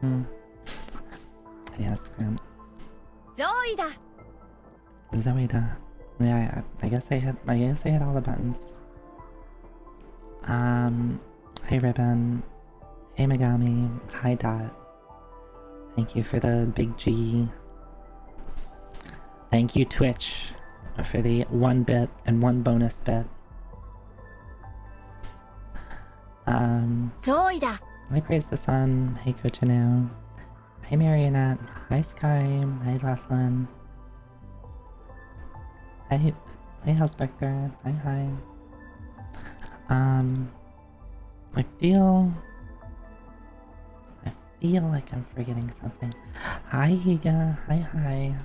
Hmm. Yes, Grant. Zoida. Yeah, I guess I hit all the buttons. Hey Ribbon. Hey Megami. Hi Dot. Thank you for the big G. Thank you Twitch for the 1 bit and 1 bonus bit. I praise the sun. Hey Cochino. Hey Marionette. Hi Sky. Hi Laughlin. Hi Hellspectre. Hi. I feel like I'm forgetting something. Hi Higa. Hi.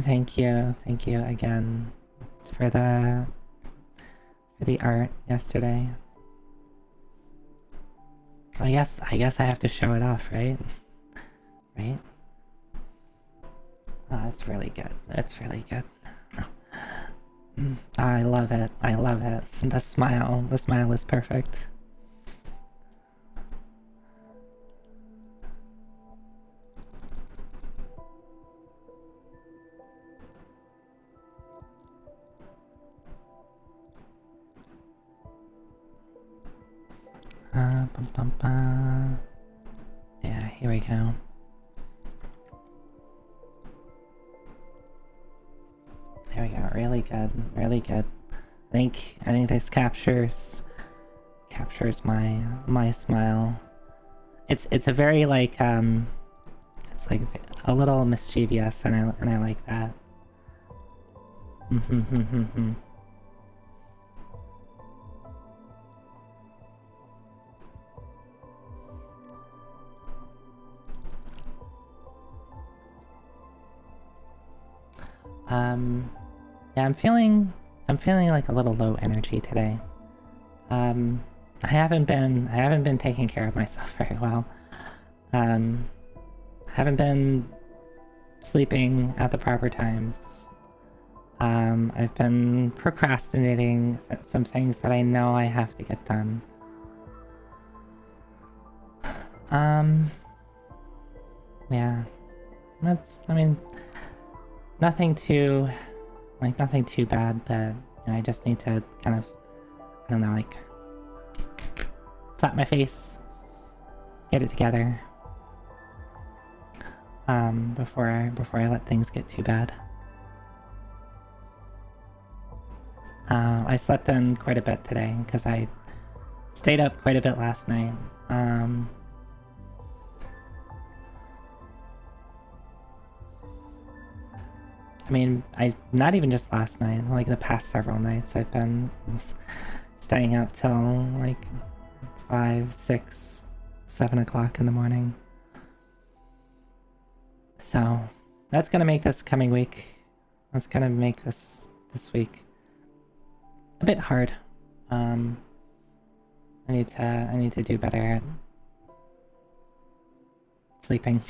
Thank you again for the art yesterday. I guess I have to show it off, right? Right? Oh, that's really good. That's really good. I love it. The smile is perfect. Yeah, here we go. There we go. Really good. I think this captures my smile. It's a very like it's like a little mischievous, and I like that. Yeah, I'm feeling like a little low energy today. I haven't been taking care of myself very well. Haven't been sleeping at the proper times. I've been procrastinating some things that I know I have to get done. Yeah, I mean, nothing too bad, but you know, I just need to kind of, I don't know, like slap my face, get it together, before I let things get too bad. I slept in quite a bit today because I stayed up quite a bit last night. I mean, not even just last night, like the past several nights I've been staying up till like 5, 6, 7 o'clock in the morning. So that's gonna make this coming week, that's gonna make this week a bit hard. I need to do better at sleeping.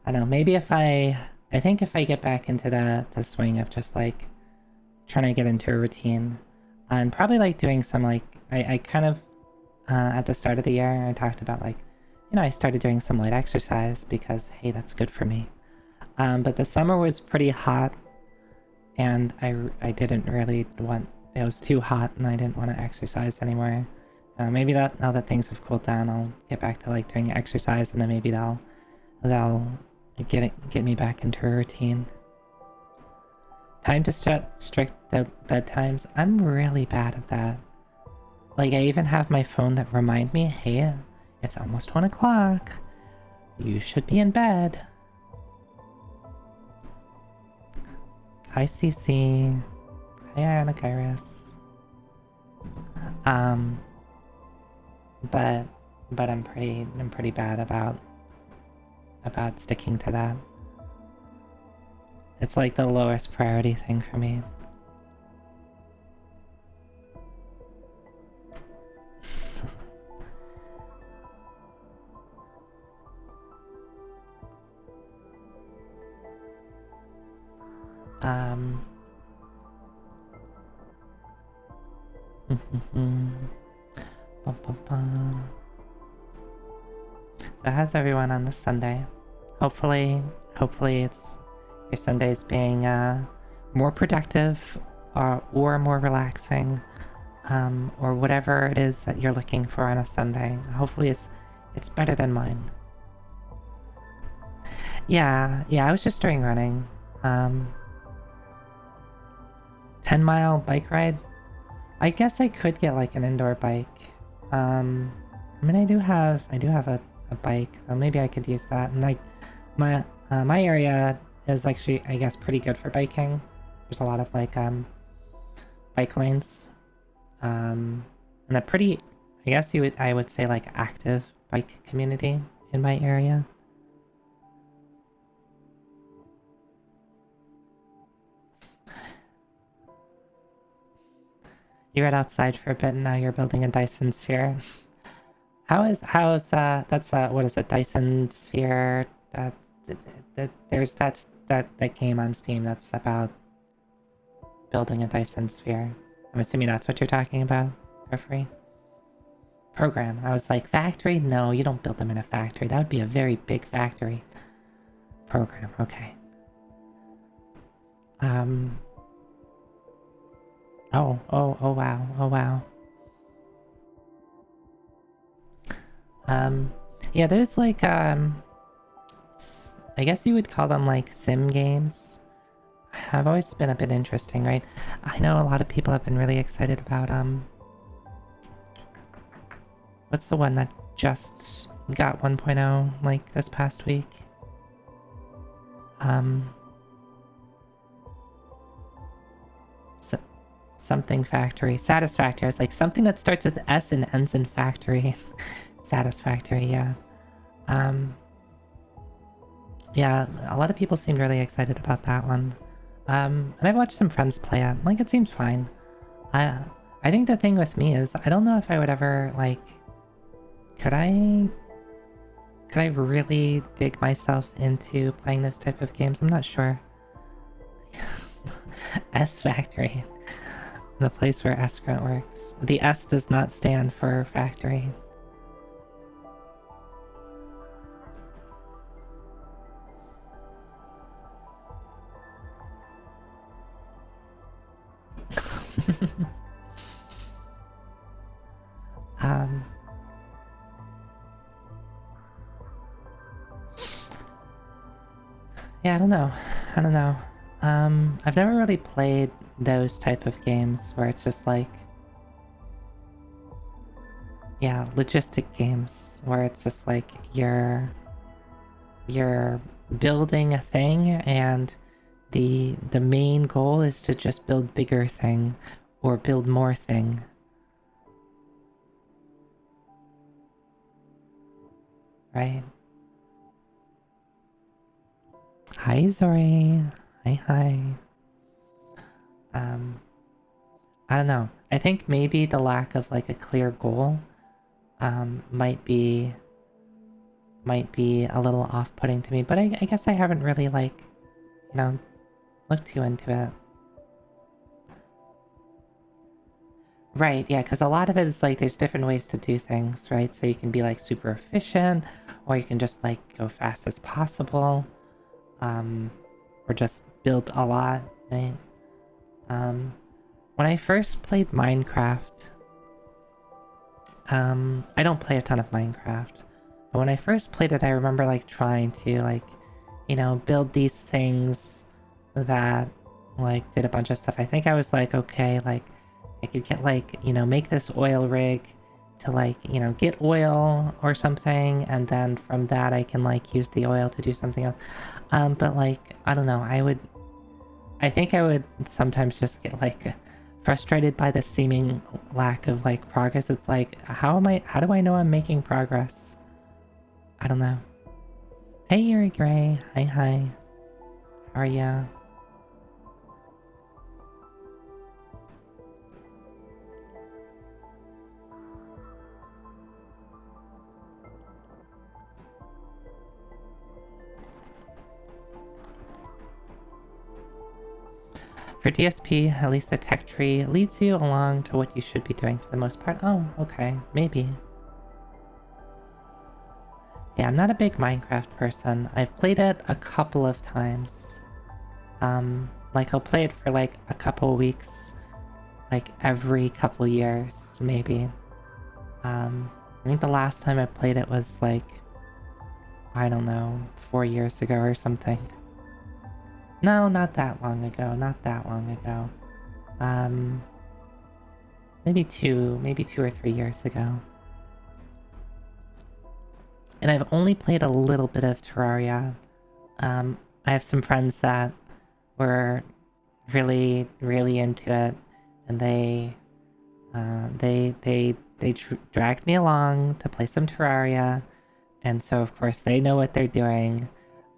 I don't know, maybe I think if I get back into the swing of just like trying to get into a routine, and probably like doing some like, I kind of, at the start of the year, I talked about like, you know, I started doing some light exercise because, hey, that's good for me. But the summer was pretty hot, and I didn't really want, it was too hot and I didn't want to exercise anymore. Maybe that now that things have cooled down, I'll get back to like doing exercise, and then maybe that'll get me back into a routine. Time to set strict bedtimes. I'm really bad at that. Like, I even have my phone that remind me, hey, it's almost 1 o'clock. You should be in bed. Hi CC. Hi Anakairis. But I'm pretty bad about sticking to that. It's like the lowest priority thing for me. Bum, bum, bum. So how's everyone on this Sunday? Hopefully it's your Sunday's being more productive or more relaxing, or whatever it is that you're looking for on a Sunday. Hopefully it's better than mine. Yeah, I was just doing running. 10-mile bike ride. I guess I could get like an indoor bike. I mean, I do have a bike, so maybe I could use that. And like my area is actually, I guess, pretty good for biking. There's a lot of like bike lanes, and a pretty, I guess I would say like active bike community in my area. You read outside for a bit and now you're building a Dyson sphere. How's that's what is it, Dyson sphere? There's that game on Steam that's about building a Dyson sphere. I'm assuming that's what you're talking about, for free. Program. I was like, factory? No, you don't build them in a factory. That would be a very big factory. Program, okay. Oh wow. Yeah, there's like, I guess you would call them like sim games. Have always been a bit interesting, right? I know a lot of people have been really excited about, what's the one that just got 1.0, like, this past week? Something factory. Satisfactory. I was like, something that starts with S and ends in factory. Satisfactory, yeah. Yeah, a lot of people seemed really excited about that one. And I've watched some friends play it. Like, it seems fine. I think the thing with me is, I don't know if I would ever, like... Could I really dig myself into playing those type of games? I'm not sure. S Factory. The place where S grunt works. The S does not stand for factory. Yeah, I don't know. I've never really played those type of games where it's just like, yeah, logistic games where it's just like you're building a thing and the main goal is to just build bigger thing or build more thing. Right? Hi Zori. Hi. I don't know. I think maybe the lack of like a clear goal might be a little off-putting to me, but I guess I haven't really like, you know, looked too into it. Right, yeah, because a lot of it is like there's different ways to do things, right? So you can be like super efficient, or you can just like go fast as possible, or just build a lot, right? When I first played Minecraft, I don't play a ton of Minecraft, but when I first played it, I remember like trying to like, you know, build these things that like did a bunch of stuff. I think I was like, okay, like I could get like, you know, make this oil rig to like, you know, get oil or something, and then from that I can like use the oil to do something else. But like, I don't know, I think I would sometimes just get like frustrated by the seeming lack of like progress. It's like, how do I know I'm making progress? I don't know. Hey Yuri Gray, hi. How are ya? For DSP, at least the tech tree leads you along to what you should be doing for the most part. Oh, okay, maybe. Yeah, I'm not a big Minecraft person. I've played it a couple of times. Like I'll play it for like a couple weeks, like every couple years, maybe. I think the last time I played it was like, I don't know, 4 years ago or something. No, not that long ago, not that long ago. Maybe two or 3 years ago. And I've only played a little bit of Terraria. I have some friends that were really, really into it, and they dragged me along to play some Terraria, and so of course they know what they're doing.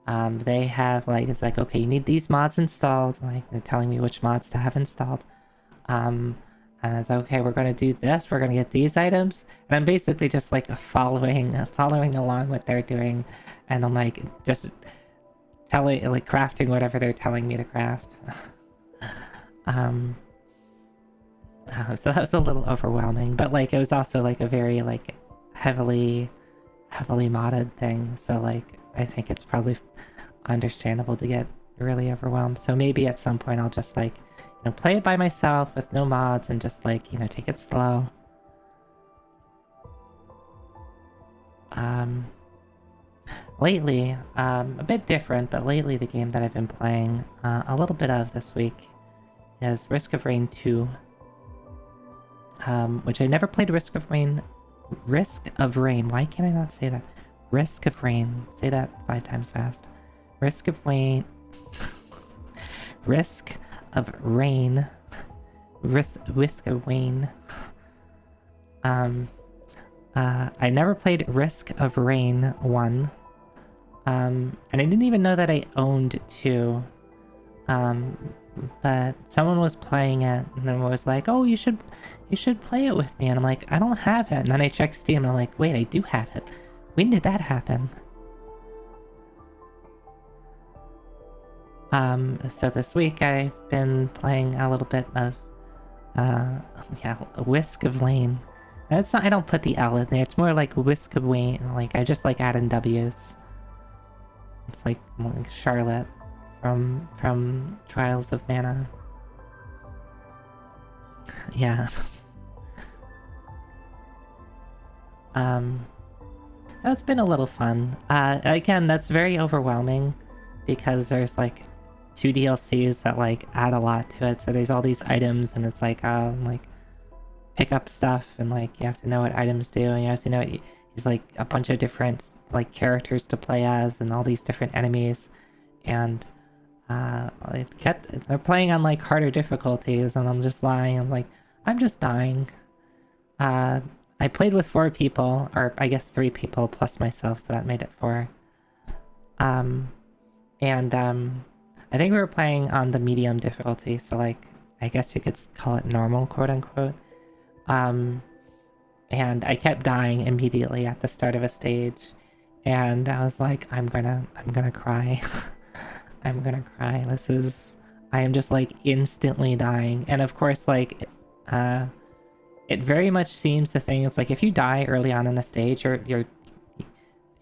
They have like, it's like, okay, you need these mods installed, like they're telling me which mods to have installed. And it's okay, we're gonna do this, we're gonna get these items, and I'm basically just like following along what they're doing, and I'm like just crafting whatever they're telling me to craft. So that was a little overwhelming, but like it was also like a very like heavily modded thing, so like I think it's probably understandable to get really overwhelmed. So maybe at some point I'll just like, you know, play it by myself with no mods and just like, you know, take it slow. Lately, a bit different, but lately the game that I've been playing a little bit of this week is Risk of Rain 2. Which I never played Risk of Rain. Risk of Rain. Why can't I not say that? Risk of Rain. Say that 5 times fast. Risk of Rain. Risk of Rain. Risk of Rain. I never played Risk of Rain 1. And I didn't even know that I owned 2. But someone was playing it and then was like, oh, you should play it with me. And I'm like, I don't have it. And then I checked Steam and I'm like, wait, I do have it. When did that happen? So this week I've been playing a little bit of, Whisk of Lane. That's not, I don't put the L in there. It's more like Whisk of Wayne. Like, I just like adding W's. It's like Charlotte from Trials of Mana. Yeah. That's been a little fun. Again, that's very overwhelming because there's like 2 DLCs that like add a lot to it. So there's all these items and it's like, like pick up stuff and like you have to know what items do and you have to know there's like a bunch of different like characters to play as and all these different enemies. And they're playing on like harder difficulties and I'm just lying. I'm like, I'm just dying. I played with 4 people, or I guess 3 people plus myself, so that made it 4. I think we were playing on the medium difficulty, so like, I guess you could call it normal, quote unquote. And I kept dying immediately at the start of a stage, and I was like, I'm gonna cry. I'm gonna cry. I am just like instantly dying. And of course, like, it very much seems the thing. It's like if you die early on in the stage, you're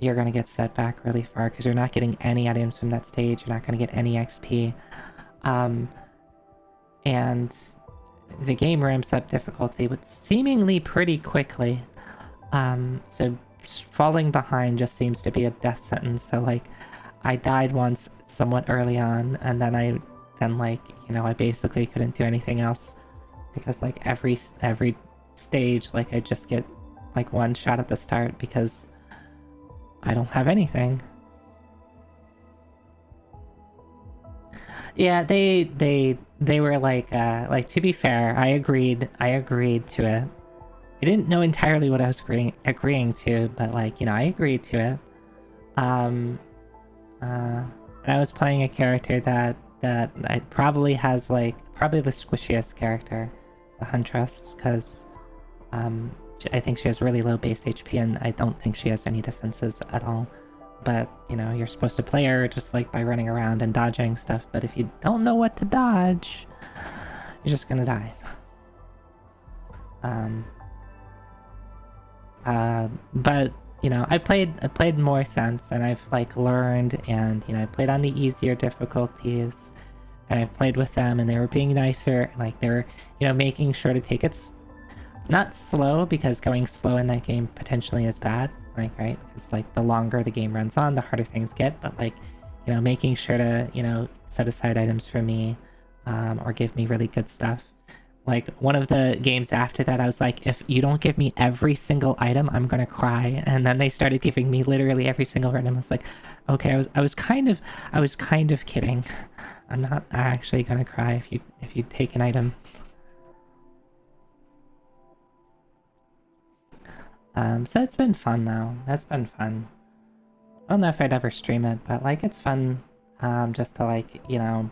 gonna get set back really far because you're not getting any items from that stage. You're not gonna get any XP, and the game ramps up difficulty, but seemingly pretty quickly. So falling behind just seems to be a death sentence. So like, I died once somewhat early on, and then I basically couldn't do anything else because like every stage, like I just get like 1 shot at the start because I don't have anything. Yeah, they were like to be fair, I agreed to it. I didn't know entirely what I was agreeing to, but like, you know, I agreed to it. And I was playing a character that I probably has like the squishiest character, the Huntress, because I think she has really low base HP and I don't think she has any defenses at all. But, you know, you're supposed to play her just like by running around and dodging stuff, but if you don't know what to dodge, you're just gonna die. But you know, I played more since, and I've like learned, and you know, I played on the easier difficulties, and I played with them, and they were being nicer, like they were, you know, making sure to take it not slow, because going slow in that game potentially is bad, like, right? Because like the longer the game runs on, the harder things get, but like, you know, making sure to, you know, set aside items for me, or give me really good stuff. Like, one of the games after that, I was like, if you don't give me every single item, I'm gonna cry. And then they started giving me literally every single item. It's like, okay, I was kind of kidding. I'm not actually gonna cry if you take an item. So it's been fun though. That's been fun. I don't know if I'd ever stream it, but like it's fun, just to like, you know,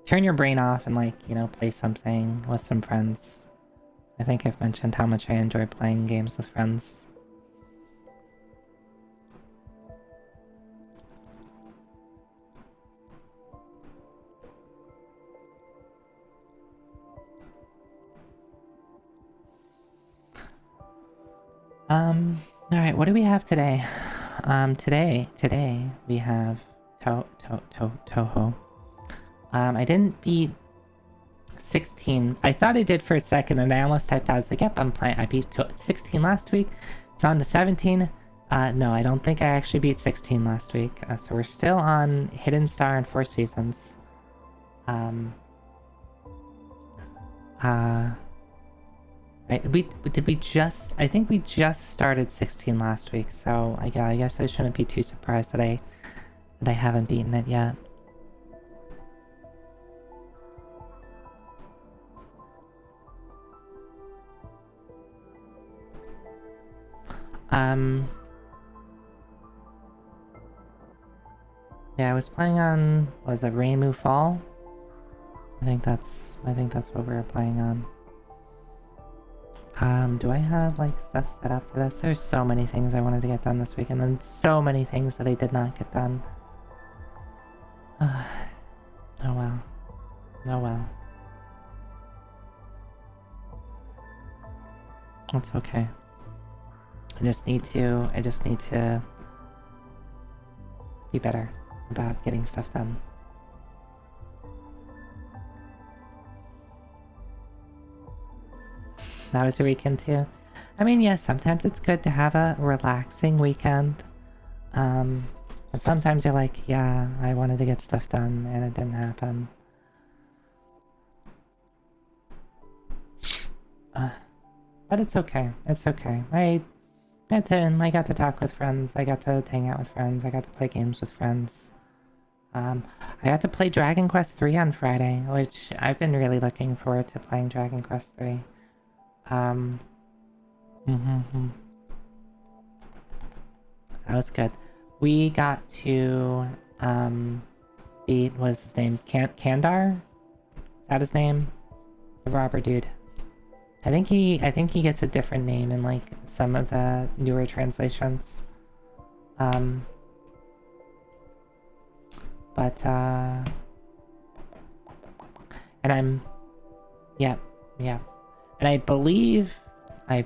turn your brain off and like, you know, play something with some friends. I think I've mentioned how much I enjoy playing games with friends. Alright, what do we have today? Today we have Touhou. I didn't beat 16. I thought I did for a second, and I almost typed out, I was like, yep, I beat 16 last week. It's on to 17. No, I don't think I actually beat 16 last week. So we're still on Hidden Star and Four Seasons. Right, I think we just started 16 last week, so I guess I shouldn't be too surprised that I haven't beaten it yet. Yeah, I was playing on, was it Reimu Fall? I think that's what we were playing on. Do I have like stuff set up for this? There's so many things I wanted to get done this week, and then so many things that I did not get done. Oh well. Oh well. It's okay. I just need to be better about getting stuff done. That was your weekend too? I mean, yeah, sometimes it's good to have a relaxing weekend. And sometimes you're like, yeah, I wanted to get stuff done and it didn't happen. But it's okay. It's okay. I got to talk with friends. I got to hang out with friends. I got to play games with friends. I got to play Dragon Quest 3 on Friday, which I've been really looking forward to playing Dragon Quest 3. That was good. We got to beat, what is his name? Kandar? Is that his name? The robber dude. I think he gets a different name in like some of the newer translations. And I'm, yeah. And I believe I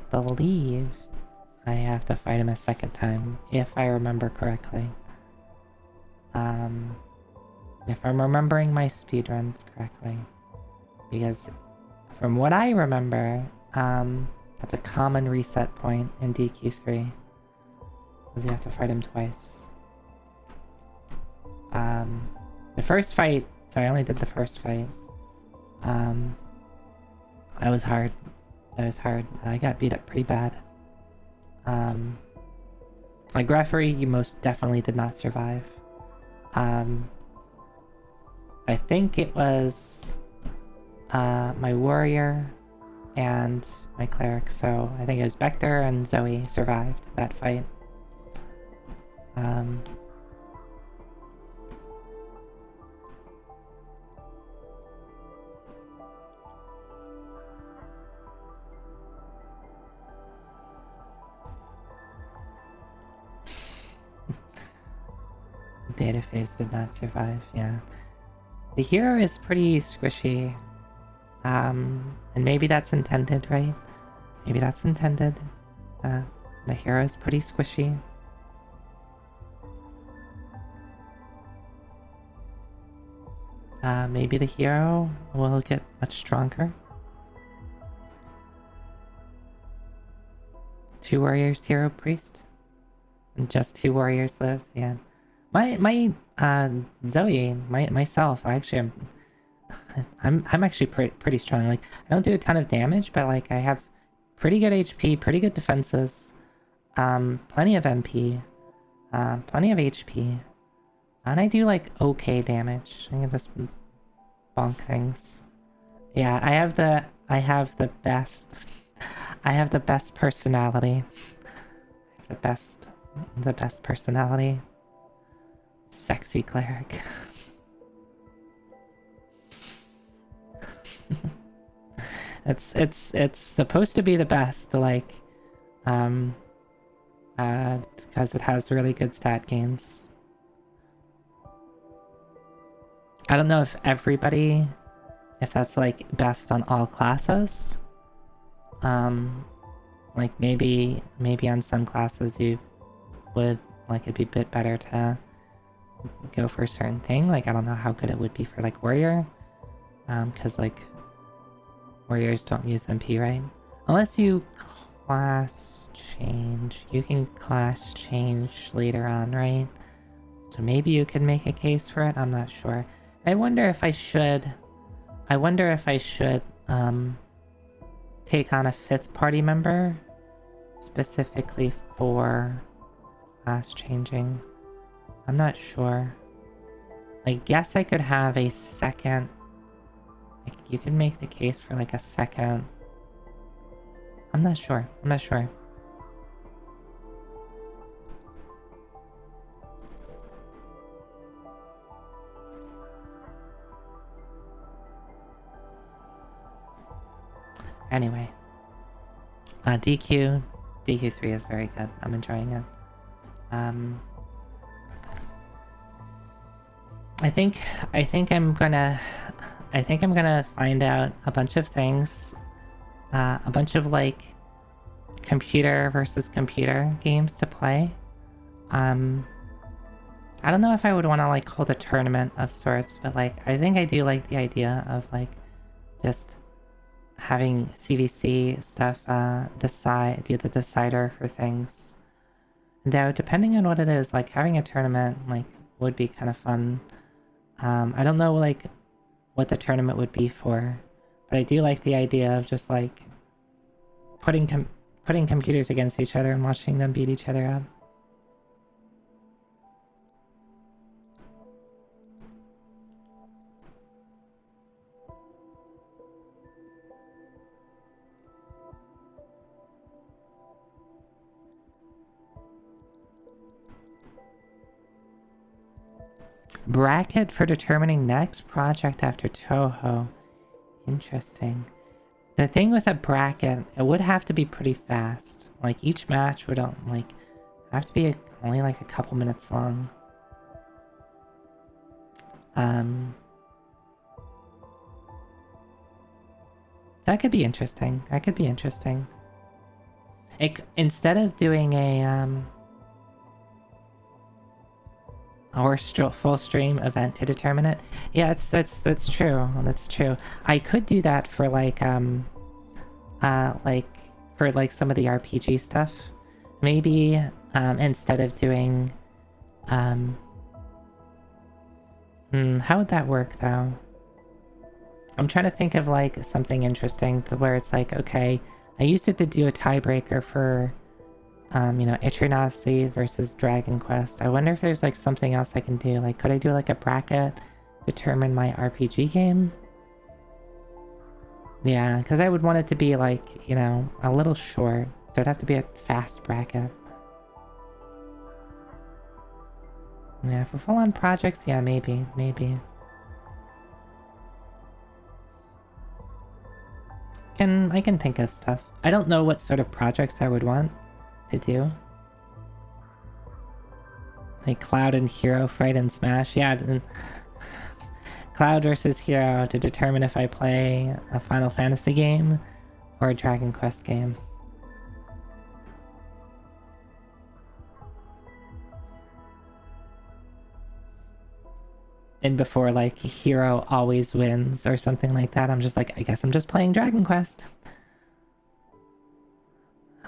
have to fight him a second time, if I remember correctly. If I'm remembering my speedruns correctly. Because from what I remember, that's a common reset point in DQ3. Because you have to fight him twice. The first fight, so I only did the first fight. That was hard. I got beat up pretty bad. Like referee, you most definitely did not survive. I think it was my warrior and my cleric, so I think it was Vector and Zoe survived that fight. Data phase did not survive, yeah. The hero is pretty squishy. And maybe that's intended, right? Maybe that's intended. The hero is pretty squishy. Maybe the hero will get much stronger. 2 warriors, hero, priest. And just 2 warriors lived, yeah. Zoe, myself, I actually I'm actually pretty strong. Like, I don't do a ton of damage, but like I have pretty good HP, pretty good defenses, plenty of MP, plenty of HP, and I do like okay damage. I can just bonk things. Yeah, I have the best I have the best personality. The best personality. Sexy cleric. It's supposed to be the best, like, because it has really good stat gains. I don't know if everybody, if that's like best on all classes. Like maybe on some classes you would like it'd be a bit better to go for a certain thing. Like I don't know how good it would be for like warrior, because like warriors don't use MP, right? Unless you class change. You can class change later on, right? So maybe you could make a case for it. I'm not sure. I wonder if I should take on a 5th party member specifically for class changing. I'm not sure. I guess I could have a second. Like, you could make the case for like a second. I'm not sure. Anyway, DQ3 is very good. I'm enjoying it. I think I'm gonna find out a bunch of things, a bunch of like computer versus computer games to play. I don't know if I would want to like hold a tournament of sorts, but like I think I do like the idea of like just having CVC stuff be the decider for things. Though depending on what it is, like having a tournament like would be kind of fun. I don't know like what the tournament would be for, but I do like the idea of just like putting computers against each other and watching them beat each other up. Bracket for determining next project after Touhou. Interesting. The thing with a bracket, it would have to be pretty fast. Like each match would like have to be only like a couple minutes long. That could be interesting. Instead of doing a or full stream event to determine it. Yeah, that's true. I could do that for like for like some of the RPG stuff. Maybe instead of doing how would that work though? I'm trying to think of like something interesting where it's like, okay, I used it to do a tiebreaker for you know, Eternity versus Dragon Quest. I wonder if there's like something else I can do. Like, could I do like a bracket, determine my RPG game? Yeah, because I would want it to be like, you know, a little short. So it'd have to be a fast bracket. Yeah, for full-on projects, yeah, maybe. I can think of stuff. I don't know what sort of projects I would want to do. Like Cloud and Hero fight and Smash. Yeah, and Cloud versus Hero to determine if I play a Final Fantasy game or a Dragon Quest game. And before, like, Hero always wins or something like that, I'm just like, I guess I'm just playing Dragon Quest.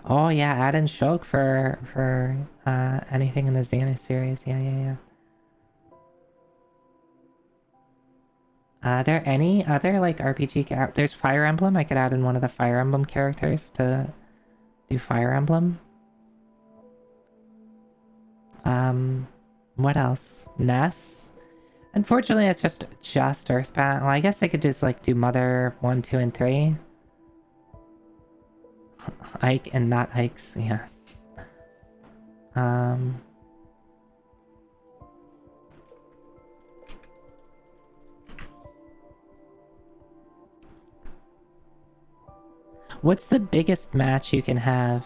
Oh yeah, add in Shulk for anything in the Xenu series. Yeah. Are there any other like RPG? There's Fire Emblem. I could add in one of the Fire Emblem characters to do Fire Emblem. What else? Ness. Unfortunately, it's just Earthbound. Well, I guess I could just like do Mother 1, 2, and 3. Ike and not Ike's, yeah. What's the biggest match you can have?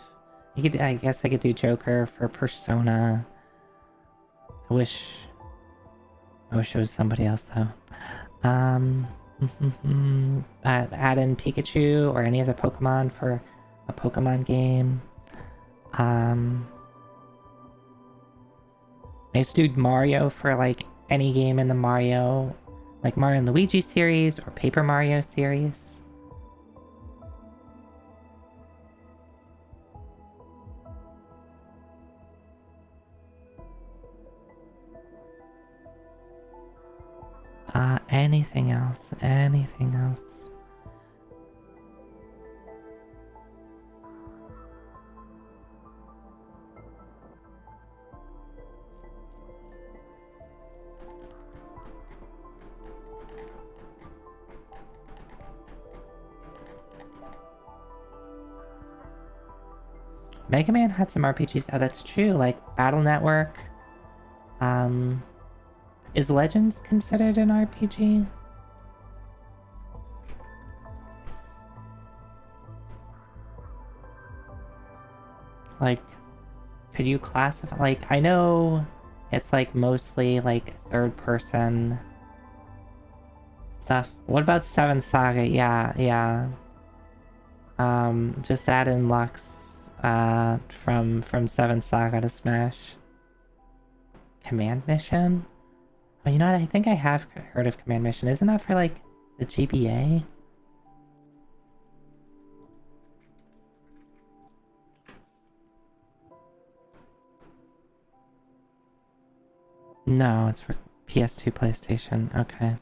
I guess I could do Joker for Persona. I wish it was somebody else though. Add in Pikachu or any other Pokemon for a Pokemon game. I just do Mario for like any game in the Mario, like Mario and Luigi series or Paper Mario series. Anything else? Anything else? Mega Man had some RPGs. Oh, that's true. Like Battle Network. Is Legends considered an RPG? Like, could you classify... Like, I know it's like mostly like third person stuff. What about Seven Saga? Yeah. Just add in Lux from Seven Saga to Smash. Command Mission? Oh, you know what? I think I have heard of Command Mission. Isn't that for like the GBA? No, it's for PS2, PlayStation. Okay.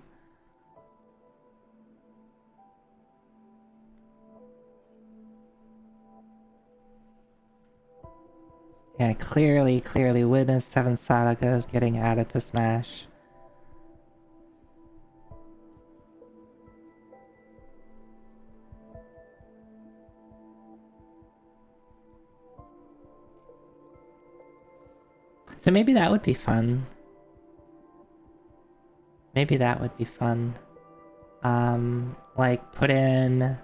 Yeah, clearly, Witness 7 Saga is getting added to Smash. So maybe that would be fun. Like put in,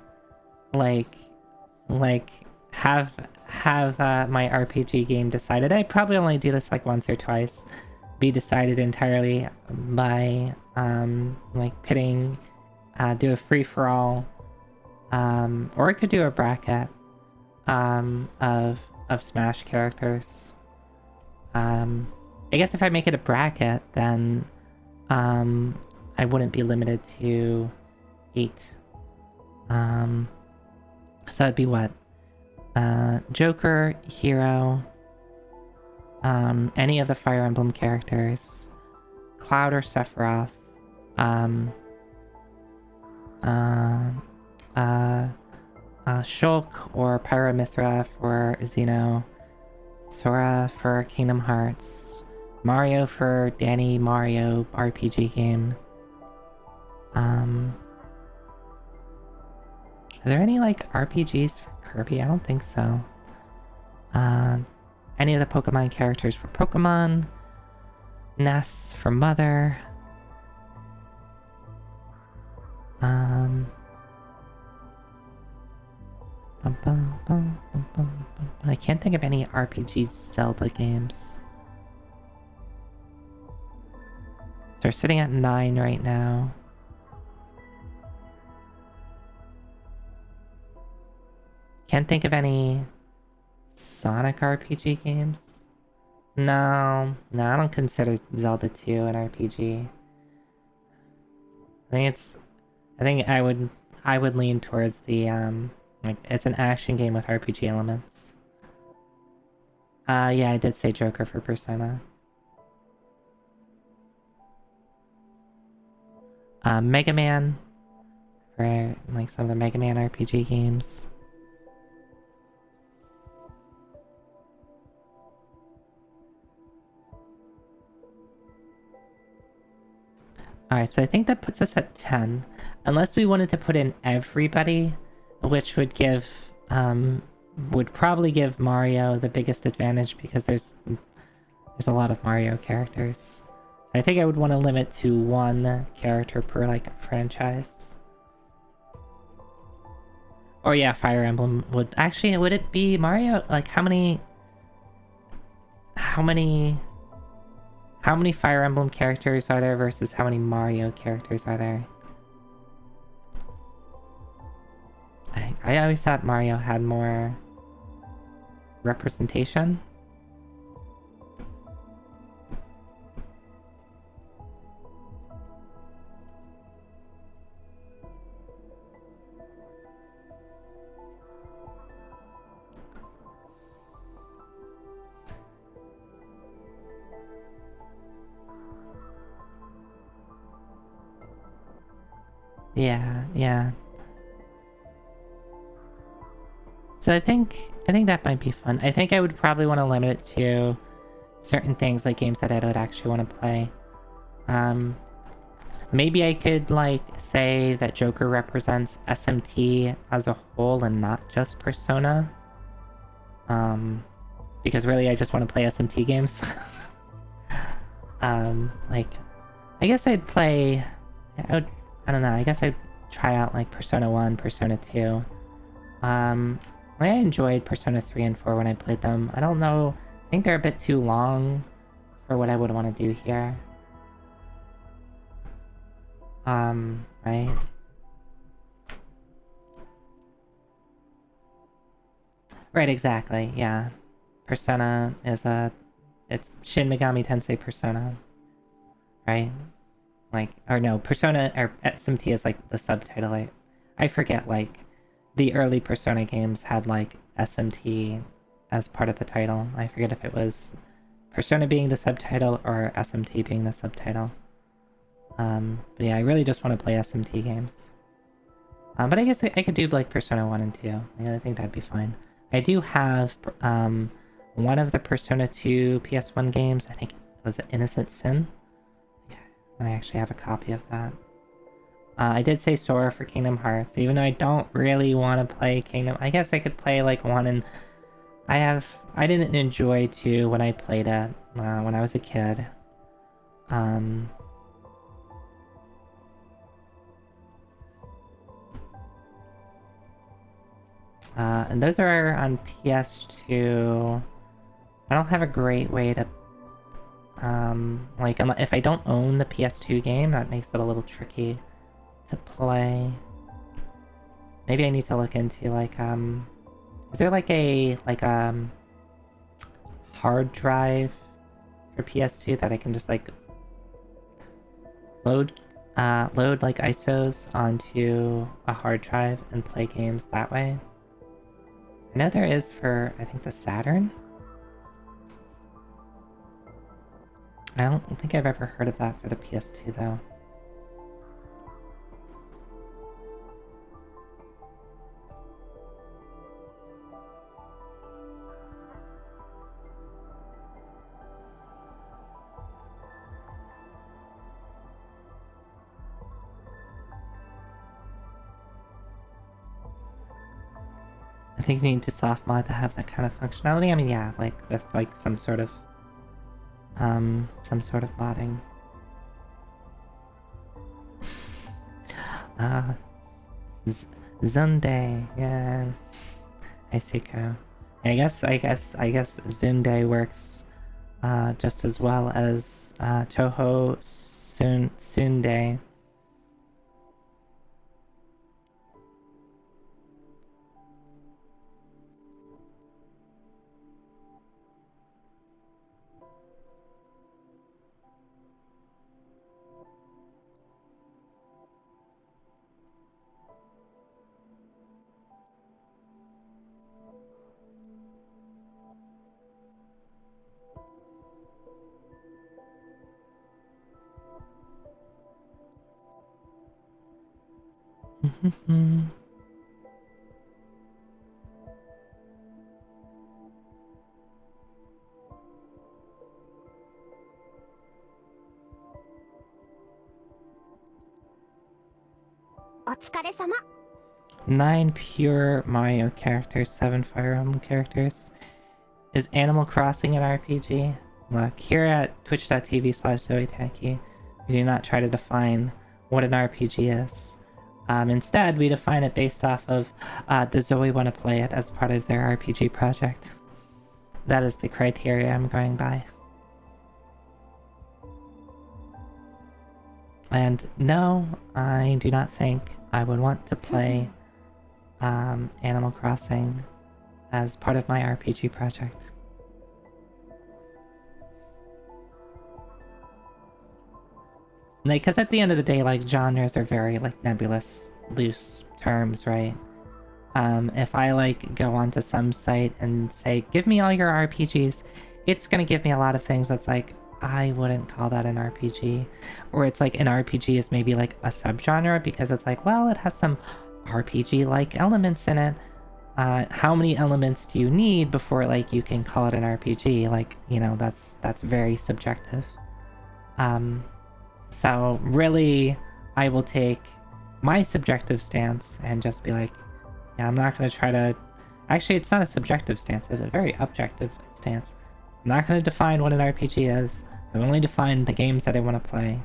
like have my RPG game decided. I probably only do this like once or twice. Be decided entirely by like pitting, do a free for all, or I could do a bracket of Smash characters. I guess if I make it a bracket, then I wouldn't be limited to 8. So that'd be what? Joker, Hero, any of the Fire Emblem characters, Cloud or Sephiroth, Shulk or Pyramithra for Xeno, Sora for Kingdom Hearts, Mario for Danny Mario RPG game. Are there any like RPGs for Kirby? I don't think so. Any of the Pokemon characters for Pokemon, Ness for Mother. I can't think of any RPG Zelda games. So we're sitting at 9 right now. Can't think of any Sonic RPG games. No, I don't consider Zelda 2 an RPG. I think I would lean towards the like it's an action game with RPG elements. Yeah, I did say Joker for Persona. Mega Man for like some of the Mega Man RPG games. Alright, so I think that puts us at 10. Unless we wanted to put in everybody, which would give would probably give Mario the biggest advantage because there's a lot of Mario characters. I think I would want to limit to one character per like franchise. Or yeah, Fire Emblem would actually, would it be Mario? Like how many Fire Emblem characters are there versus how many Mario characters are there? I always thought Mario had more representation. Yeah. So I think that might be fun. I think I would probably want to limit it to certain things, like games that I would actually want to play. Maybe I could like say that Joker represents SMT as a whole and not just Persona. Because really I just want to play SMT games. Like I guess I'd play I don't know, I guess I'd try out like Persona 1, Persona 2. I enjoyed Persona 3 and 4 when I played them. I don't know, I think they're a bit too long for what I would want to do here. Right? Right, exactly, yeah. Persona is it's Shin Megami Tensei Persona. Right? Like, or no, Persona, or SMT is like the subtitle. I forget, like, the early Persona games had like SMT as part of the title. I forget if it was Persona being the subtitle or SMT being the subtitle. But yeah, I really just want to play SMT games. But I guess I could do like Persona 1 and 2. I think that'd be fine. I do have one of the Persona 2 PS1 games. I think it was Innocent Sin. Yeah, I actually have a copy of that. I did say Sora for Kingdom Hearts, even though I don't really want to play Kingdom. I guess I could play like one, and I didn't enjoy 2 when I played it when I was a kid. And those are on PS2. I don't have a great way to like if I don't own the PS2 game, that makes it a little tricky to play. Maybe I need to look into like is there like a hard drive for PS2 that I can just like load like ISOs onto a hard drive and play games that way? I know there is for, I think, the Saturn. I don't think I've ever heard of that for the PS2 though. I think you need to soft mod to have that kind of functionality. I mean, yeah, like with like some sort of modding. Zunde, yeah. Isiko. I guess Zunde works just as well as Touhou Sunde. 9 pure Mario characters, 7 Fire Emblem characters. Is Animal Crossing an RPG? Look, here at twitch.tv/ZoeTacky, we do not try to define what an RPG is. Instead, we define it based off of does Zoe want to play it as part of their RPG project? That is the criteria I'm going by. And no, I do not think I would want to play Animal Crossing as part of my RPG project. Like, because at the end of the day, like, genres are very, like, nebulous, loose terms, right? If I, like, go onto some site and say, give me all your RPGs, it's gonna give me a lot of things that's like, I wouldn't call that an RPG. Or it's like an RPG is maybe like a subgenre because it's like, well, it has some RPG-like elements in it. How many elements do you need before like you can call it an RPG? Like, you know, that's very subjective. So really, I will take my subjective stance and just be like, yeah, I'm not gonna try to... Actually, it's not a subjective stance, it's a very objective stance. I'm not gonna define what an RPG is. I only define the games that I want to play.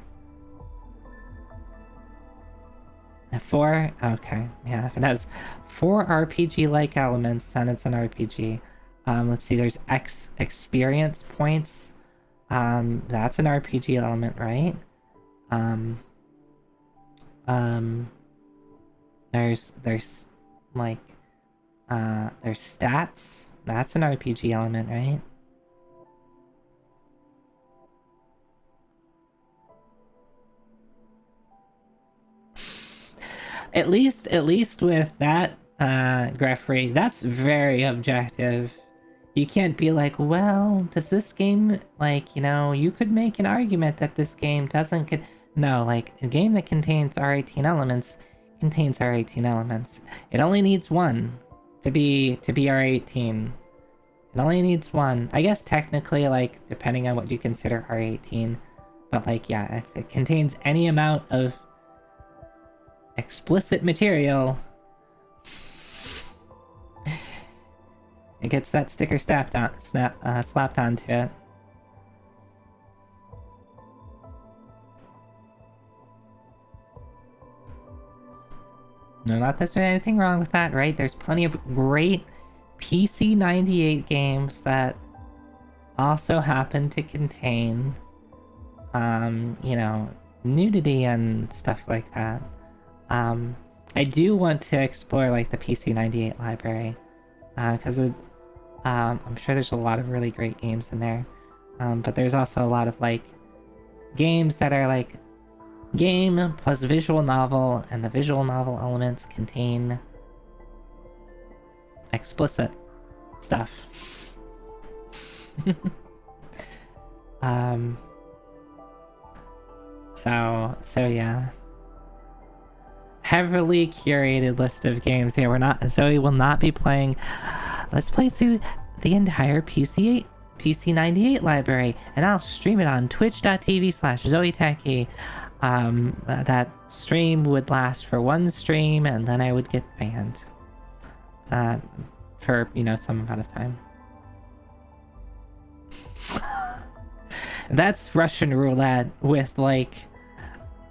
4? Okay, yeah, if it has 4 RPG-like elements, then it's an RPG. Let's see, there's X experience points. That's an RPG element, right? There's like, there's stats. That's an RPG element, right? At least with that Greffery, that's very objective. You can't be like, well, does this game, like, you know, you could make an argument that this game doesn't no, like, a game that contains R18 elements contains R18 elements. It only needs one to be R18. It only needs one. I guess technically, like, depending on what you consider R18, but like, yeah, if it contains any amount of explicit material, it gets that sticker slapped onto it. No, not that there's anything wrong with that, right? There's plenty of great PC98 games that also happen to contain, you know, nudity and stuff like that. I do want to explore, like, the PC98 library, because I'm sure there's a lot of really great games in there, but there's also a lot of, like, games that are, like, game plus visual novel, and the visual novel elements contain explicit stuff. So yeah. Heavily curated list of games. Yeah, Zoe will not be playing. Let's play through the entire PC98 library, and I'll stream it on twitch.tv/ZoeTacky. That stream would last for one stream, and then I would get banned. For, you know, some amount of time. That's Russian roulette with, like,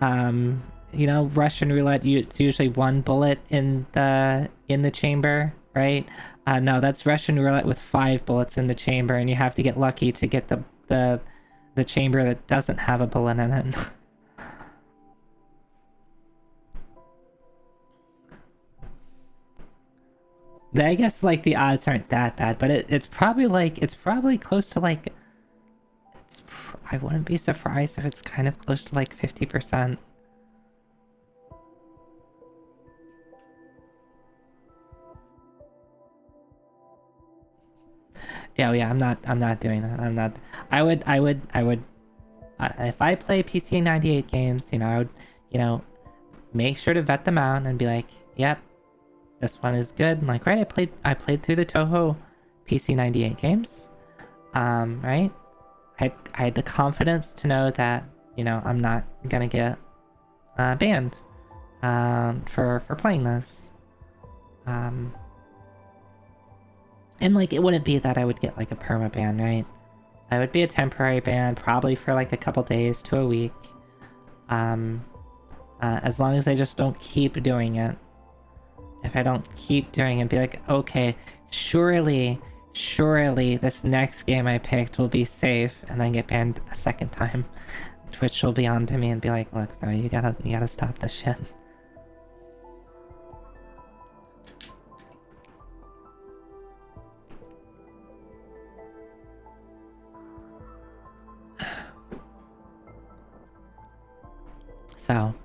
you know, Russian roulette, it's usually one bullet in the chamber, right? No, that's Russian roulette with 5 bullets in the chamber, and you have to get lucky to get the chamber that doesn't have a bullet in it. I guess, like, the odds aren't that bad, but it's probably, like, it's probably close to, like, I wouldn't be surprised if it's kind of close to, like, 50%. Yeah, I'm not doing that. I would, if I play PC98 games, you know, I would, you know, make sure to vet them out and be like, yep, this one is good. And like, right, I played through the Touhou PC98 games. Right? I had the confidence to know that, you know, I'm not gonna get banned for playing this. And like, it wouldn't be that I would get like a perma ban, right? I would be a temporary ban, probably for like a couple days to a week. As long as I just don't keep doing it. If I don't keep doing it, be like, okay, surely this next game I picked will be safe, and then get banned a second time. Twitch will be on to me and be like, look, sorry, you gotta stop this shit. So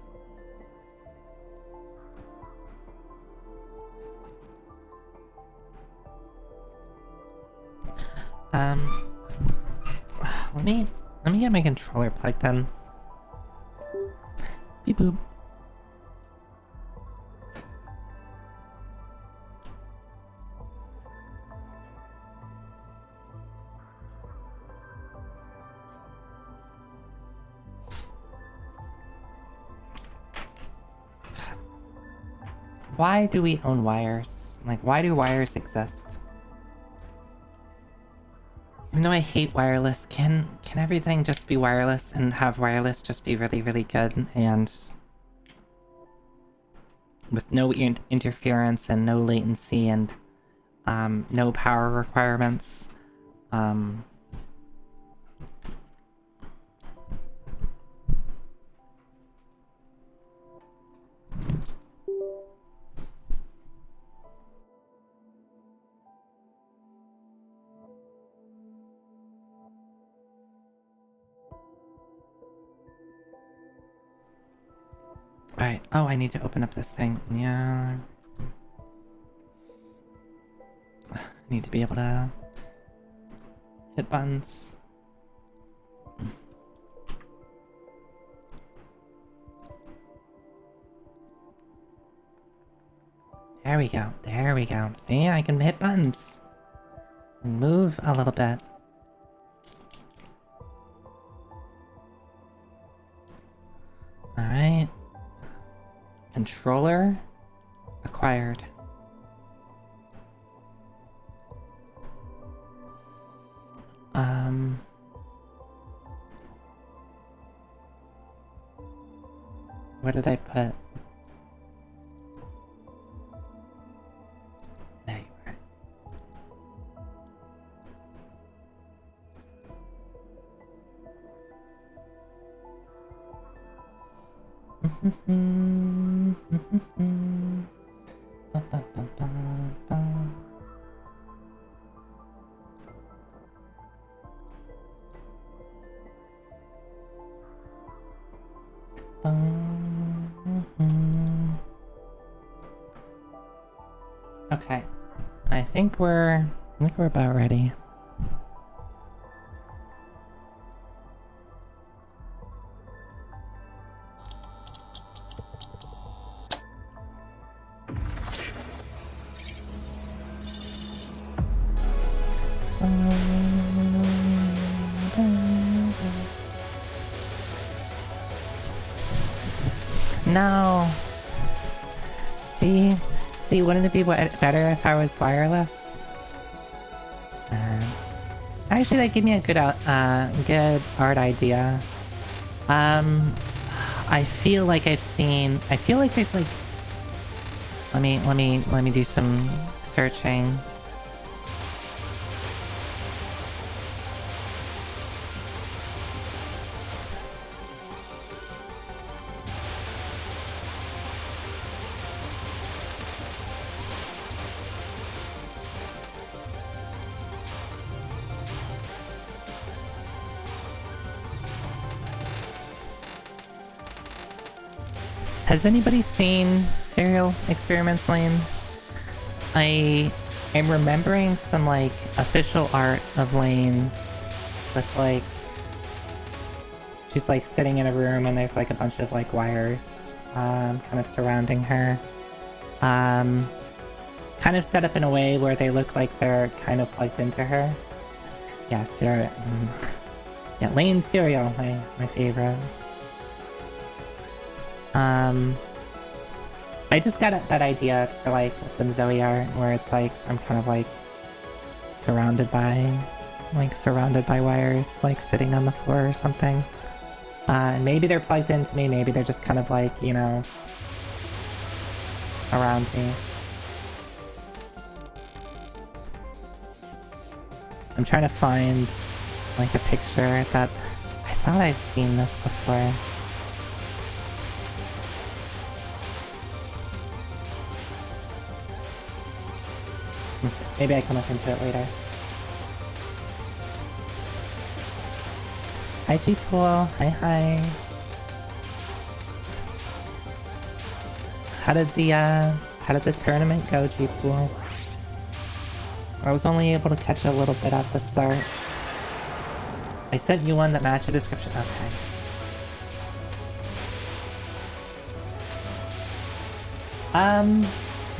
let me get my controller plugged in. Beep boop. Why do we own wires? Like, why do wires exist? Even though I hate wireless, can everything just be wireless and have wireless just be really, really good and with no interference and no latency and no power requirements? Alright, oh, I need to open up this thing. Yeah. I need to be able to hit buttons. There we go, there we go. See, I can hit buttons. Move a little bit. Alright. Controller acquired. Where did I put? There you are. Okay, I think we're about ready. No. See, wouldn't it be better if I was wireless? Actually, that gave me a good art idea. I feel like I've seen. I feel like there's like. Let me do some searching. Has anybody seen Serial Experiments Lane? I am remembering some, like, official art of Lane with, like... She's, like, sitting in a room and there's, like, a bunch of, like, wires kind of surrounding her. Kind of set up in a way where they look like they're kind of plugged into her. Yeah, cereal. Yeah, Lane cereal, my favorite. I just got that idea for like some Zoe art where it's like I'm kind of like surrounded by wires, like sitting on the floor or something. And maybe they're plugged into me, maybe they're just kind of like, you know, around me. I'm trying to find like a picture that I thought I've seen this before. Maybe I can look into it later. Hi G-Pool, hi. How did the tournament go, G-Pool? I was only able to catch a little bit at the start. I sent you one that matched the description. Okay.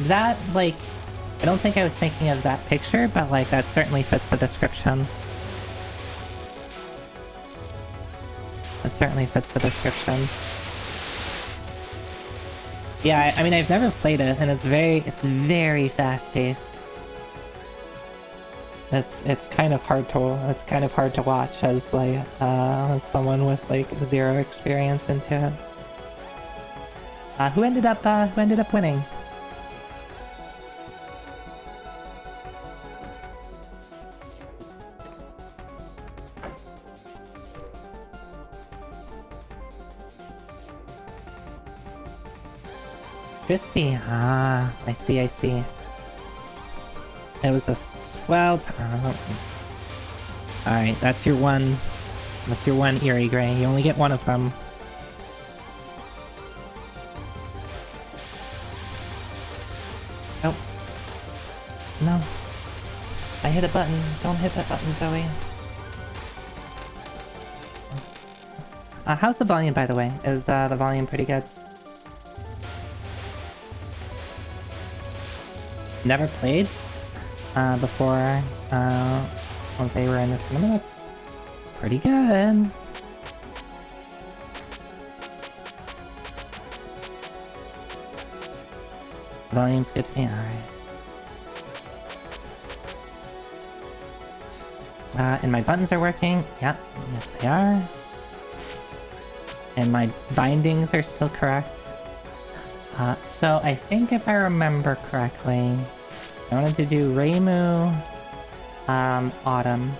That, like, I don't think I was thinking of that picture, but, like, that certainly fits the description. That certainly fits the description. Yeah, I mean, I've never played it, and it's very fast-paced. It's kind of hard to watch as, like, as someone with, like, zero experience into it. Who ended up winning? Christy, I see. It was a swell time. Alright, that's your one Eerie Gray. You only get one of them. Nope. No. I hit a button. Don't hit that button, Zoe. How's the volume, by the way? Is the volume pretty good? Never played before when they were in the tournament. That's pretty good. Volume's good to me, alright. And my buttons are working. Yep, yes they are. And my bindings are still correct. So I think if I remember correctly, I wanted to do Reimu, Autumn.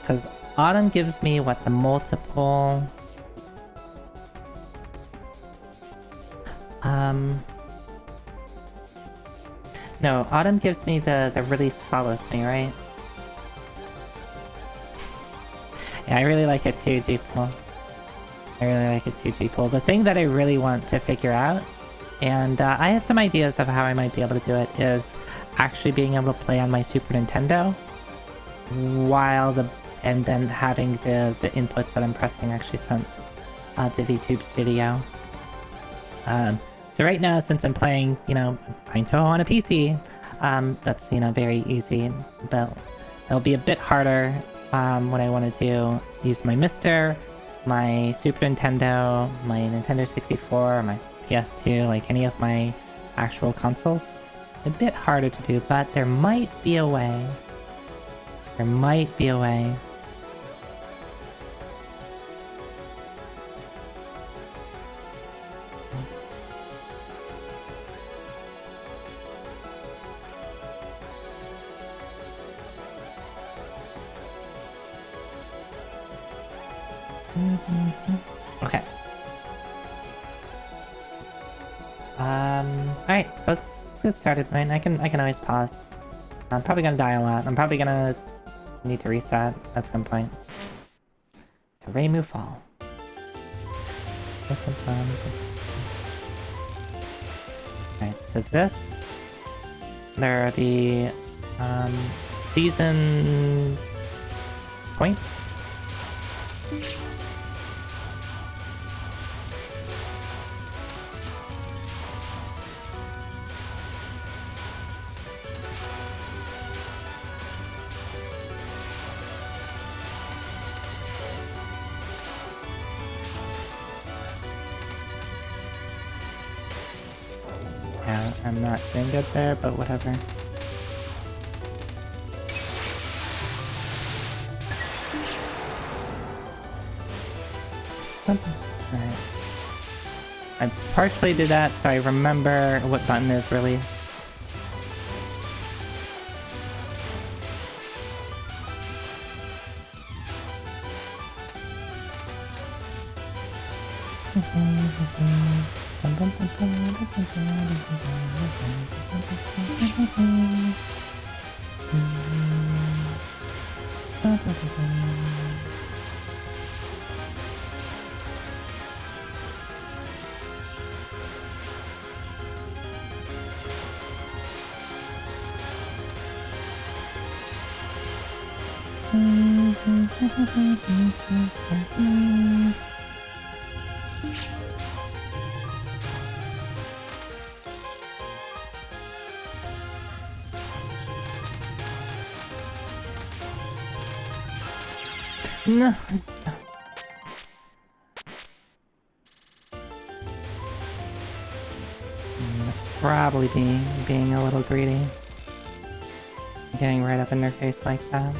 Because Autumn gives me, what, the multiple... No, Autumn gives me the release follows me, right? Yeah, I really like it too, G-Pool. I really like it too, G-Pool. The thing that I really want to figure out, and I have some ideas of how I might be able to do it, is actually being able to play on my Super Nintendo while and then having the inputs that I'm pressing actually sent to VTube Studio. So right now, since I'm playing, you know, playing Touhou on a PC, that's, you know, very easy, but it'll be a bit harder when I want to use my Mister, my Super Nintendo, my Nintendo 64, my PS2, like any of my actual consoles. A bit harder to do, but there might be a way. There might be a way. Okay. Alright, so let's get started, right? I can always pause. I'm probably gonna die a lot. I'm probably gonna need to reset at some point. So Reimu Fall. Alright, so there are the season points. I'm not doing good there, but whatever. Alright. I partially did that so I remember what button is released. No. That's probably being a little greedy. Getting right up in their face like that.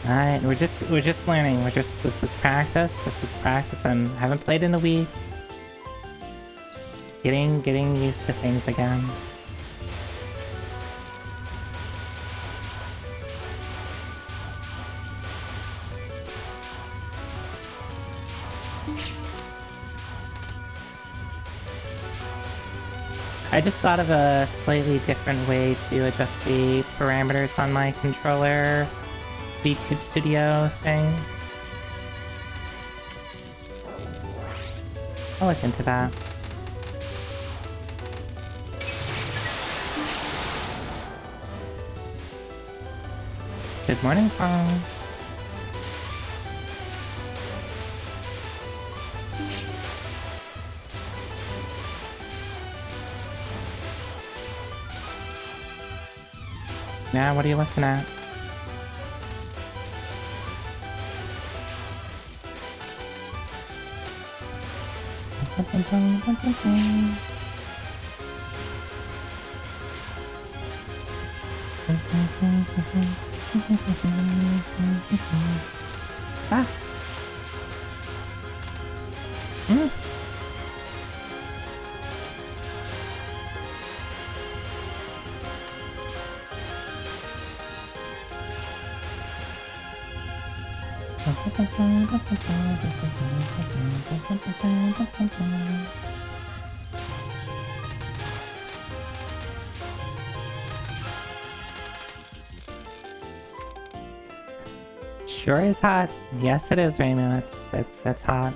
Alright, we're just learning. This is practice. This is practice. I haven't played in a week. Just getting used to things again. I just thought of a slightly different way to adjust the parameters on my controller VTube Studio thing. I'll look into that. Good morning, Fong. Now, what are you looking at? Ah! Sure is hot. Yes, it is, Raymond. It's hot.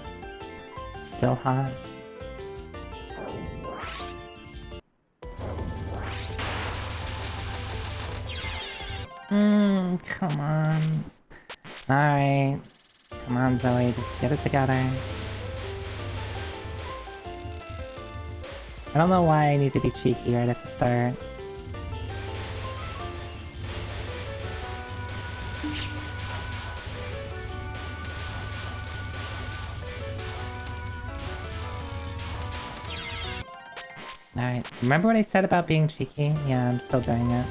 It's still hot. Come on. Alright. Come on, Zoe, just get it together. I don't know why I need to be cheeky right at the start. Alright, remember what I said about being cheeky? Yeah, I'm still doing it.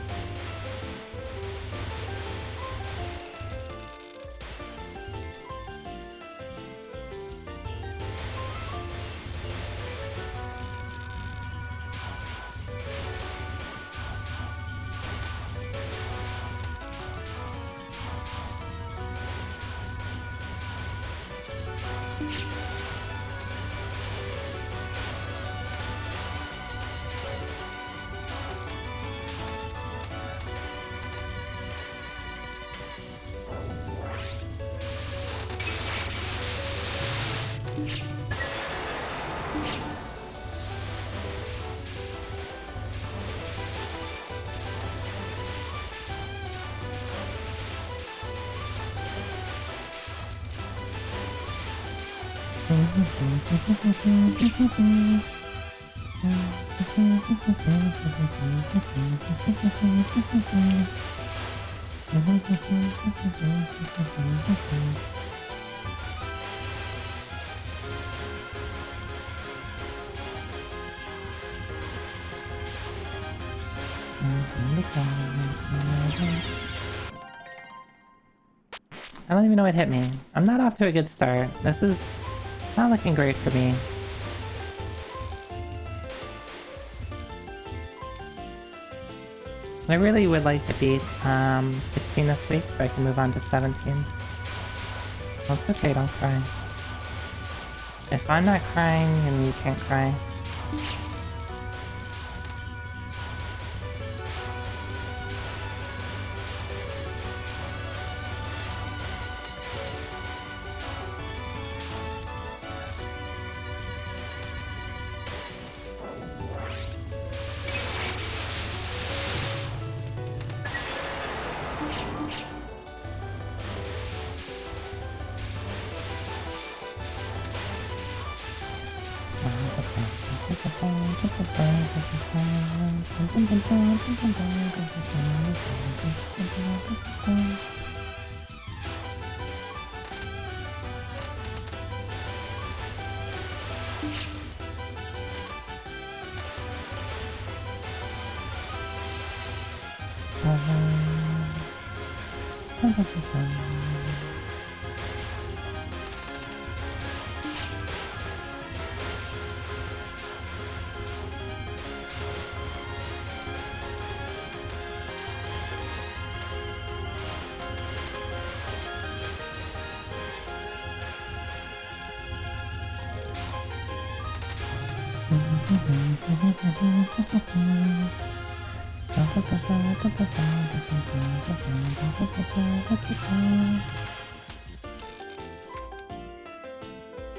I don't even know what hit me. I'm not off to a good start. This is not looking great for me. I really would like to beat 16 this week so I can move on to 17. That's okay, don't cry. If I'm not crying, then you can't cry.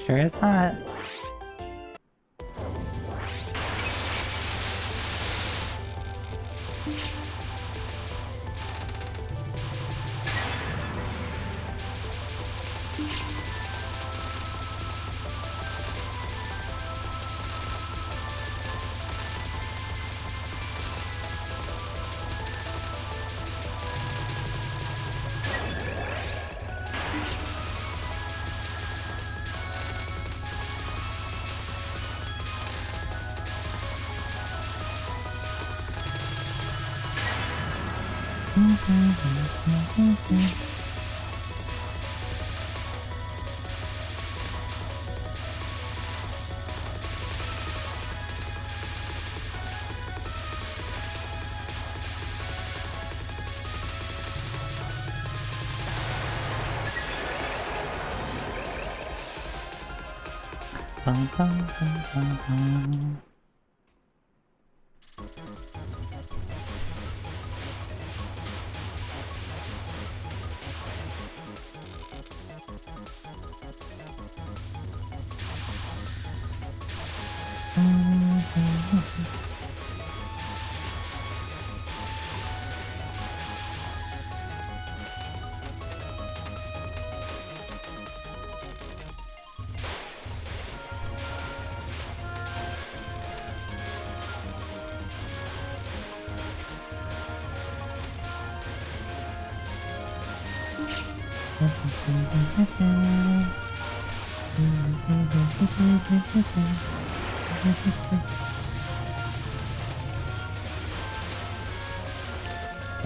Sure is hot. Bum, bum, bum, bum, bum.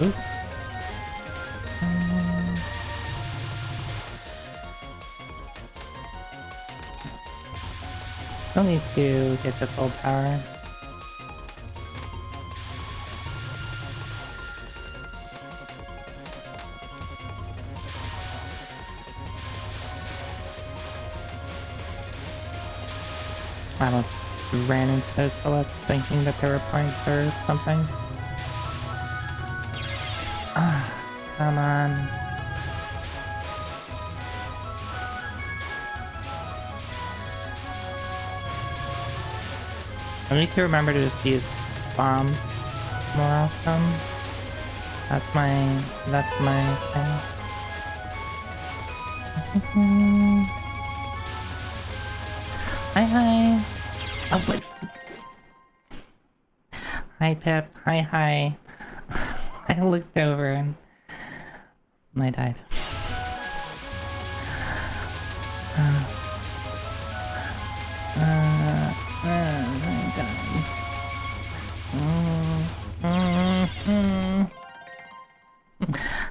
Ooh. Still need to get to full power. I almost ran into those bullets thinking that they were points or something. Ah, come on. I need to remember to just use bombs more often. That's my thing. Hi, hi. Oh, wait. Hi, Pip. Hi, hi. I looked over and I died.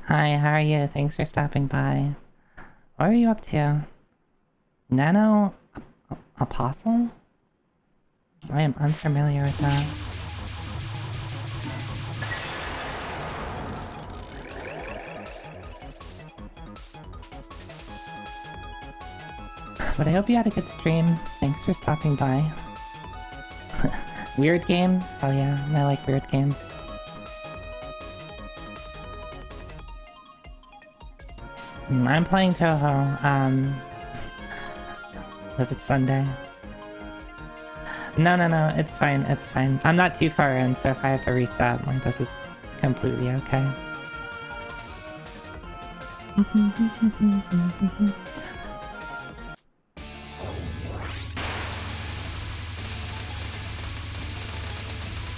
Hi, how are you? Thanks for stopping by. What are you up to? Nano Apostle? I am unfamiliar with that. But I hope you had a good stream. Thanks for stopping by. Weird game? Oh yeah, I like weird games. I'm playing Touhou. Was it Sunday? No, it's fine, it's fine. I'm not too far in, so if I have to reset, like, this is completely okay.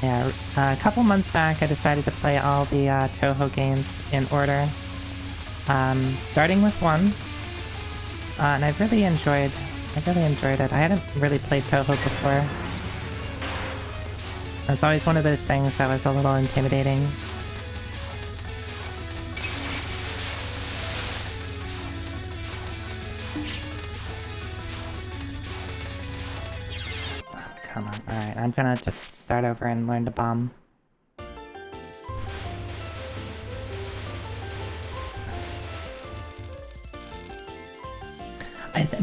Yeah, a couple months back I decided to play all the Touhou games in order. Starting with 1. And I really enjoyed it. I hadn't really played Touhou before. It's always one of those things that was a little intimidating. Oh, come on. Alright, I'm gonna just start over and learn to bomb.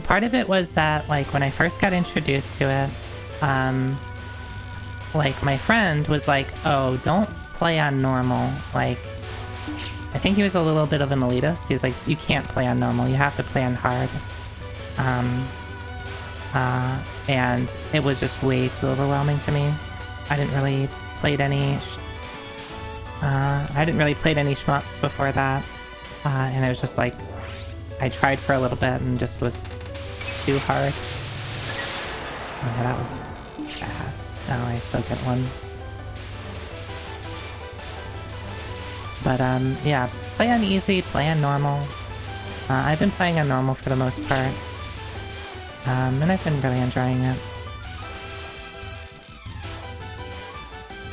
Part of it was that, like, when I first got introduced to it, like, my friend was like, oh, don't play on normal. Like, I think he was a little bit of an elitist. He was like, you can't play on normal, you have to play on hard. And it was just way too overwhelming to me. I didn't really played any shmups before that. And it was just like, I tried for a little bit and just was too hard. Oh, that was bad. Oh, I still get one. But, yeah, play on easy, play on normal. I've been playing on normal for the most part. And I've been really enjoying it.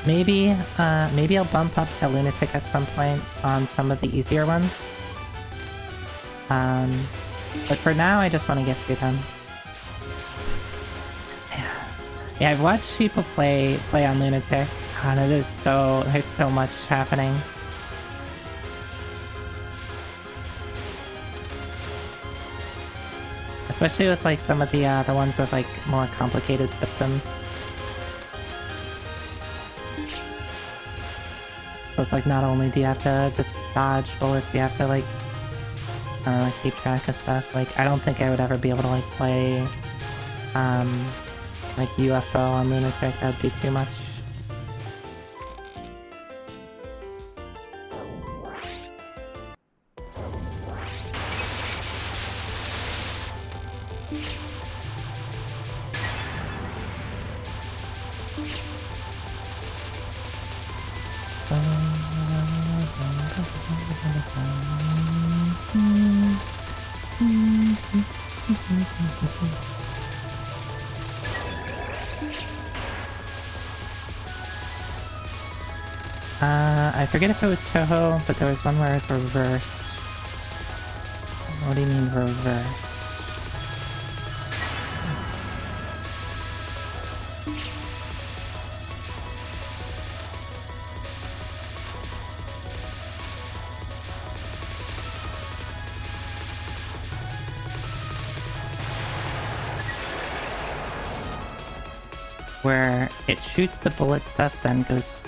Maybe I'll bump up to Lunatic at some point on some of the easier ones. But for now, I just want to get through them. Yeah, I've watched people play on Lunatic, and it is so... there's so much happening. Especially with, like, some of the ones with, like, more complicated systems. So it's like, not only do you have to just dodge bullets, you have to, like, keep track of stuff. Like, I don't think I would ever be able to, like, play, like, UFO on Lunatic. That would be too much. I forget if it was Touhou, but there was one where it was reversed. What do you mean reversed? Where it shoots the bullet stuff, then goes back.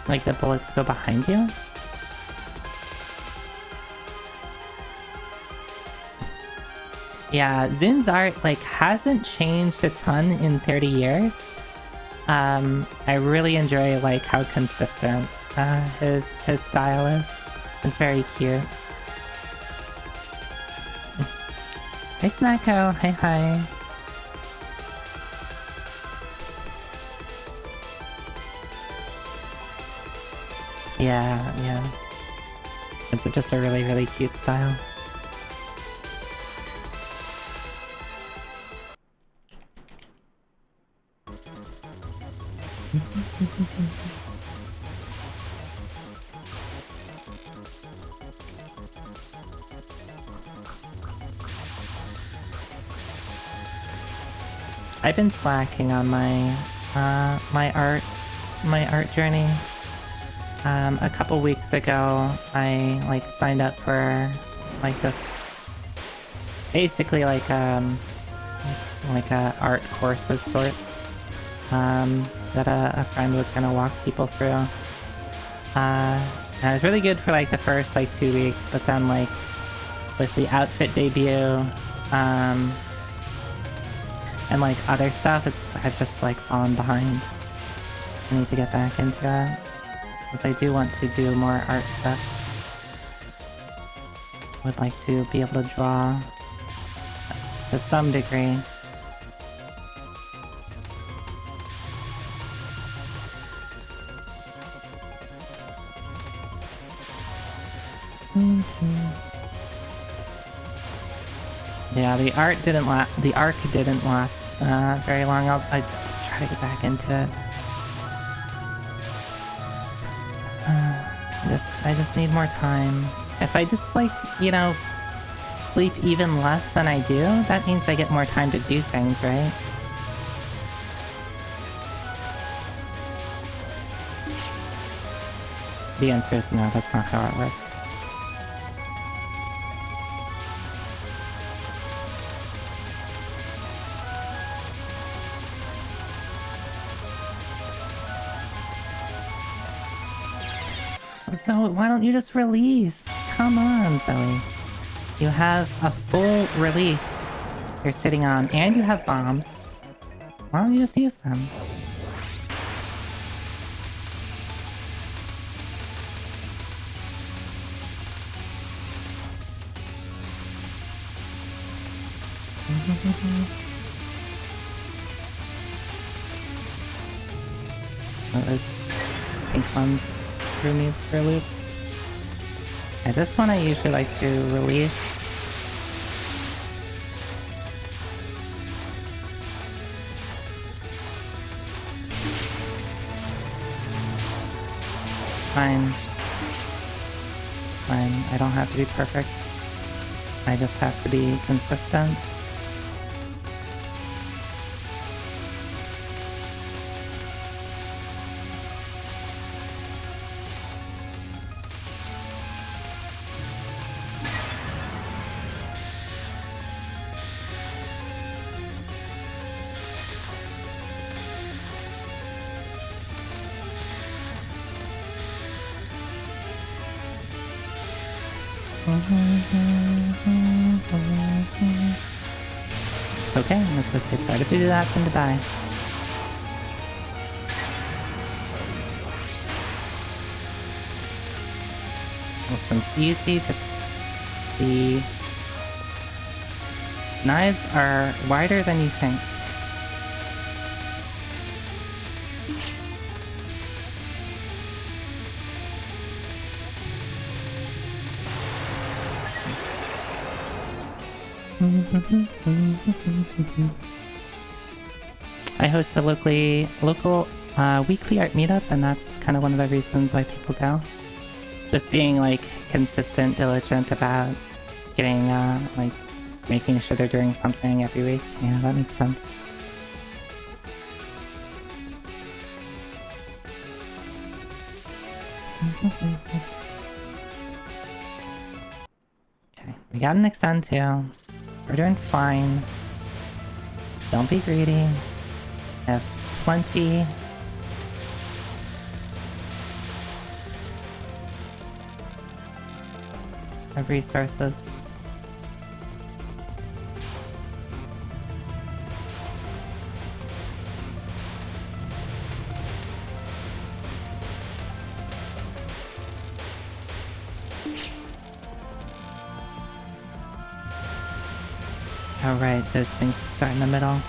Like the bullets go behind you? Yeah, Zin's art, like, hasn't changed a ton in 30 years. I really enjoy, like, how consistent his style is. It's very cute. Hi Snacko, hi. Yeah. It's just a really, really cute style. I've been slacking on my my art journey. A couple weeks ago, I like signed up for like this, basically like a art course of sorts that a friend was gonna walk people through. And it was really good for like the first like 2 weeks, but then like with the outfit debut and like other stuff, I've just like fallen behind. I need to get back into it. Because I do want to do more art stuff. Would like to be able to draw to some degree. Yeah, the arc didn't last very long. I try to get back into it. I just need more time. If I just like, you know, sleep even less than I do, that means I get more time to do things, right? The answer is no, that's not how it works. So why don't you just release? Come on, Zoe. You have a full release you're sitting on, and you have bombs. Why don't you just use them? Oh, those pink ones threw me for a loop. Yeah, this one I usually like to release. It's fine. It's fine. I don't have to be perfect. I just have to be consistent. It's okay, it's okay. It's better to do that than to die. This one's easy, just the knives are wider than you think. I host a local weekly art meetup, and that's kind of one of the reasons why people go. Just being like consistent, diligent about getting like making sure they're doing something every week. Yeah, that makes sense. Okay, we got an extend too. We're doing fine. Just don't be greedy. We have plenty. Of resources. Oh right, those things start in the middle.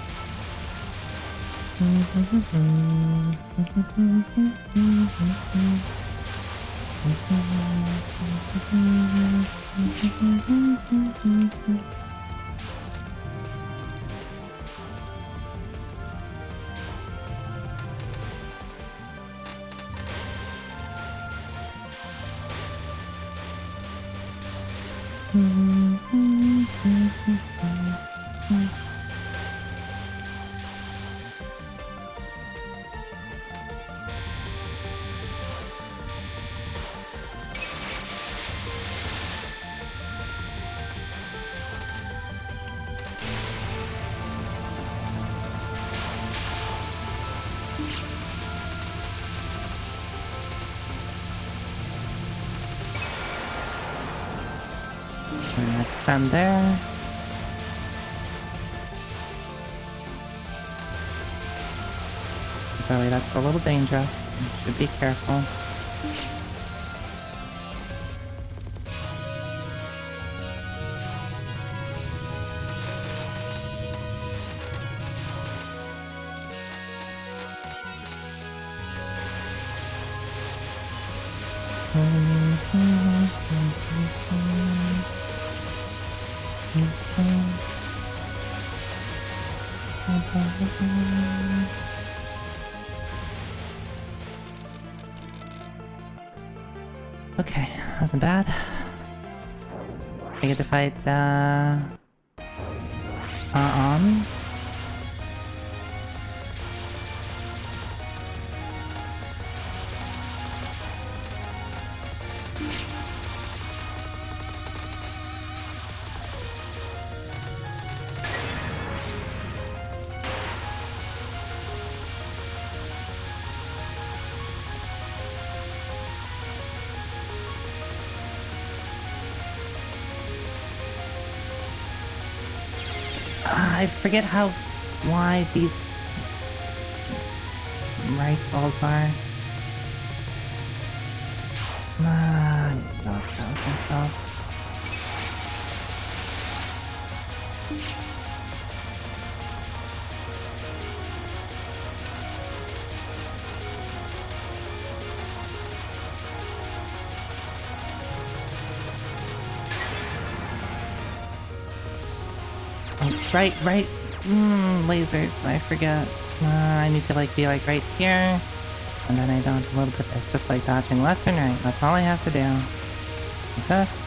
Next time there. Zoe, that's a little dangerous. You should be careful. Okay, wasn't bad. I get to fight on. I forget how wide these rice balls are. I'm so upset with myself. Right, lasers, I forget. I need to like be like right here, and then I dodge a little bit. It's just like dodging left and right. That's all I have to do. This.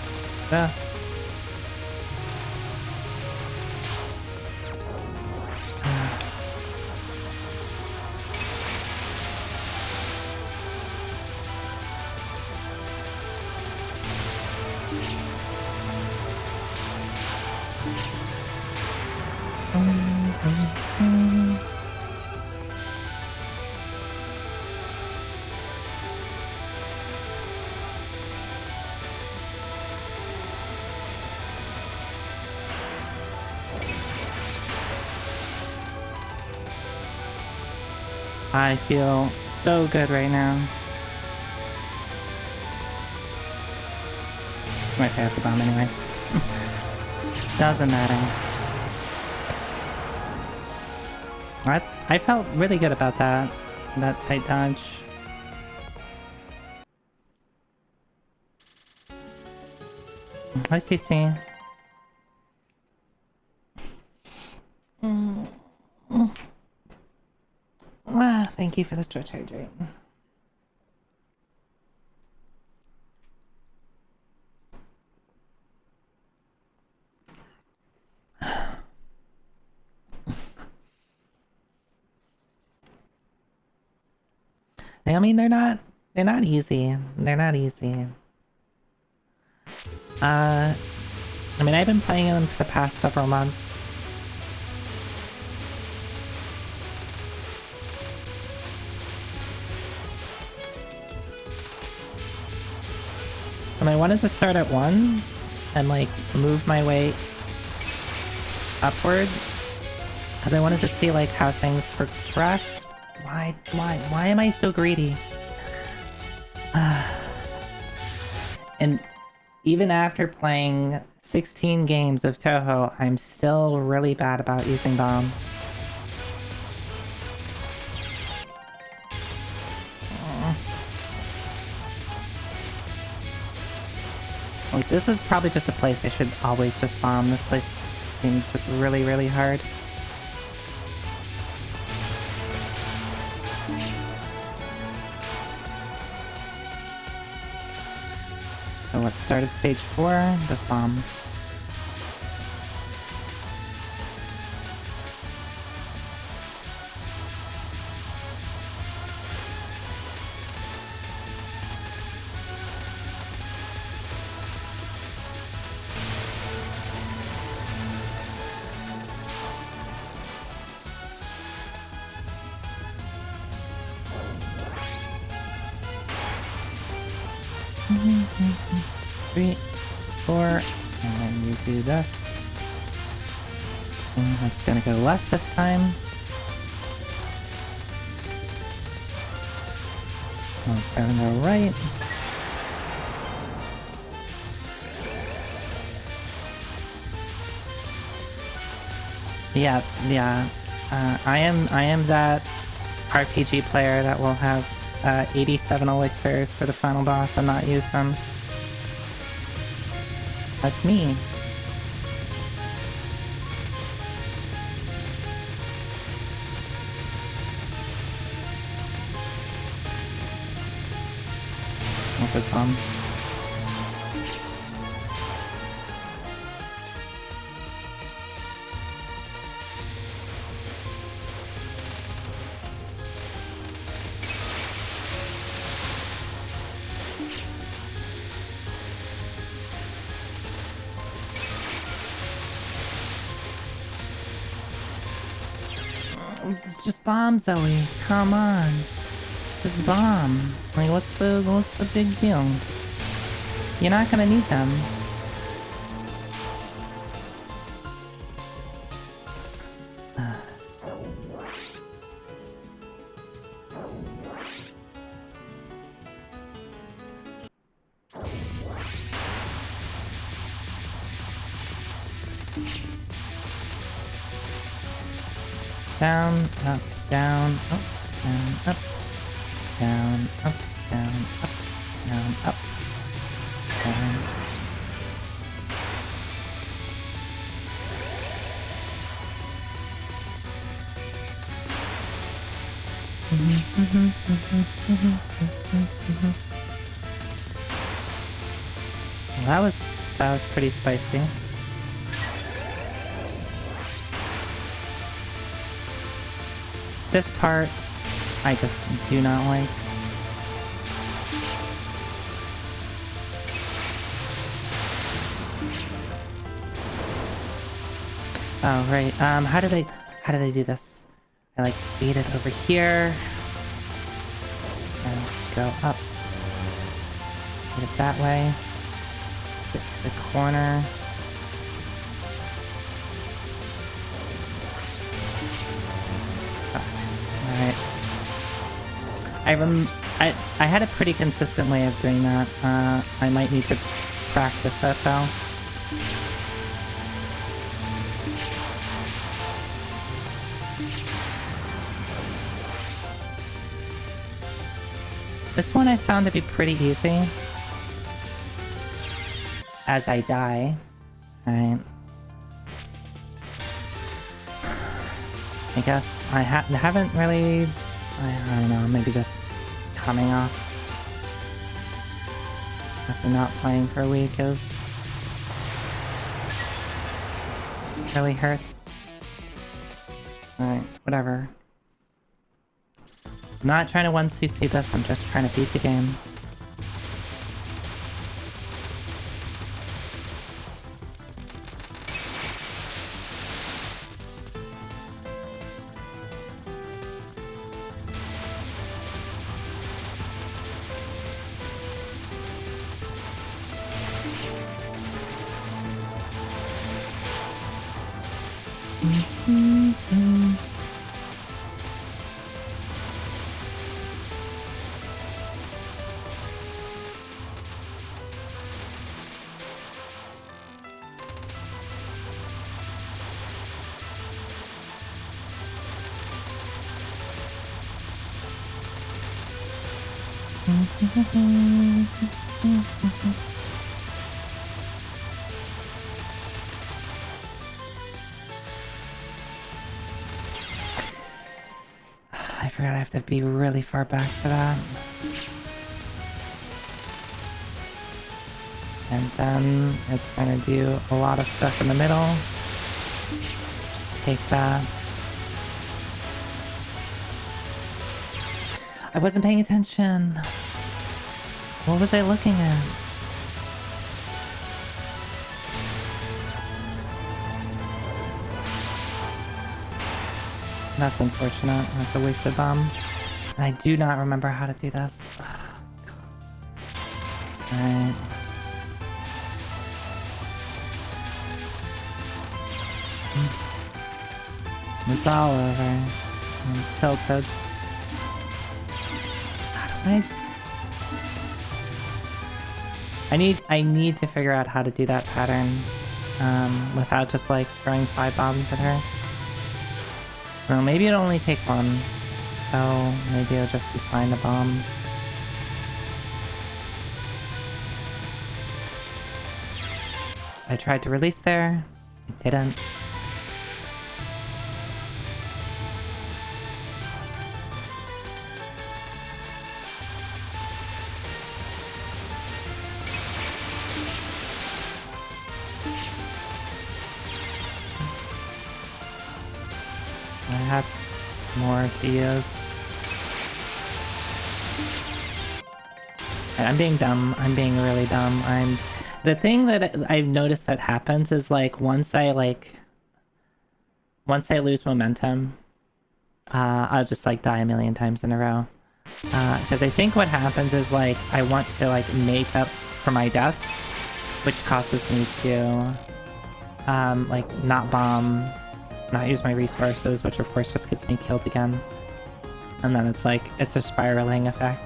I feel so good right now. My favorite bomb anyway. Doesn't matter. I felt really good about that tight dodge. Hi, CC. Thank you for the stretch hydrate. I mean, they're not easy. They're not easy. I mean, I've been playing them for the past several months. And I wanted to start at 1 and like move my way upward because I wanted to see like how things progressed. Why am I so greedy? And even after playing 16 games of Touhou, I'm still really bad about using bombs. Like, this is probably just a place I should always just bomb. This place seems just really, really hard. So let's start at stage 4, just bomb. Three, 4, and then you do this. And that's gonna go left this time. That's gonna go right. Yeah. I am that RPG player that will have 87 elixirs for the final boss and not use them. That's me. What's this bomb? This is just bomb, Zoe. Come on. Just bomb. Like, what's the big deal? You're not gonna need them. Down, up, down, up, down, up, down, up, down, up, down, up, down. Well, that was pretty spicy. This part, I just do not like. Oh, right. How do they do this? I like beat it over here. And just go up. Beat it that way. Get to the corner. Alright. I had a pretty consistent way of doing that. I might need to practice that though. This one I found to be pretty easy. As I die. Alright. I guess I haven't really... I don't know, maybe just coming off after not playing for a week really hurts. Alright, whatever. I'm not trying to 1cc this, I'm just trying to beat the game. I forgot I have to be really far back for that. And then it's gonna do a lot of stuff in the middle. Just take that. I wasn't paying attention. What was I looking at? That's unfortunate. That's a wasted bomb. And I do not remember how to do this. Alright. It's all over. I'm tilted. I need to figure out how to do that pattern without just like throwing 5 bombs at her. Well, maybe it'll only take one, so maybe it'll just be fine to bomb. I tried to release there, it didn't. I have more to use. I'm being dumb. I'm being really dumb. The thing that I've noticed that happens is like once I lose momentum, I'll just like die a million times in a row. Because I think what happens is like I want to like make up for my deaths, which causes me to like not bomb, not use my resources, which of course just gets me killed again. And then it's like, it's a spiraling effect.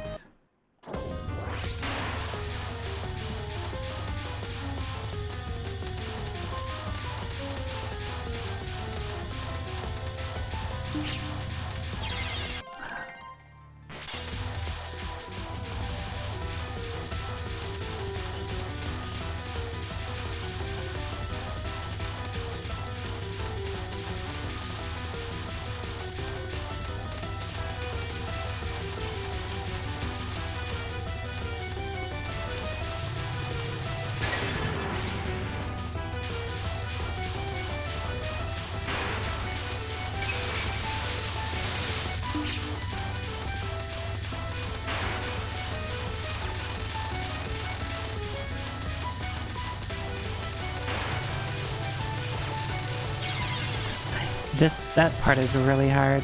That part is really hard.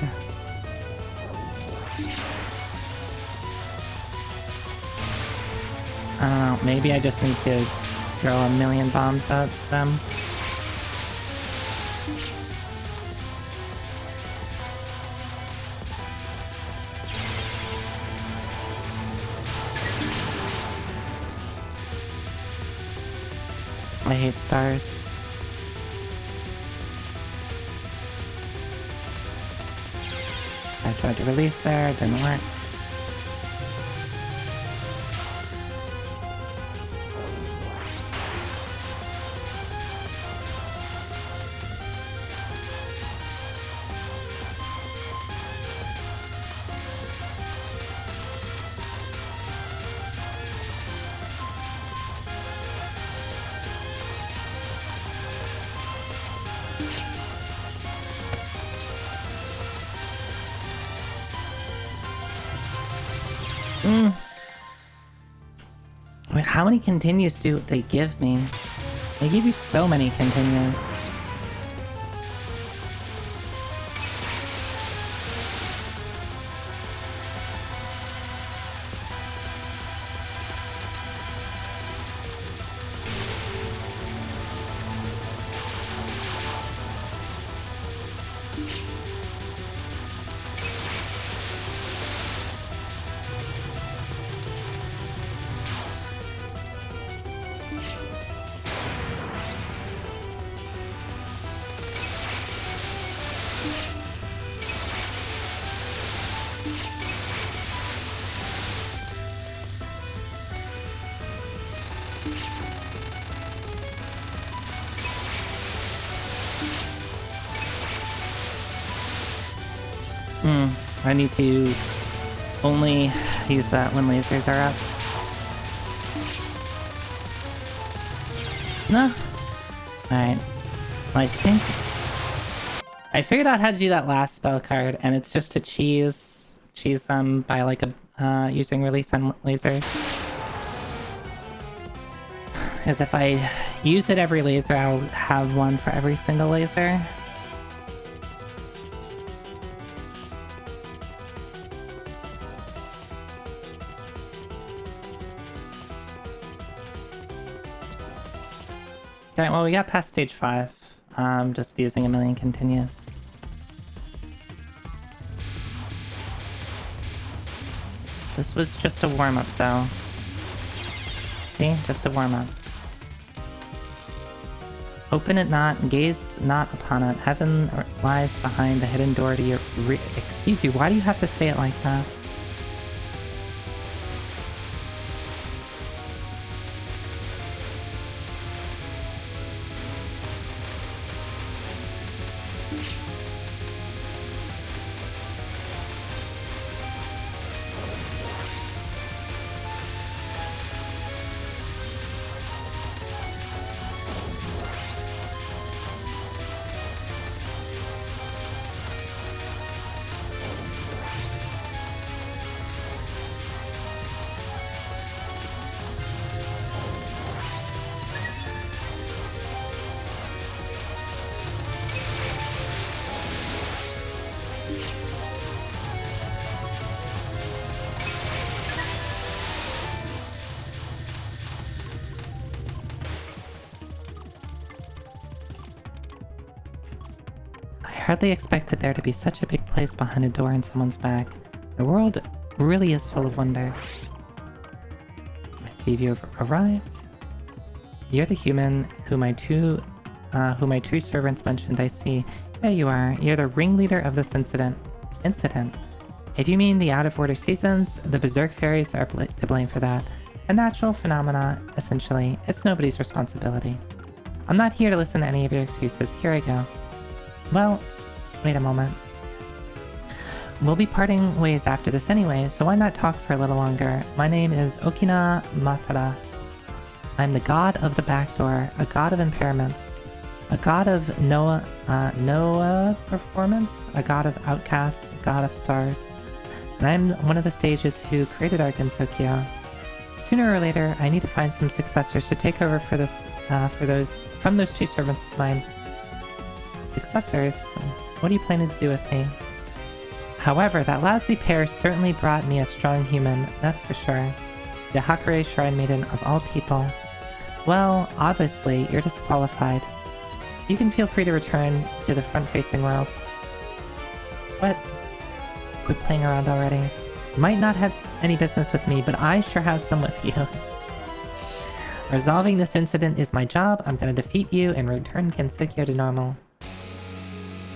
I don't know, maybe I just need to throw a million bombs at them. I hate stars. I tried to release there, it didn't work. Wait, how many continues do they give me? They give you so many continues. I need to only use that when lasers are up. No. Alright. Well, I think I figured out how to do that last spell card, and it's just to cheese them by like a using release on lasers. Because if I use it every laser, I'll have one for every single laser. Okay, well, we got past stage 5. Just using a million continues. This was just a warm-up, though. See? Just a warm-up. Open it not, gaze not upon it. Heaven lies behind the hidden door to your... Excuse you, why do you have to say it like that? I hardly expected there to be such a big place behind a door in someone's back. The world really is full of wonders. I see you've arrived. You're the human who my true servants mentioned. I see. There you are. You're the ringleader of this incident. If you mean the out-of-order seasons, the berserk fairies are to blame for that. A natural phenomena, essentially. It's nobody's responsibility. I'm not here to listen to any of your excuses. Here I go. Well, wait a moment. We'll be parting ways after this anyway, so why not talk for a little longer? My name is Okina Matara. I'm the god of the back door, a god of impairments, a god of Noah performance, a god of outcasts, a god of stars. And I'm one of the sages who created our Gensokyo. Sooner or later, I need to find some successors to take over for this, from those two servants of mine. Successors? What are you planning to do with me? However, that lousy pair certainly brought me a strong human, that's for sure. The Hakure Shrine Maiden of all people. Well, obviously, you're disqualified. You can feel free to return to the front-facing world. What? Quit playing around already. You might not have any business with me, but I sure have some with you. Resolving this incident is my job. I'm gonna defeat you and return Gensokyo to normal.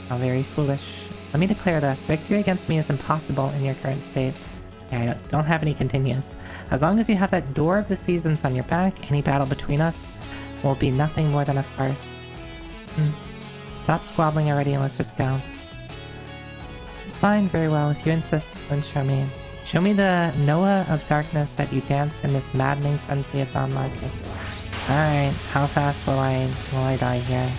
How very foolish. Let me declare this. Victory against me is impossible in your current state. Yeah, I don't have any continues. As long as you have that door of the seasons on your back, any battle between us will be nothing more than a farce. Stop squabbling already and let's just go. Fine, very well. If you insist, then show me. Show me the Noah of darkness that you dance in this maddening frenzy of Dawn Market. Alright, how fast will I die here?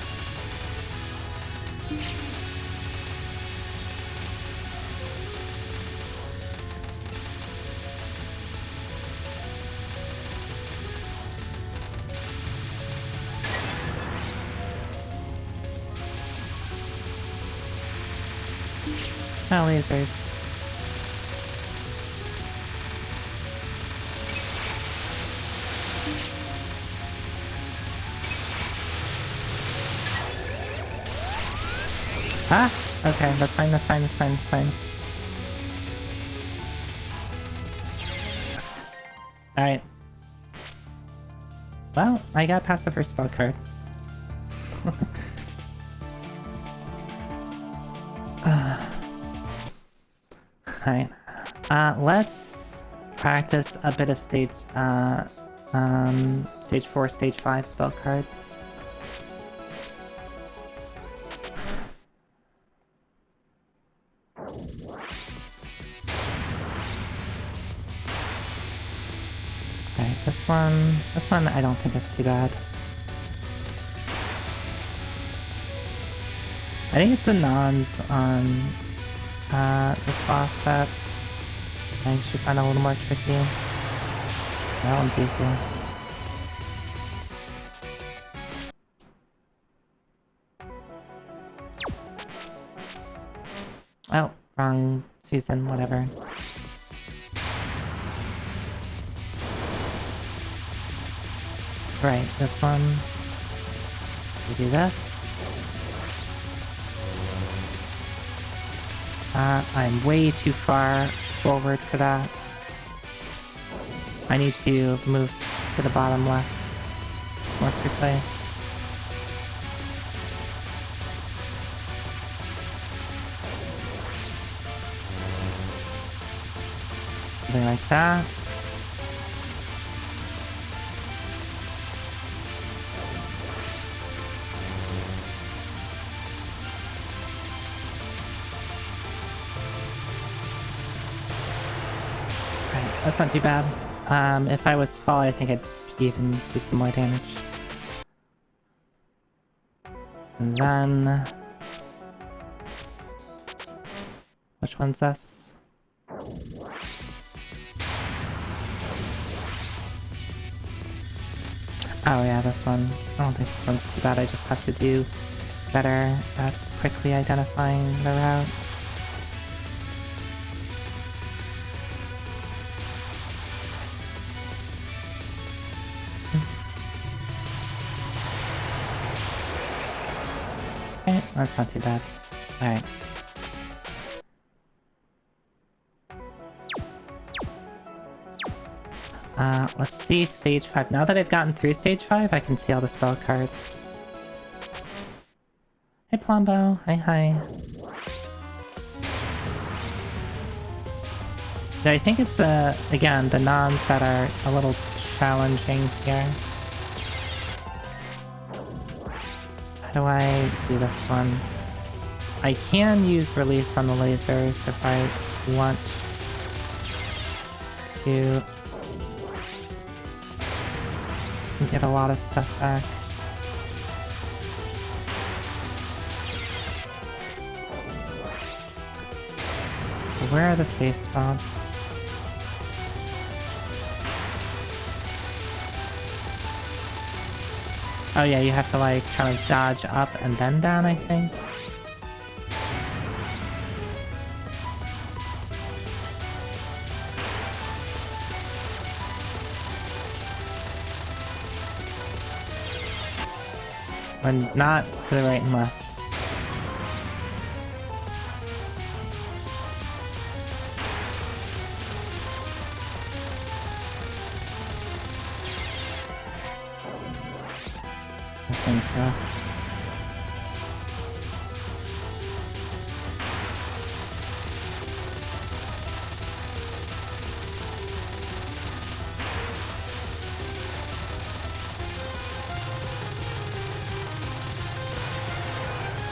No lasers. Ah! Okay, that's fine, that's fine, that's fine, that's fine. Alright. Well, I got past the first spell card. Alright. Let's practice a bit of stage 4, stage 5 spell cards. This one I don't think is too bad. I think it's the nons on this boss that I should find a little more tricky. That one's easy. Oh, wrong season, whatever. Right, this one. We do this. I'm way too far forward for that. I need to move to the bottom left more quickly. Something like that. That's not too bad. If I was fall, I think I'd even do some more damage. And then... which one's this? Oh yeah, this one. I don't think this one's too bad. I just have to do better at quickly identifying the route. Okay, that's not too bad. Alright. Let's see stage 5. Now that I've gotten through stage 5, I can see all the spell cards. Hey Plombo, hi. Yeah, I think it's again, the nons that are a little challenging here. How do I do this one? I can use release on the lasers if I want to get a lot of stuff back. So where are the safe spots? Oh yeah, you have to like kind of dodge up and then down, I think. And not to the right and left. That one's rough.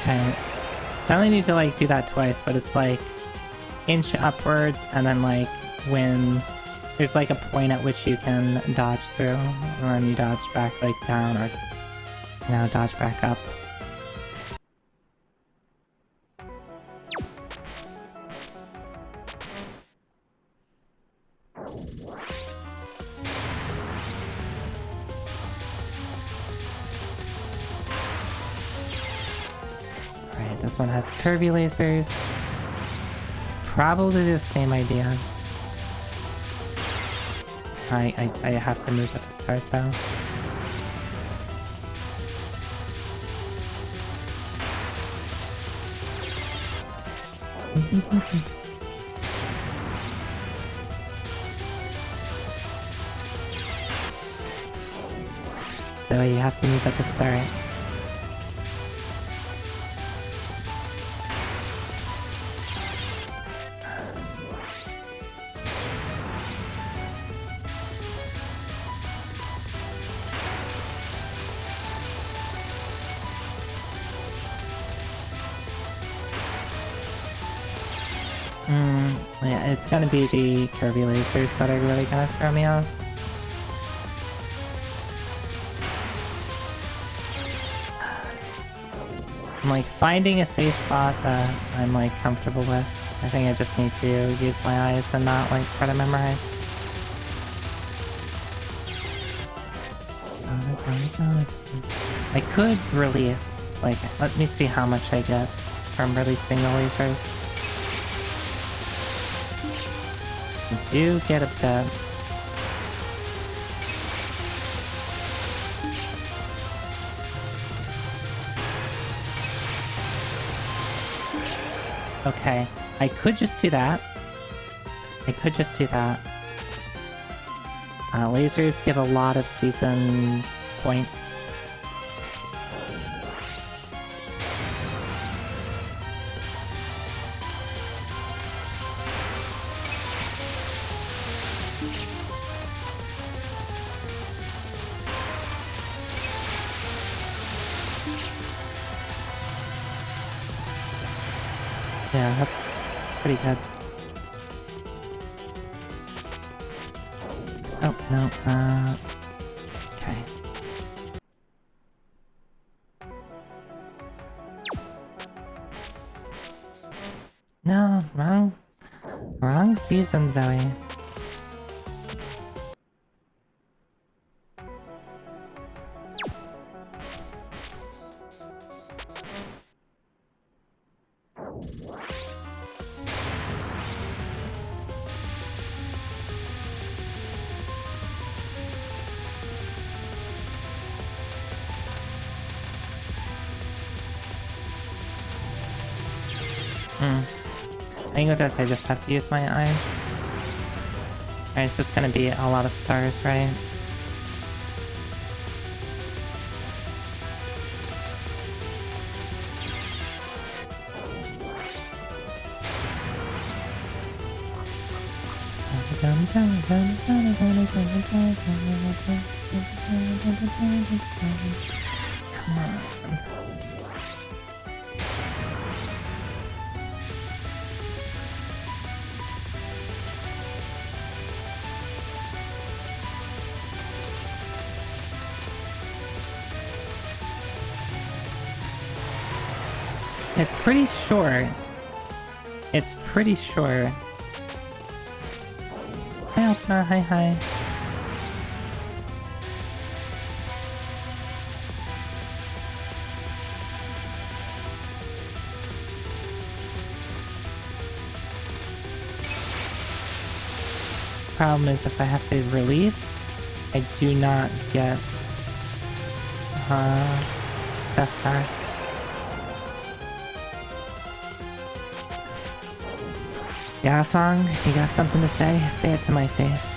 Okay. So I only need to like do that twice, but it's like inch upwards and then like when there's like a point at which you can dodge through and then you dodge back like down or now dodge back up. Alright, this one has curvy lasers. It's probably the same idea. I have to move at the start though. So you have to move at the start. Yeah, it's gonna be the curvy lasers that are really gonna throw me off. I'm like finding a safe spot that I'm like comfortable with. I think I just need to use my eyes and not like try to memorize. I could release, like, let me see how much I get from releasing the lasers. I do get a bit. Okay, I could just do that. Lasers give a lot of season points. Yeah, that's pretty good. Oh, no, okay. No, wrong season, Zoe. I think with this I just have to use my eyes. Alright, it's just gonna be a lot of stars, right? Come on. It's pretty short. It's pretty short. Hi, Ultima. Hi. Problem is if I have to release, I do not get stuff back. Yeah, Fong, you got something to say? Say it to my face.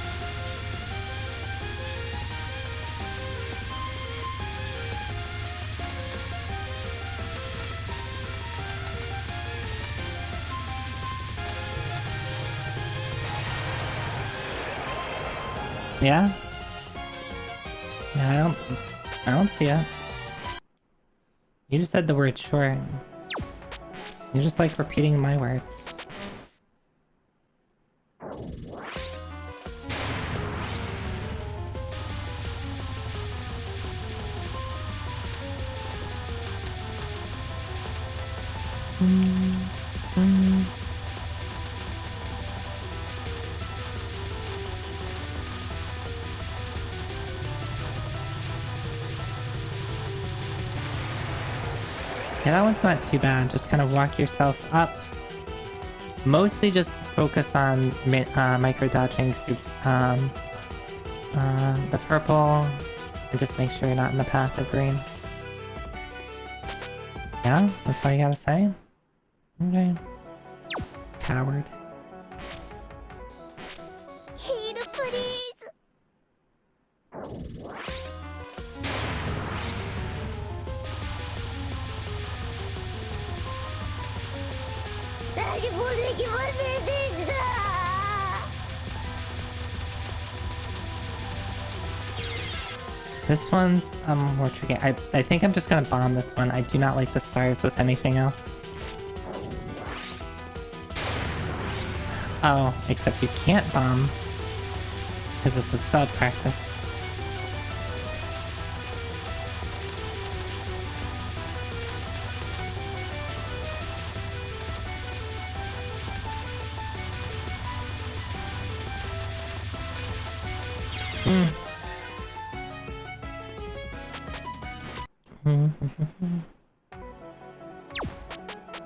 Yeah? Yeah, I don't see it. You just said the word short. You're just like repeating my words. Yeah, that one's not too bad. Just kind of walk yourself up. Mostly just focus on micro dodging through the purple, and just make sure you're not in the path of green. Yeah, that's all you gotta say? Okay. Coward. Heal, please! This one's more tricky. I think I'm just gonna bomb this one. I do not like the stars with anything else. Oh, except you can't bomb because it's a spell practice.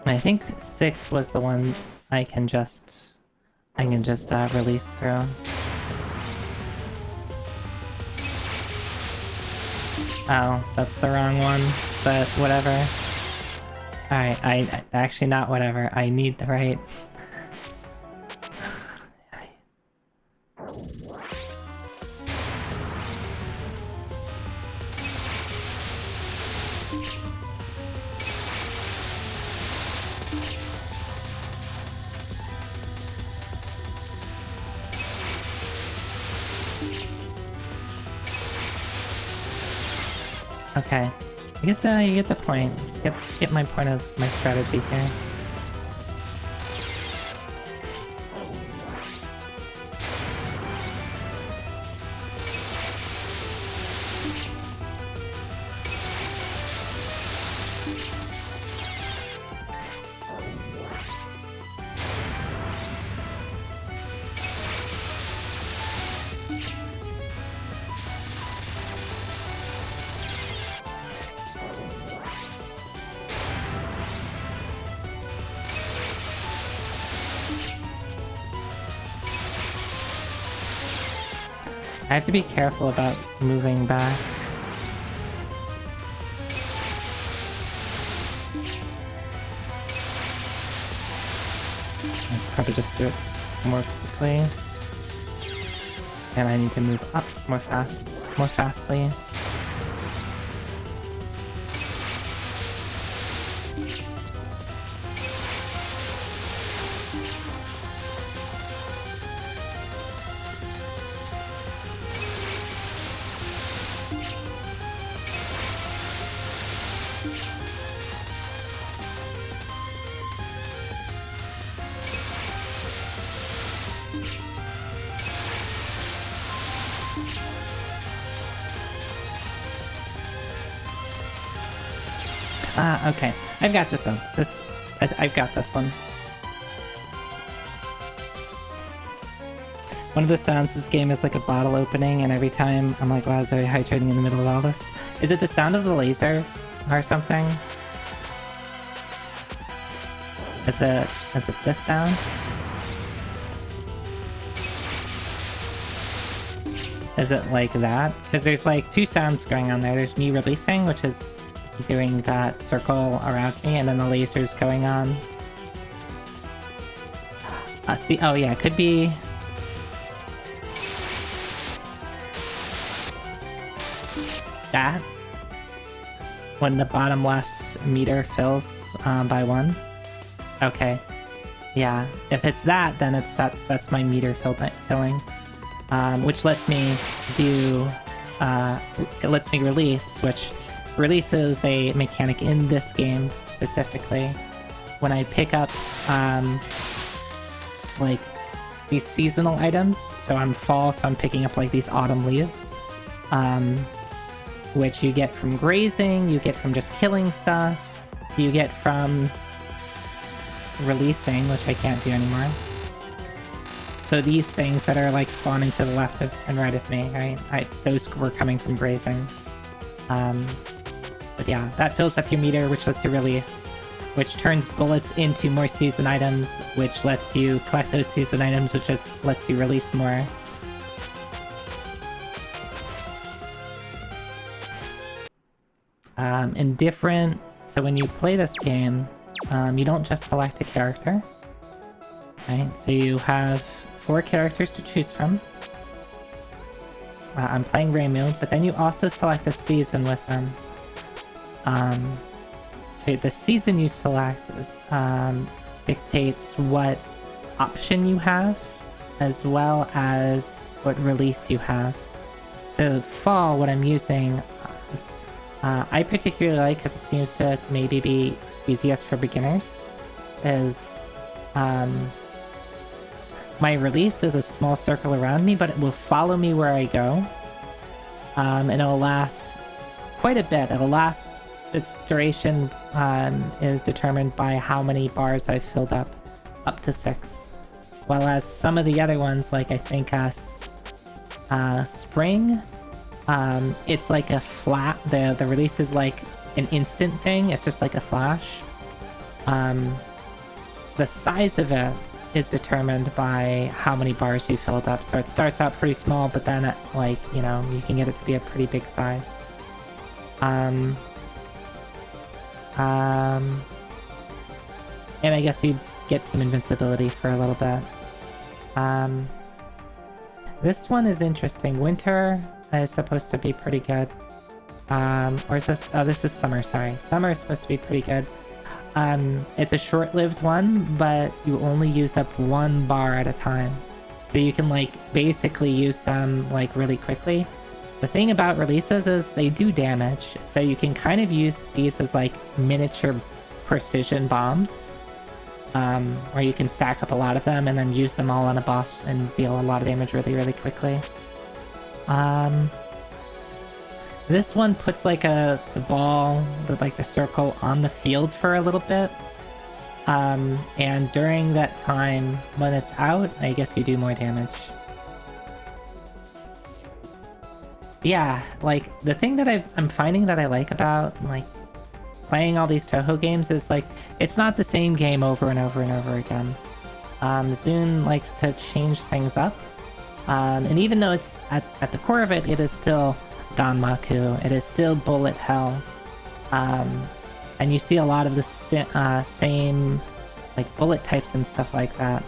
I think 6 was the one I can just release through. Oh, that's the wrong one, but whatever. Alright, I actually not whatever. I need the right. Okay, you get the point. Get my point of my strategy here. I have to be careful about moving back. I'll probably just do it more quickly. And I need to move up more fastly. Ah, okay. I've got this one. I've got this one. One of the sounds this game is like a bottle opening, and every time I'm like, wow, is there hydrating in the middle of all this? Is it the sound of the laser or something? Is it this sound? Is it like that? Because there's like two sounds going on there. There's me releasing, which is doing that circle around me, and then the lasers going on. See, oh yeah, it could be... that? When the bottom left meter fills by 1? Okay. Yeah, if it's that, then it's that's my meter filling. Which lets me do... it lets me release, which... Release is a mechanic in this game, specifically. When I pick up, like, these seasonal items, so I'm fall, so I'm picking up, like, these autumn leaves, which you get from grazing, you get from just killing stuff, you get from releasing, which I can't do anymore. So these things that are, like, spawning to the left and right of me, right? Those were coming from grazing. But yeah, that fills up your meter, which lets you release, which turns bullets into more season items, which lets you collect those season items, which lets you release more. And different... So when you play this game, you don't just select a character, right? So you have 4 characters to choose from. I'm playing Reimu, but then you also select a season with them. So the season you select is, dictates what option you have, as well as what release you have. So fall, what I'm using, I particularly like, because it seems to maybe be easiest for beginners, is my release is a small circle around me, but it will follow me where I go, and it'll last quite a bit. It'll last... Its duration is determined by how many bars I've filled up to 6. While as some of the other ones, like I think Spring, it's like a flat, the release is like an instant thing, it's just like a flash. The size of it is determined by how many bars you filled up, so it starts out pretty small, but then like, you know, you can get it to be a pretty big size. And I guess you get some invincibility for a little bit. This one is interesting. Winter is supposed to be pretty good. Or is this... Oh, this is summer, sorry. Summer is supposed to be pretty good. It's a short-lived one, but you only use up 1 bar at a time. So you can, like, basically use them, like, really quickly. The thing about releases is they do damage, so you can kind of use these as, like, miniature precision bombs. Where you can stack up a lot of them and then use them all on a boss and deal a lot of damage really, really quickly. This one puts like the ball, like the circle on the field for a little bit. And during that time, when it's out, I guess you do more damage. Yeah, like the thing that I'm finding that I like about like playing all these Touhou games is like it's not the same game over and over and over again. Zune likes to change things up, and even though it's at the core of it, it is still Danmaku. It is still bullet hell, and you see a lot of the same like bullet types and stuff like that.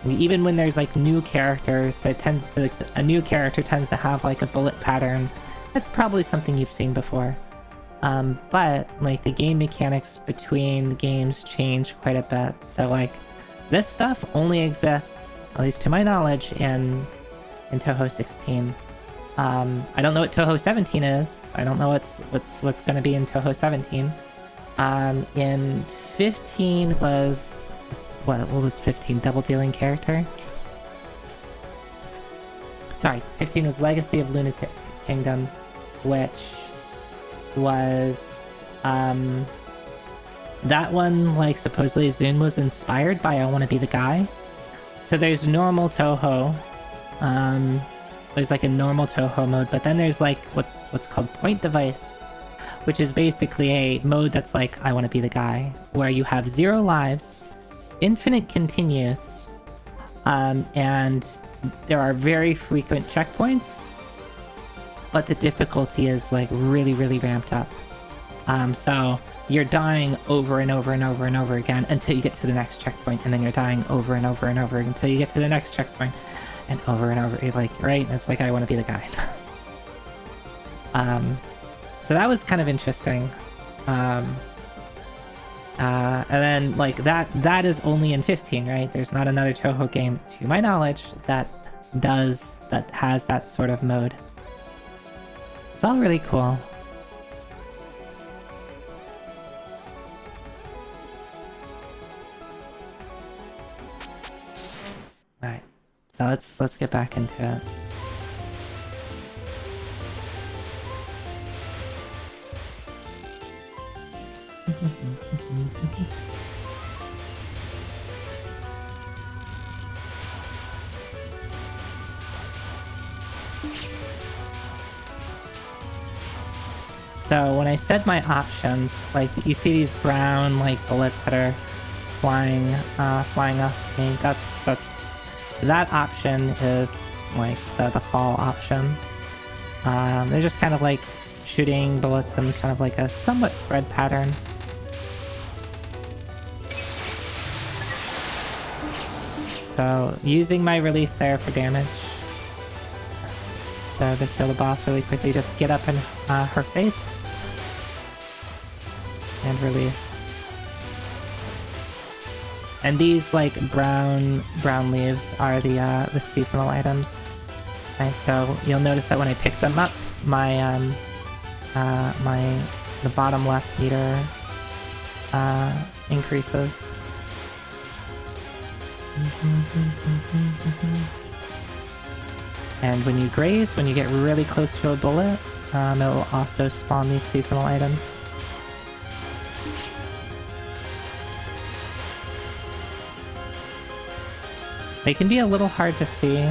Even when there's like new characters, a new character tends to have like a bullet pattern. That's probably something you've seen before. But like the game mechanics between games change quite a bit. So like this stuff only exists, at least to my knowledge, in Touhou 16. I don't know what Touhou 17 is. I don't know what's gonna be in Touhou 17. In 15 was what was 15? Double dealing character? Sorry, 15 was Legacy of Lunatic Kingdom, which was that one, like supposedly Zune was inspired by I Want to Be the Guy. So there's normal Touhou, there's like a normal Touhou mode, but then there's like what's called Point Device, which is basically a mode that's like I Want to Be the Guy, where you have 0 lives, infinite continues, and there are very frequent checkpoints, but the difficulty is like really, really ramped up. So you're dying over and over and over and over again until you get to the next checkpoint, and then you're dying over and over and over until you get to the next checkpoint, and over and over, like, right? It's like I Want to Be the Guy. So that was kind of interesting. And then like that is only in 15, right? There's not another Touhou game, to my knowledge, that has that sort of mode. It's all really cool. Alright, so let's get back into it. So when I said my options, like you see these brown like bullets that are flying off me. That option is like the fall option. They're just kind of like shooting bullets in kind of like a somewhat spread pattern. So using my release there for damage. So to kill the boss really quickly, just get up in her face and release. And these like brown leaves are the seasonal items. Right, so you'll notice that when I pick them up, my the bottom left meter increases. And when you graze, when you get really close to a bullet, it'll also spawn these seasonal items. They can be a little hard to see.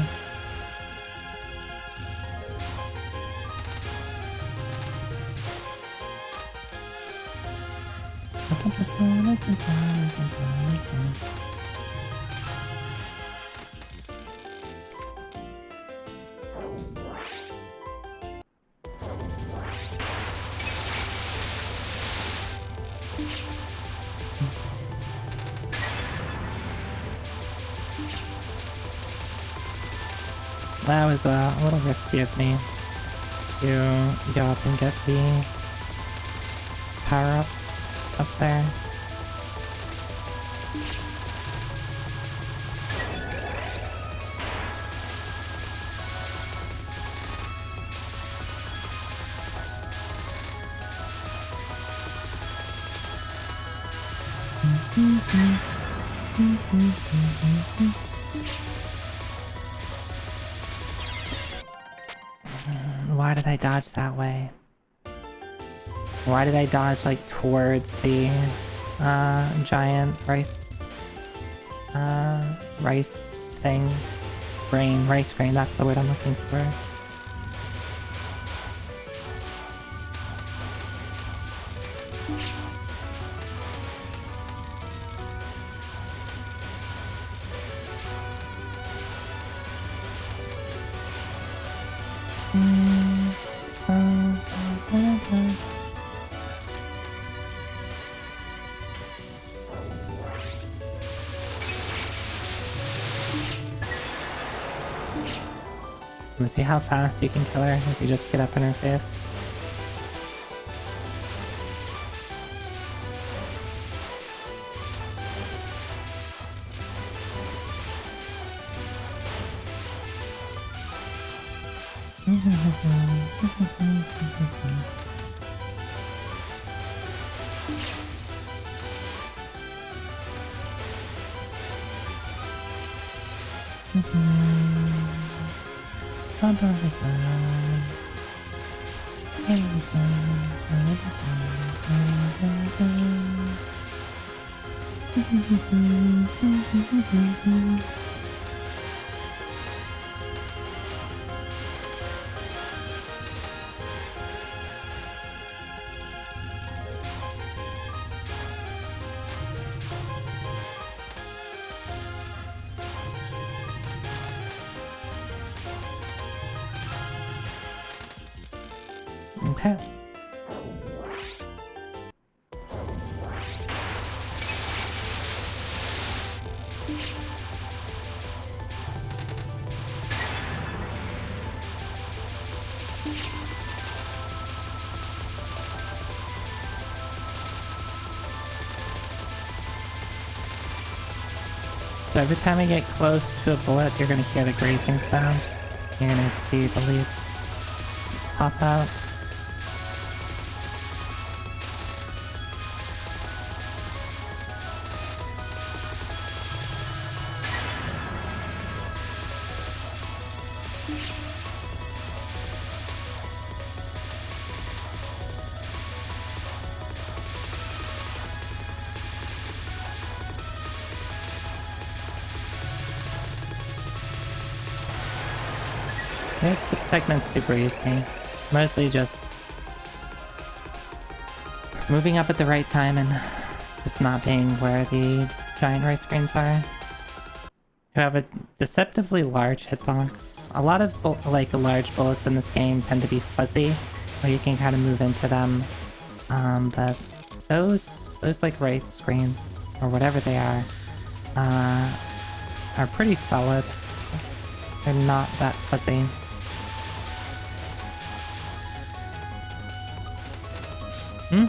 That was a little risky of me to go up and get the power-ups up there. Why did I dodge that way? Why did I dodge like towards the giant rice thing? Rice grain, that's the word I'm looking for. Let's see how fast you can kill her if you just get up in her face. Okay. So every time I get close to a bullet, you're gonna hear the grazing sound. You're gonna see the leaves pop out. This segment's super easy. Mostly just moving up at the right time and just not being where the giant rice grains are. You have a deceptively large hitbox. A lot of large bullets in this game tend to be fuzzy, where you can kind of move into them. But those like rice grains or whatever they are pretty solid. They're not that fuzzy. Hmm?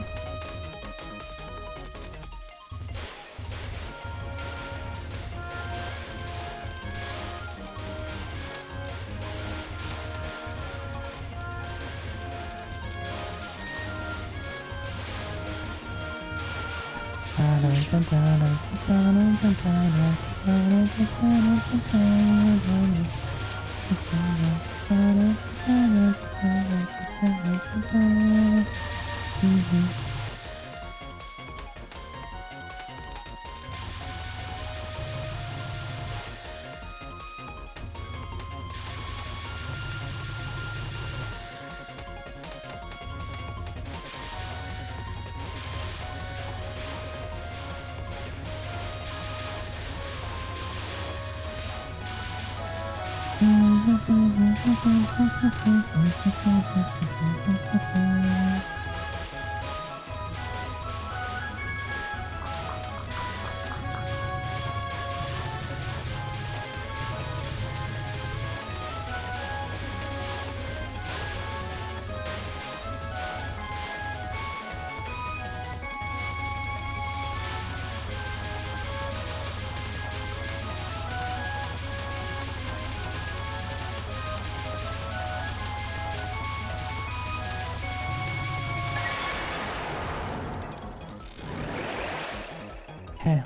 Okay.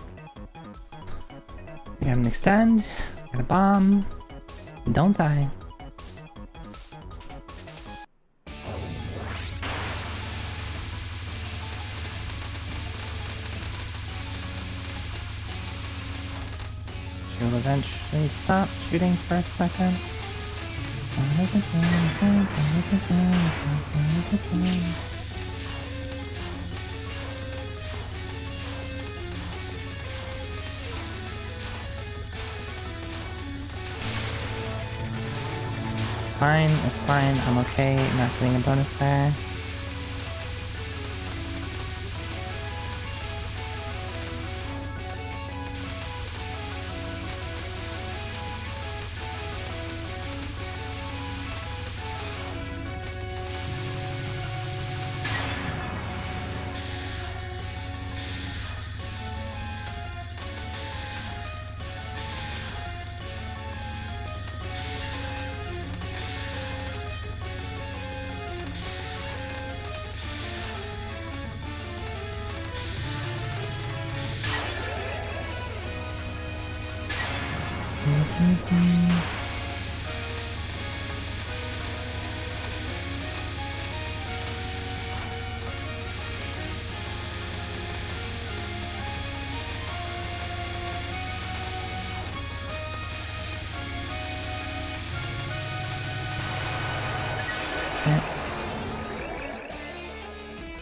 We got an extend, got a bomb. Don't die. She'll eventually stop shooting for a second. It's fine, I'm okay not getting a bonus there.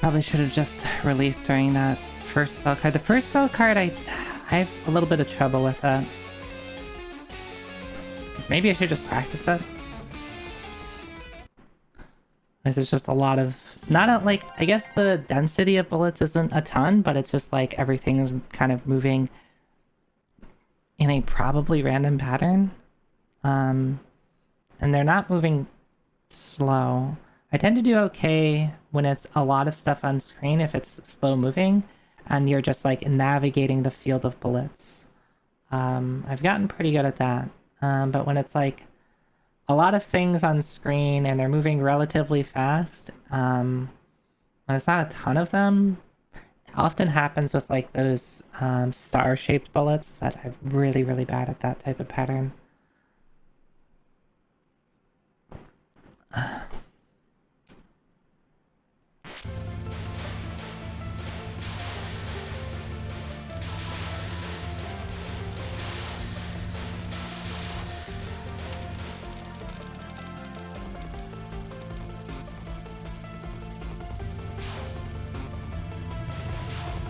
Probably should have just released during that first spell card. The first spell card, I have a little bit of trouble with that. Maybe I should just practice it. This is just a lot of... like, I guess the density of bullets isn't a ton, but it's just like everything is kind of moving in a probably random pattern. And they're not moving slow. I tend to do okay when it's a lot of stuff on screen if it's slow moving and you're just like navigating the field of bullets. I've gotten pretty good at that. But when it's like a lot of things on screen and they're moving relatively fast, when it's not a ton of them, it often happens with like those star-shaped bullets that I'm really, really bad at that type of pattern.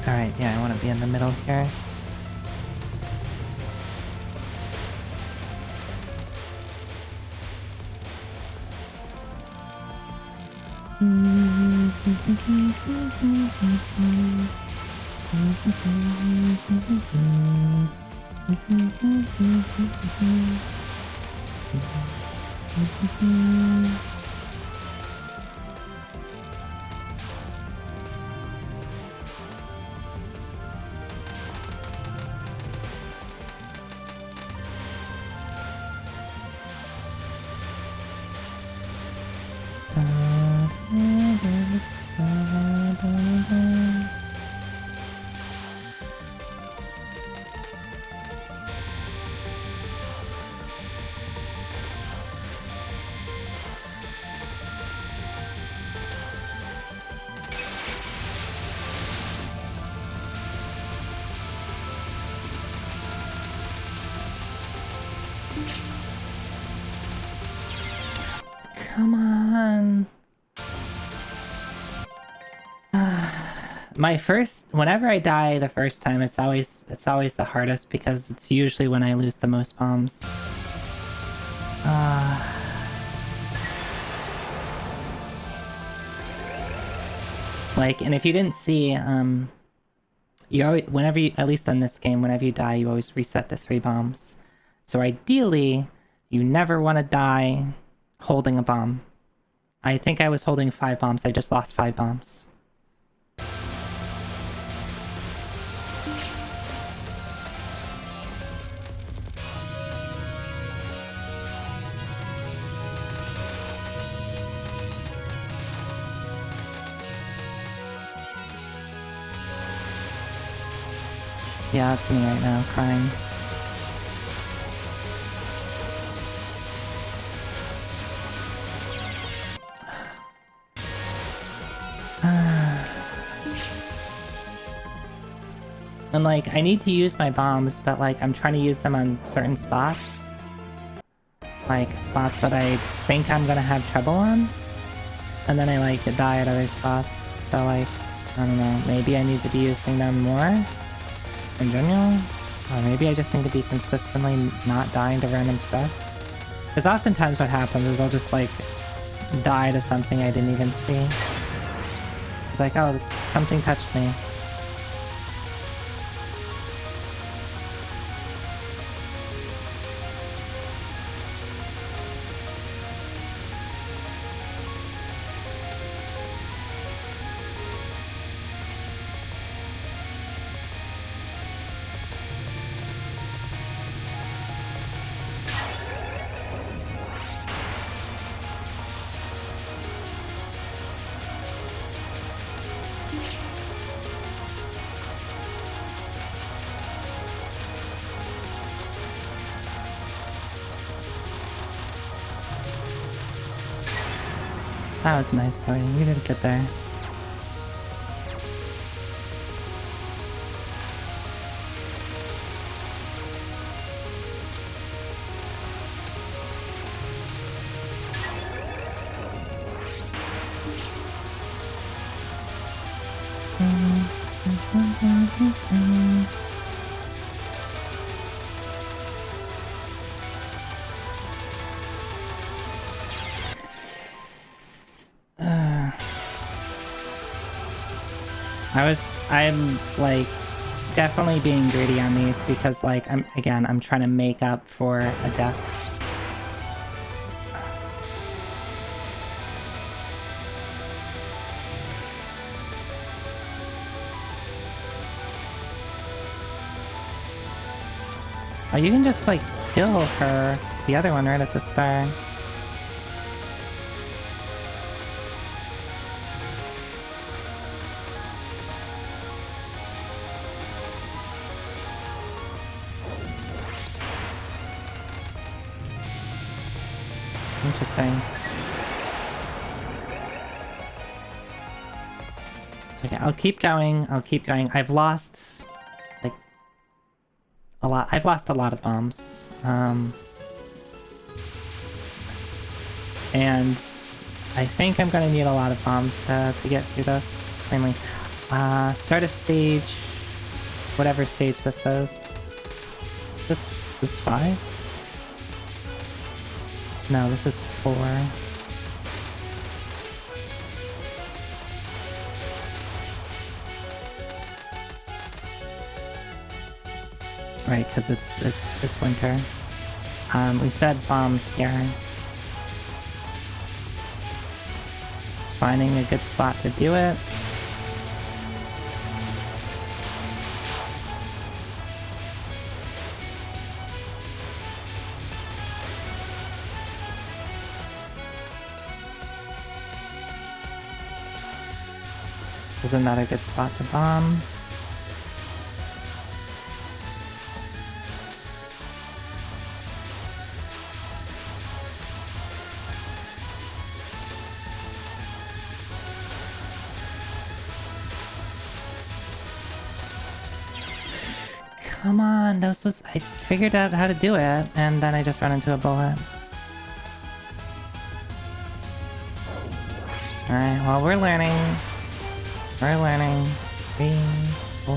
Alright, yeah, I want to be in the middle here. Come on. Whenever I die the first time, it's always the hardest because it's usually when I lose the most bombs. Like, and if you didn't see, you always, whenever you, at least on this game, whenever you die, you always reset the 3 bombs. So ideally, you never want to die holding a bomb. I think I was holding 5 bombs, I just lost 5 bombs. Yeah, that's me right now, crying. And like, I need to use my bombs, but like, I'm trying to use them on certain spots. Like, spots that I think I'm gonna have trouble on. And then I like die at other spots. So like, I don't know, maybe I need to be using them more in general? Or maybe I just need to be consistently not dying to random stuff. Because oftentimes what happens is I'll just like die to something I didn't even see. It's like, oh, something touched me. That was nice, though. You did good there. I'm like definitely being greedy on these because like I'm trying to make up for a death. Oh, you can just like kill her, the other one right at the start. Interesting. Okay, I'll keep going. I've lost like a lot. I've lost a lot of bombs. And I think I'm gonna need a lot of bombs to get through this. Mainly, start of stage, whatever stage this is. This 5? No, this is 4. Right, because it's winter. We said bomb here. Just finding a good spot to do it. This is another good spot to bomb. Come on, I figured out how to do it, and then I just run into a bullet. Alright, well, we're learning. We're learning. 3, 4.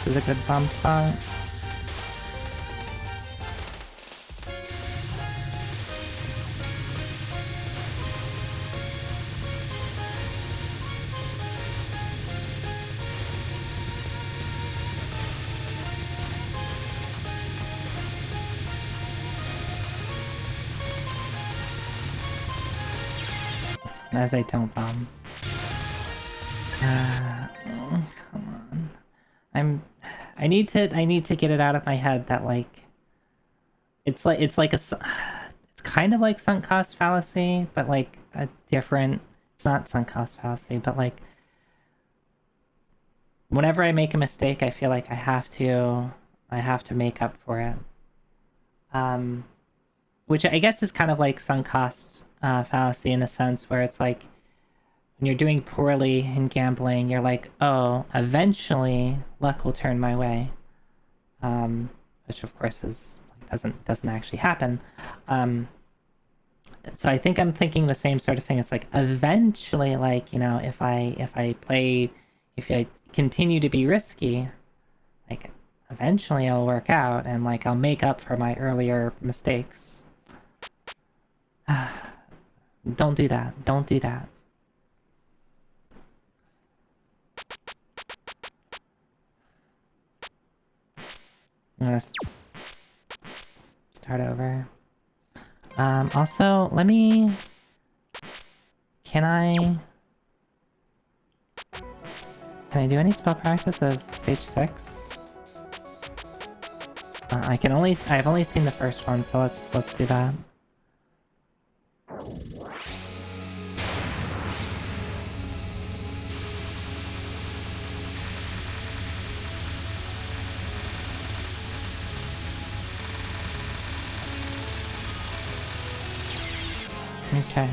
is a good bomb spot. As I don't bomb. Come on. I need to get it out of my head that like it's kind of like sunk cost fallacy, but like a different. It's not sunk cost fallacy, but like whenever I make a mistake, I feel like I have to make up for it. Which I guess is kind of like sunk cost fallacy in a sense where it's like when you're doing poorly in gambling, you're like, oh, eventually luck will turn my way, which of course is doesn't actually happen. So I think I'm thinking the same sort of thing. It's like eventually, like, you know, if I continue to be risky, like eventually it'll work out and like I'll make up for my earlier mistakes. Don't do that. Don't do that. I'm gonna start over. Also, let me... Can I do any spell practice of stage 6? I've only seen the first one, so let's do that. Okay.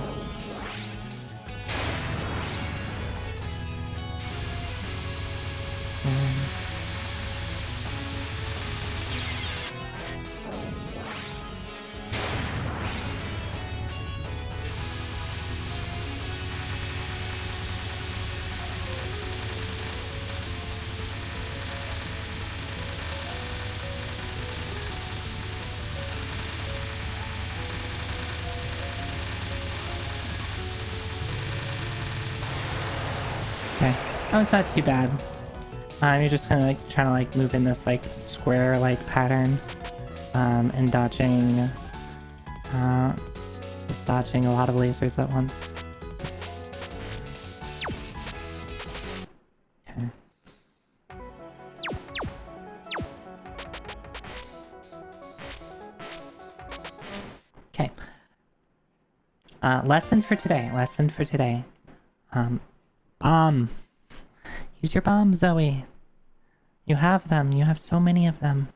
Okay, that was not too bad. You're just kind of like trying to like move in this like square like pattern, and dodging, just dodging a lot of lasers at once. Okay. Okay. Lesson for today. Lesson for today. Bomb. Use your bomb, Zoe. You have them. You have so many of them.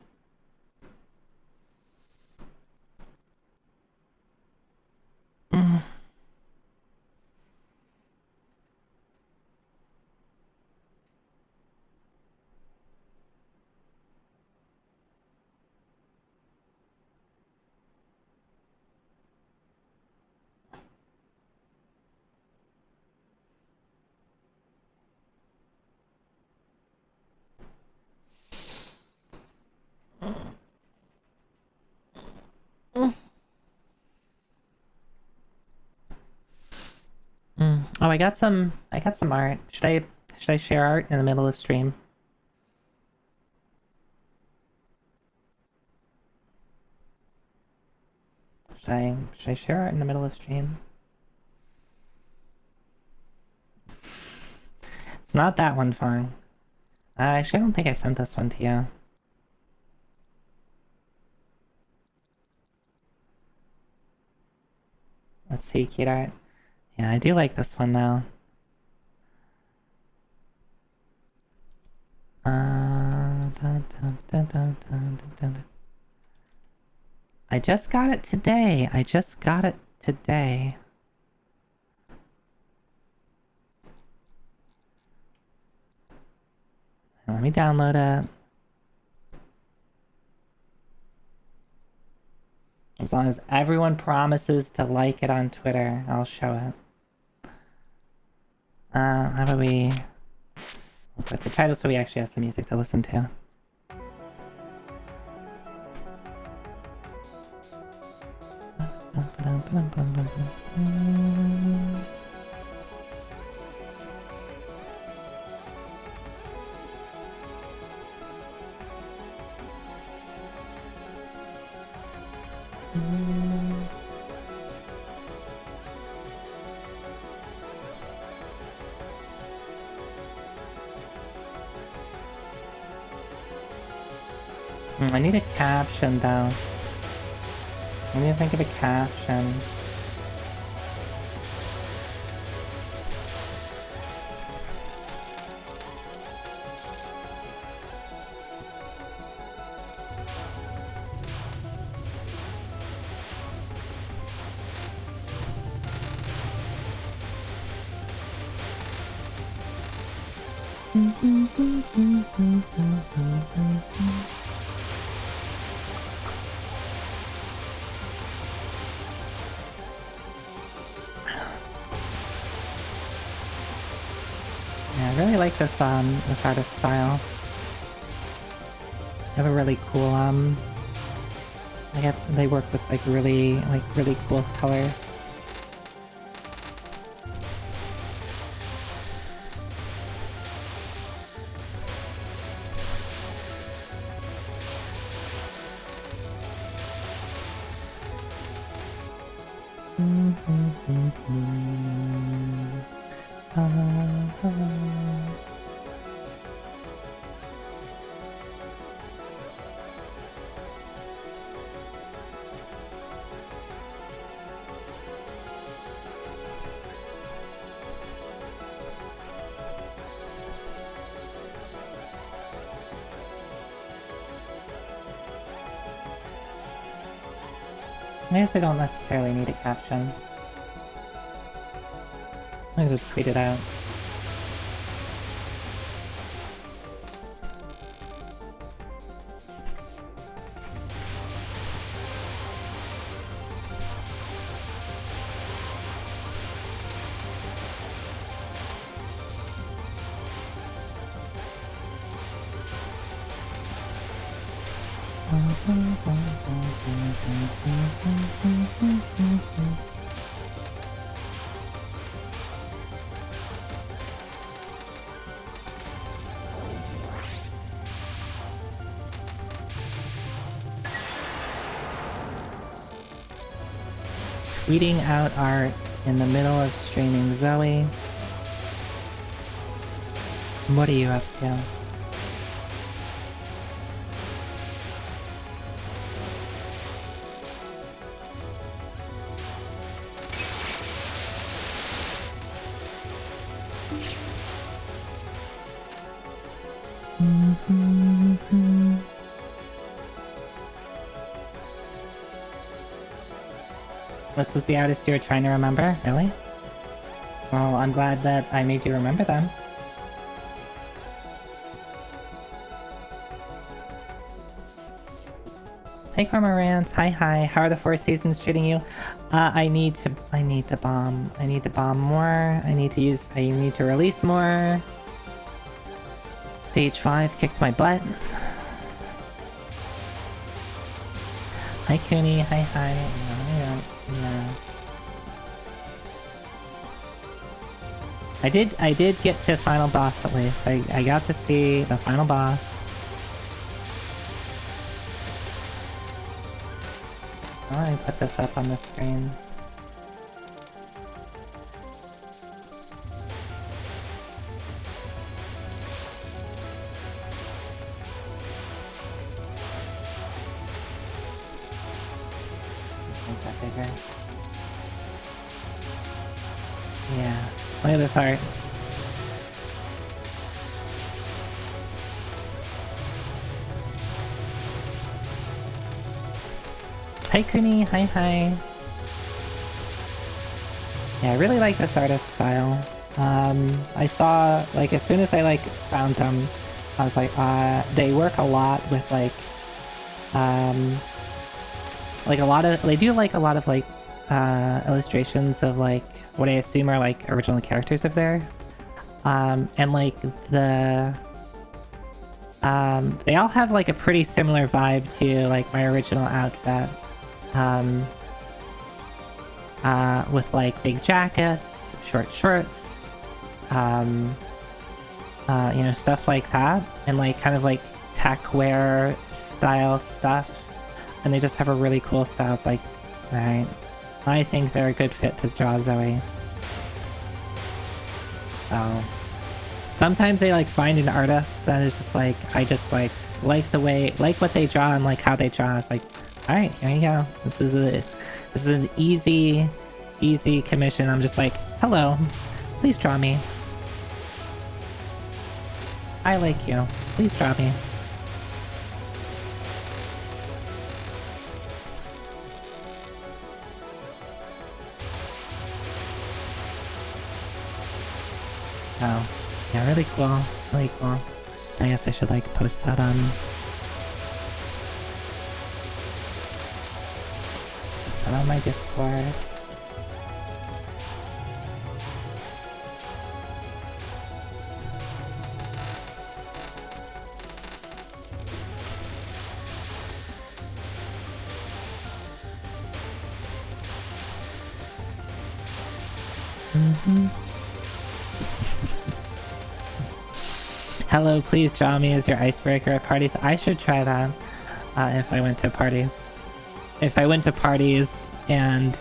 Oh, I got some art. Should I share art in the middle of stream? Should I share art in the middle of stream? It's not that one, Fong. Actually, I don't think I sent this one to you. Let's see, cute art. Yeah, I do like this one though. I just got it today. I just got it today. Let me download it. As long as everyone promises to like it on Twitter, I'll show it. How about we'll put the title so we actually have some music to listen to. I need a caption though. I need to think of a caption. Yeah, I really like this artist style. They have a really cool they work with really cool colors. I guess I don't necessarily need a caption. I can just tweet it out. Tweeting out art in the middle of streaming. Zoe, what are you up to? This was the artist you were trying to remember? Really? Well, I'm glad that I made you remember them. Hey Cormorants, hi. How are the 4 seasons treating you? I need to bomb. I need to bomb more. I need to release more. Stage 5 kicked my butt. Hi Cooney, hi. Yeah. I did get to final boss at least. I got to see the final boss. Let me put this up on the screen. Make that bigger. Yeah. Look at this art. Hi Creamy, hi. Yeah, I really like this artist style. I saw, like, as soon as I, like, found them, I was like, they work a lot with, like a lot of, they do, like, a lot of, like, illustrations of, like, what I assume are, like, original characters of theirs. And, like, they all have, like, a pretty similar vibe to, like, my original outfit. with like big jackets, short shorts, you know, stuff like that, and like kind of like tech wear style stuff. And they just have a really cool style. It's like, alright, I think they're a good fit to draw Zoe. So sometimes they like find an artist that is just like, I just like the way, like what they draw and like how they draw. It's like, alright, here you go. This is an easy commission. I'm just like, hello, please draw me. I like you. Please draw me. Oh, yeah, really cool. Really cool. I guess I should like post that on... Post that on my Discord. Hello, please draw me as your icebreaker at parties. I should try that if I went to parties. If I went to parties and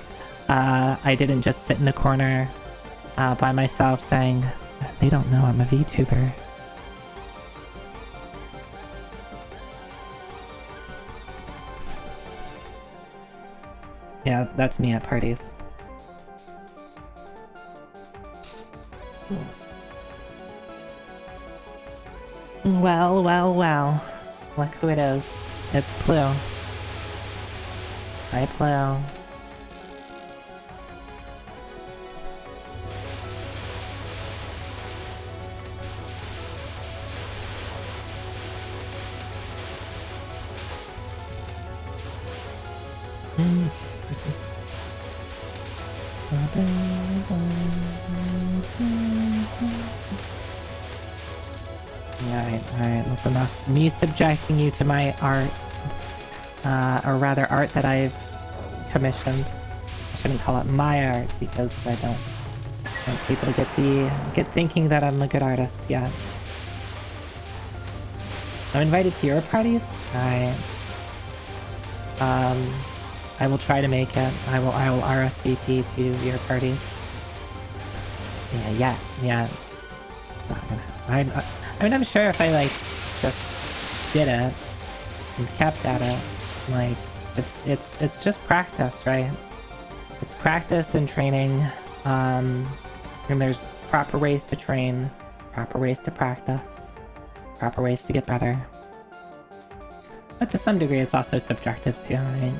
I didn't just sit in a corner by myself saying, they don't know I'm a VTuber. Yeah, that's me at parties. Well, well, well. Look who it is. It's Plu. Hi, Plu. Alright, that's enough. Me subjecting you to my art, or rather art that I've commissioned. I shouldn't call it my art because I don't want people to get thinking that I'm a good artist yet. I'm invited to your parties? Alright. I will try to make it. I will RSVP to your parties. Yeah. It's not gonna... I mean, I'm sure if I, like, just did it and kept at it, like, it's just practice, right? It's practice and training, and there's proper ways to train, proper ways to practice, proper ways to get better. But to some degree, it's also subjective too, right?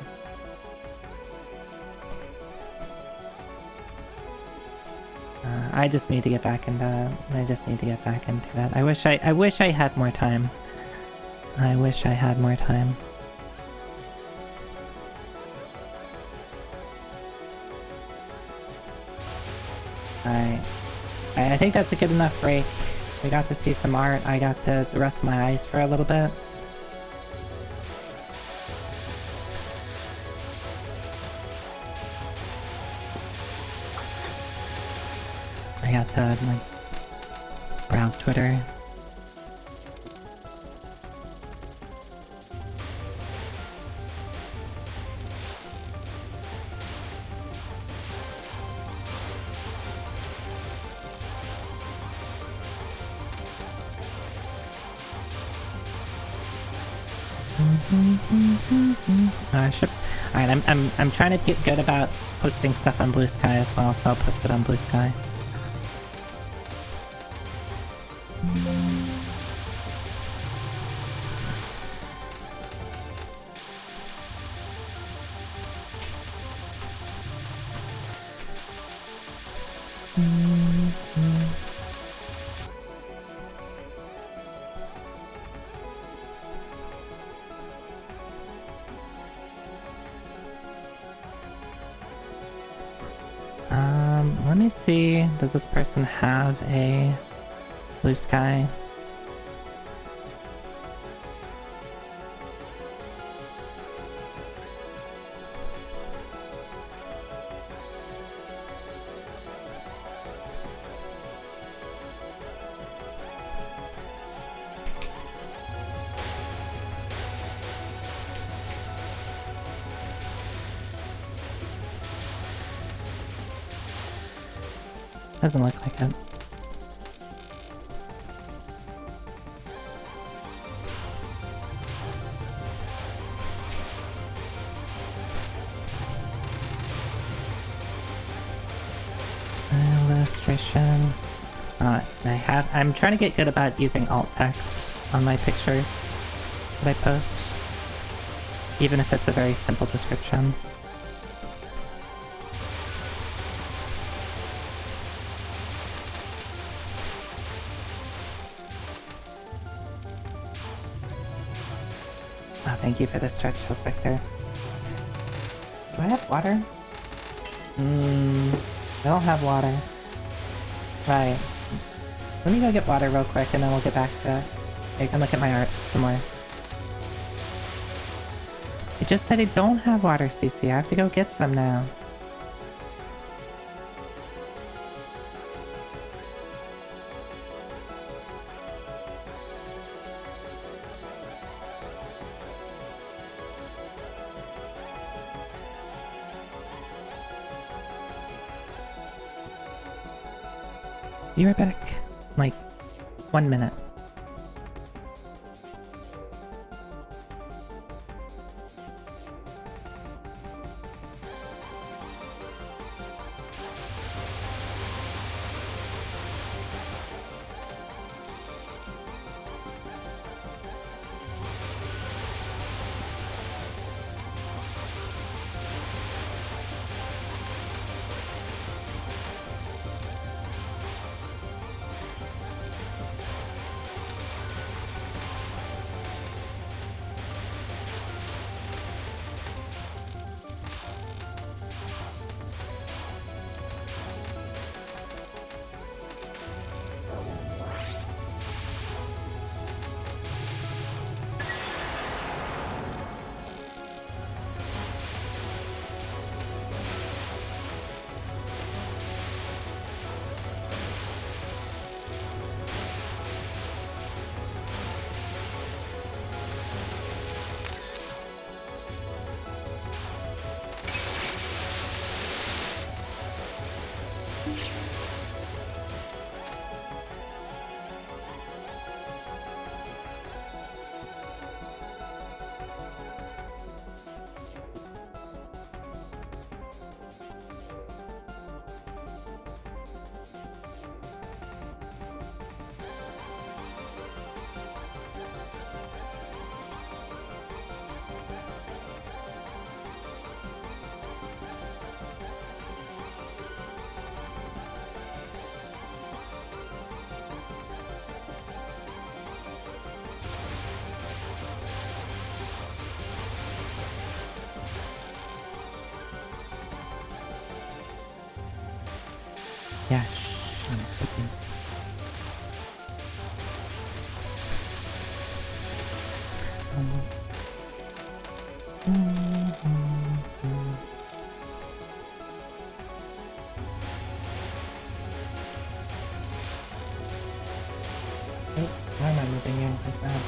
I just need to get back into that. I wish I had more time. I wish I had more time. Alright. I think that's a good enough break. We got to see some art. I got to rest my eyes for a little bit. I got to, like, browse Twitter. Alright, I'm trying to get good about posting stuff on Blue Sky as well, so I'll post it on Blue Sky. Let me see, does this person have a Blue Sky? Doesn't look like it. Illustration. I'm trying to get good about using alt text on my pictures that I post, even if it's a very simple description. Oh, thank you for the stretch, Victor. Do I have water? I don't have water. Right. Let me go get water real quick and then we'll get back to it. You can look at my art some more. It just said I don't have water, CC. I have to go get some now. Be right back. Like, 1 minute. Yeah, I'm sleeping. Oh, why am I moving in like that?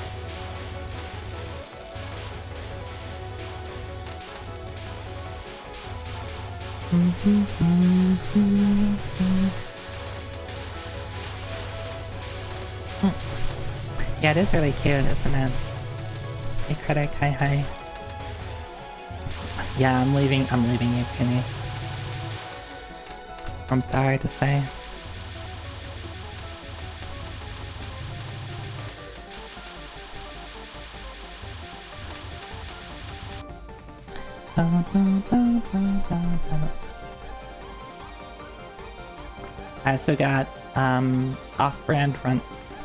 Yeah, it is really cute, isn't it? Hey, Critic, hi. Yeah, I'm leaving you, Kenny. I'm sorry to say. I also got off-brand runts.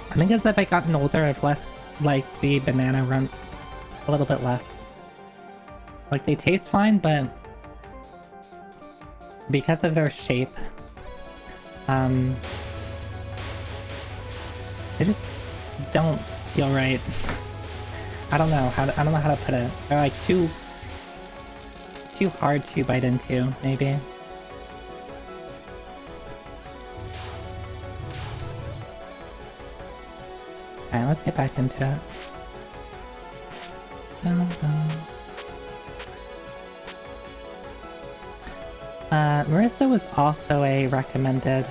I think as I've gotten older, I've less liked the banana runts a little bit less. Like, they taste fine, but because of their shape, they just don't feel right. I don't know how to put it. They're like too hard to bite into, maybe. Alright, let's get back into it. Dun, dun. Marissa was also a recommended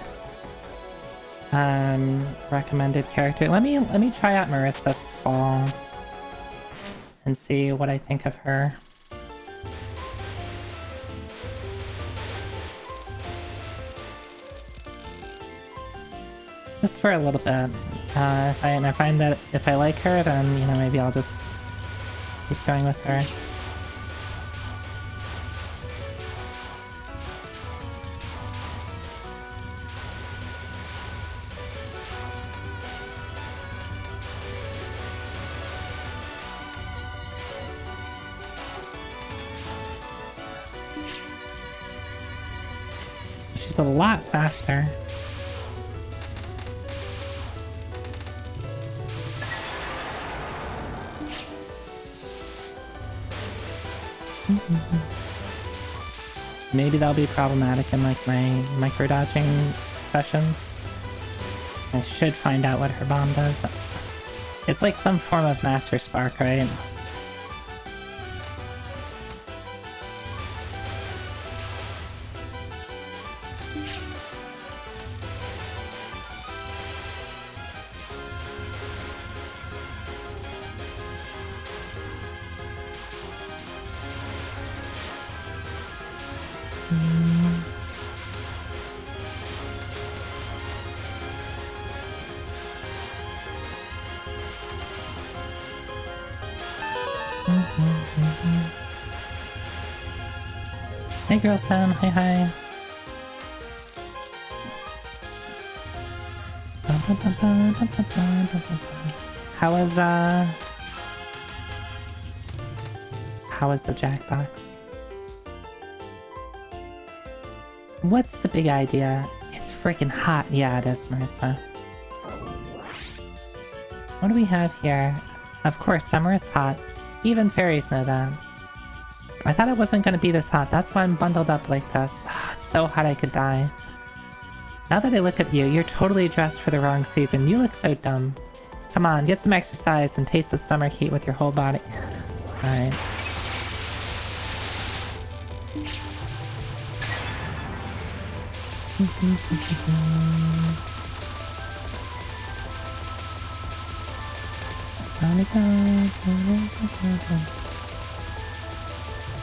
character. Let me try out Marissa Fall and see what I think of her. Just for a little bit. If I find that if I like her, then, you know, maybe I'll just keep going with her. She's a lot faster. Maybe that'll be problematic in like my micro-dodging sessions. I should find out what her bomb does. It's like some form of Master Spark, right? Hey girl Sam, hi hi. How was the Jackbox? What's the big idea? It's freaking hot. Yeah, it is, Marissa. What do we have here? Of course, summer is hot. Even fairies know that. I thought it wasn't gonna be this hot. That's why I'm bundled up like this. It's so hot I could die. Now that I look at you, you're totally dressed for the wrong season. You look so dumb. Come on, get some exercise and taste the summer heat with your whole body. Alright.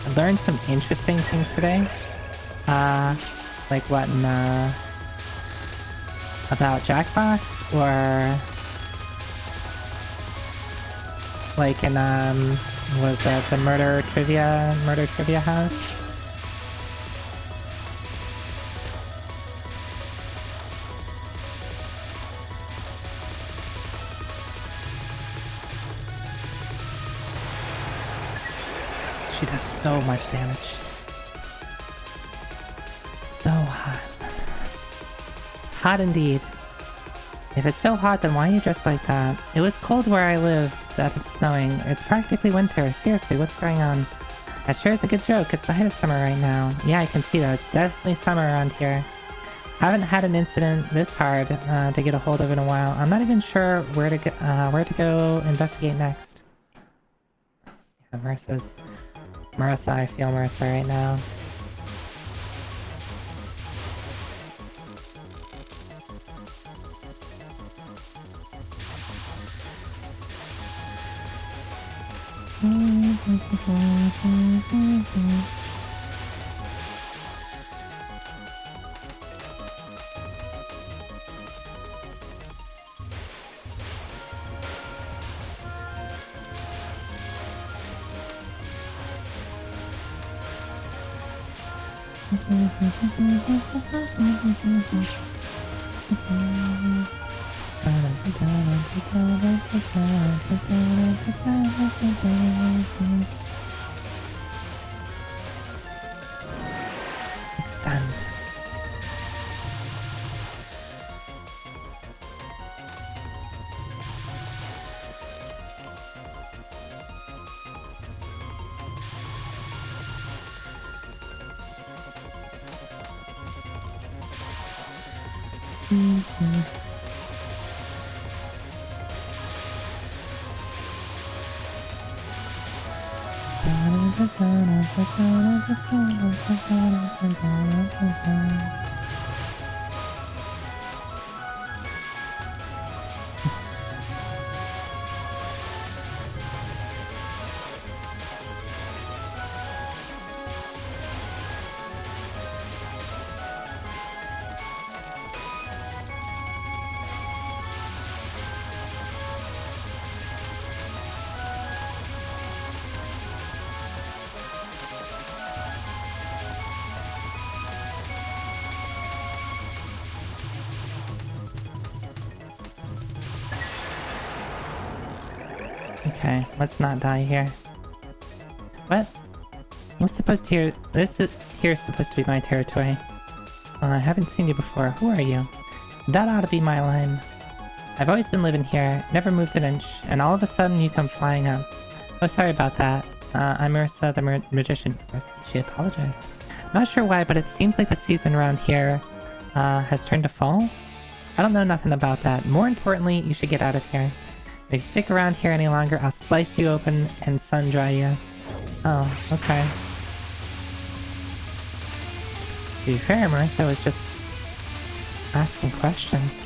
I learned some interesting things today. Like what in, about Jackbox, or like in, was that the murder trivia house? She does so much damage. So hot. Hot indeed. If it's so hot, then why are you dressed like that? It was cold where I live, that it's snowing. It's practically winter. Seriously, what's going on? That sure is a good joke. It's the height of summer right now. Yeah, I can see that. It's definitely summer around here. Haven't had an incident this hard to get a hold of in a while. I'm not even sure where to go investigate next. Yeah, Marissa, I feel Marissa right now. Extend. Okay, let's not die here. What? What's supposed to here? Here's supposed to be my territory. I haven't seen you before. Who are you? That ought to be my line. I've always been living here, never moved an inch, and all of a sudden you come flying up. Oh, sorry about that. I'm Marissa, the magician. She apologized. Not sure why, but it seems like the season around here has turned to fall. I don't know nothing about that. More importantly, you should get out of here. If you stick around here any longer, I'll slice you open and sun-dry you. Oh, okay. To be fair, Marissa was just asking questions.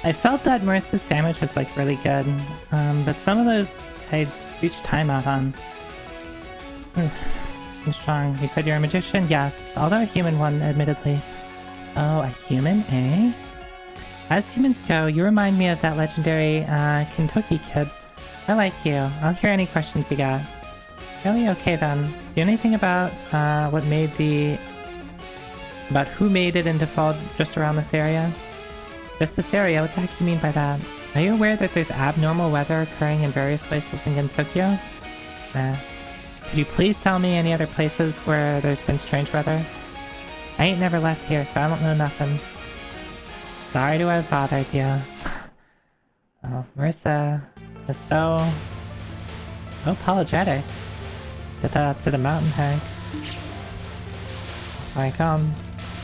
I felt that Marissa's damage was like really good, but some of those I reached timeout on. You're strong. You said you're a magician? Yes, although a human one, admittedly. Oh, a human, eh? As humans go, you remind me of that legendary Kentucky kid. I like you. I'll hear any questions you got. Really? Okay then. Do you know anything about about who made it into fall just around this area? Just this area? What the heck do you mean by that? Are you aware that there's abnormal weather occurring in various places in Gensokyo? Nah. Could you please tell me any other places where there's been strange weather? I ain't never left here, so I don't know nothing. Sorry to have bothered you. Oh, Marissa is so apologetic to the mountain hag. Like,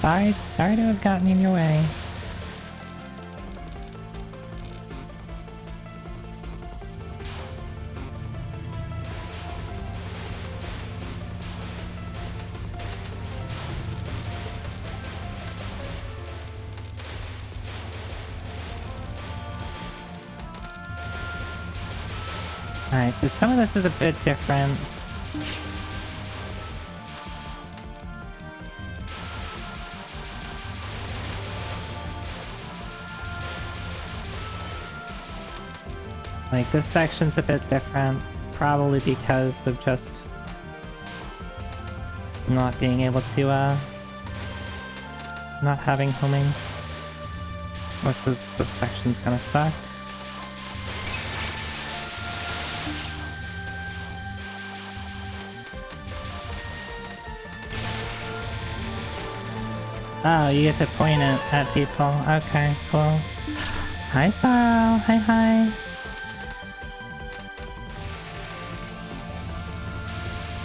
sorry to have gotten in your way. Alright, so some of this is a bit different. Like, this section's a bit different, probably because of just not being able to, not having homing. This section's gonna suck. Oh, you get to point it at people. Okay, cool. Hi, Sorrow. Hi, hi.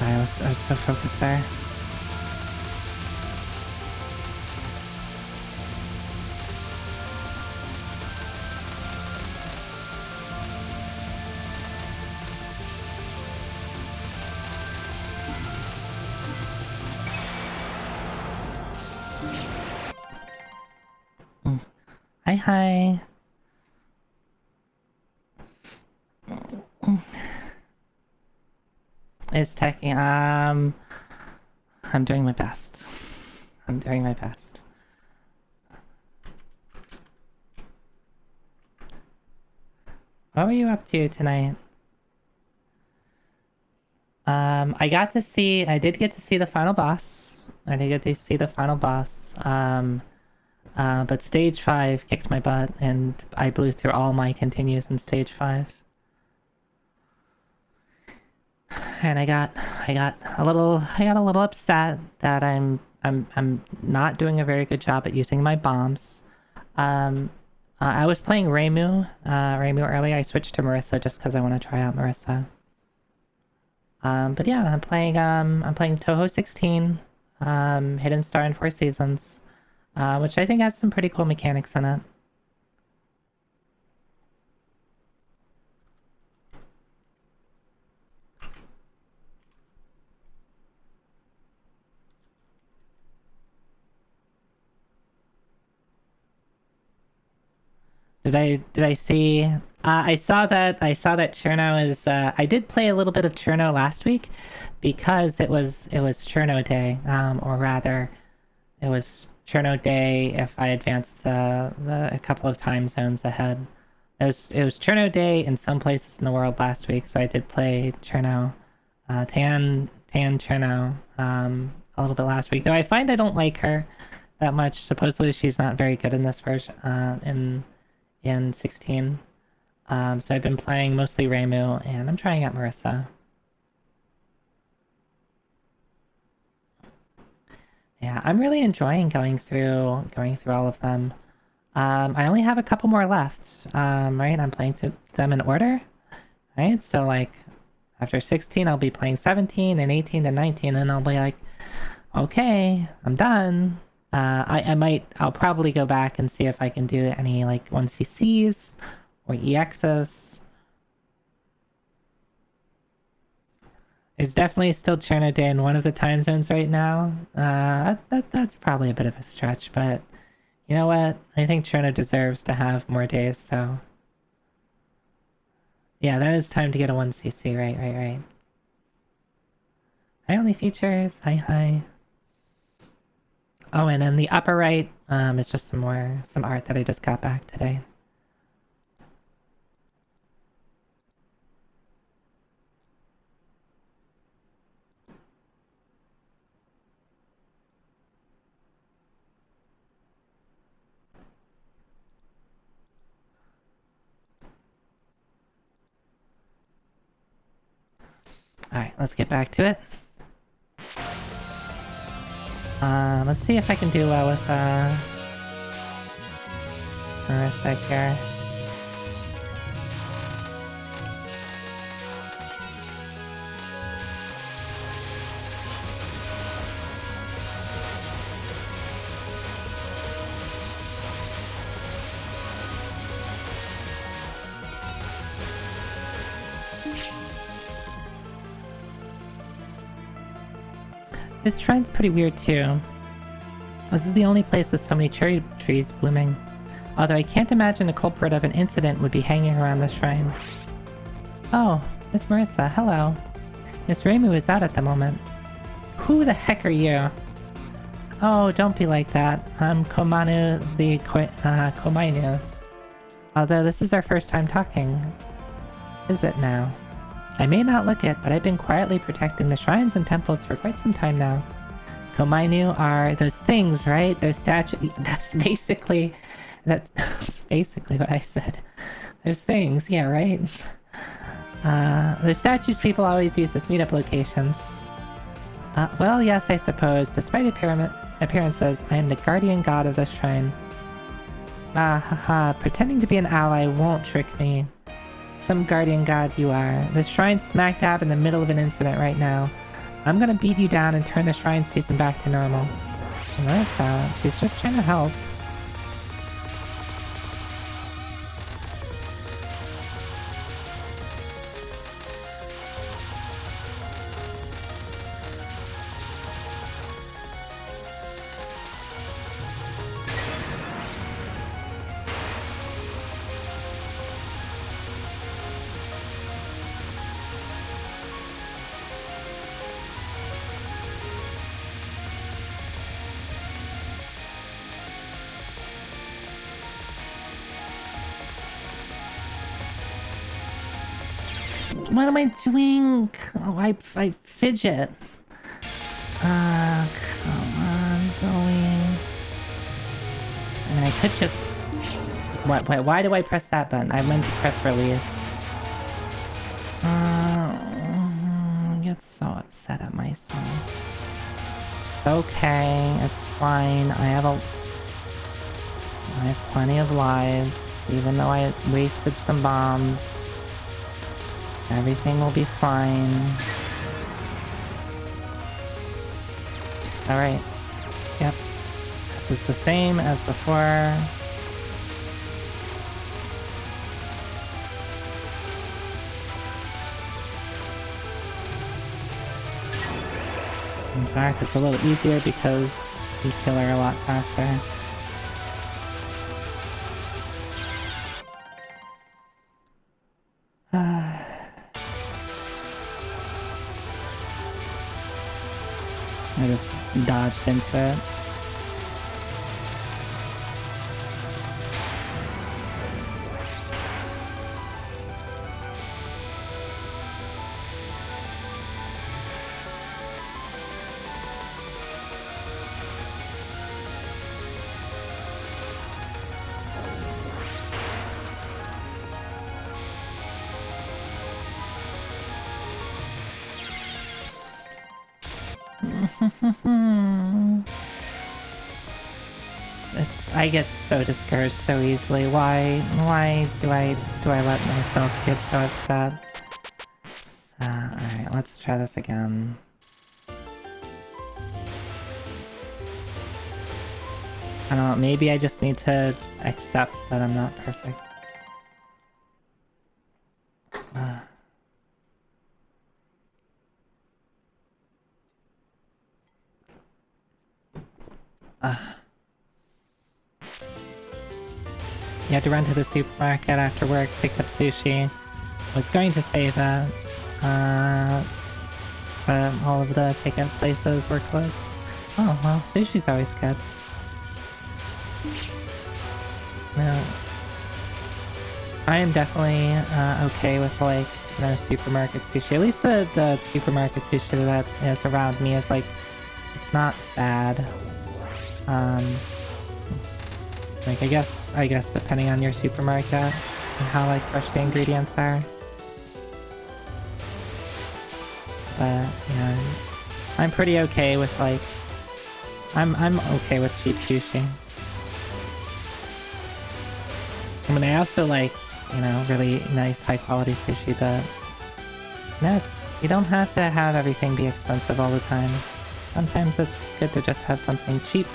I was so focused there. Hi, hi. It's teching. I'm doing my best. I'm doing my best. What were you up to tonight? I did get to see the final boss. But stage 5 kicked my butt and I blew through all my continues in stage 5. And I got a little upset that I'm not doing a very good job at using my bombs. I was playing Reimu earlier. I switched to Marissa just because I want to try out Marissa. But yeah, I'm playing Touhou 16, Hidden Star in 4 Seasons, which I think has some pretty cool mechanics in it. Did I see? I saw that Cherno is. I did play a little bit of Cherno last week, because it was Cherno Day, or rather, it was Cherno Day if I advanced a couple of time zones ahead. It was Cherno Day in some places in the world last week, so I did play Cherno, Tan Cherno, a little bit last week. Though I find I don't like her that much. Supposedly she's not very good in this version. In 16. So I've been playing mostly Reimu, and I'm trying out Marissa. Yeah, I'm really enjoying going through all of them. I only have a couple more left, right? I'm playing them in order, right? So like, after 16, I'll be playing 17, and 18 to 19, and I'll be like, okay, I'm done. I'll probably go back and see if I can do any like 1cc's or EXs. There's definitely still Cherno Day in one of the time zones right now. That's probably a bit of a stretch, but you know what? I think Cherno deserves to have more days, so yeah, then it's time to get a 1cc. Right. Hi, only features. Hi. Oh, and in the upper right, is just some art that I just got back today. Alright, let's get back to it. Let's see if I can do well with, Marissa here. This shrine's pretty weird too. This is the only place with so many cherry trees blooming. Although I can't imagine the culprit of an incident would be hanging around this shrine. Oh, Miss Marissa, hello. Miss Reimu is out at the moment. Who the heck are you? Oh, don't be like that. I'm Komanu the Komainu. Although this is our first time talking. Is it now? I may not look it, but I've been quietly protecting the shrines and temples for quite some time now. Komainu are those things, right? Those statues. That's basically what I said. Those things, yeah, right? Those statues people always use as meetup locations. Well, yes, I suppose. Despite My parent says I am the guardian god of this shrine. Ah, haha, pretending to be an ally won't trick me. Some guardian god you are. The shrine's smack dab in the middle of an incident right now. I'm gonna beat you down and turn the shrine season back to normal. And that's how. She's just trying to help. What am I doing? Oh, I fidget. Come on, Zoe. I mean, I could just... What? Wait, why do I press that button? I meant to press release. I get so upset at myself. It's okay. It's fine. I have plenty of lives, even though I wasted some bombs. Everything will be fine. Alright. Yep. This is the same as before. In fact, it's a little easier because you kill her a lot faster. I just dodged into it. I get so discouraged so easily. Why do I let myself get so upset? Alright, let's try this again. I don't know, maybe I just need to accept that I'm not perfect. You had to run to the supermarket after work, picked up sushi. Was going to save it, but all of the takeout places were closed. Oh, well, sushi's always good. No. I am definitely okay with, like, you know, supermarket sushi. At least the supermarket sushi that is around me is, like, it's not bad. Like, I guess depending on your supermarket and how, like, fresh the ingredients are. But, you know, I'm pretty okay with, like... I'm okay with cheap sushi. I mean, I also like, you know, really nice high-quality sushi, but... No, you don't have to have everything be expensive all the time. Sometimes it's good to just have something cheap.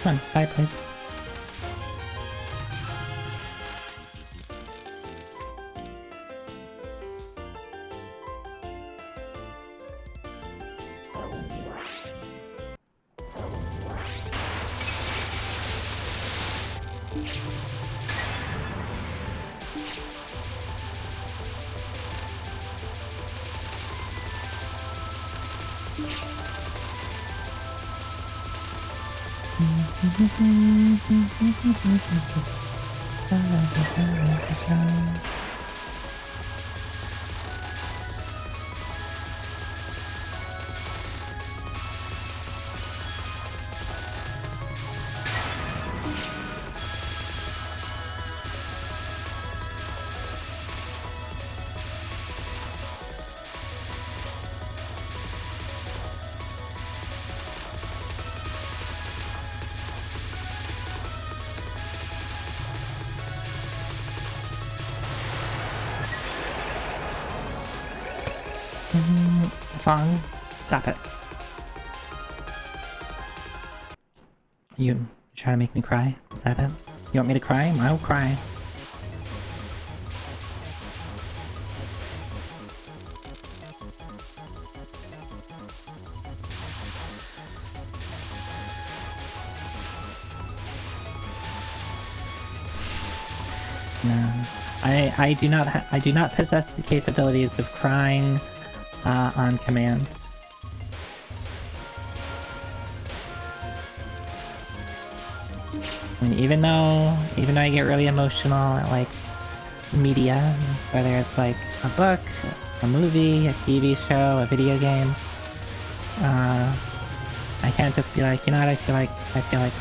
Come on, fireplace. Fong, stop it. You trying to make me cry? Is that it? You want me to cry? I'll cry. No, I do not possess the capabilities of crying on command. I mean, even though I get really emotional at like media, whether it's like a book, a movie, a TV show, a video game, I can't just be like, you know what, I feel like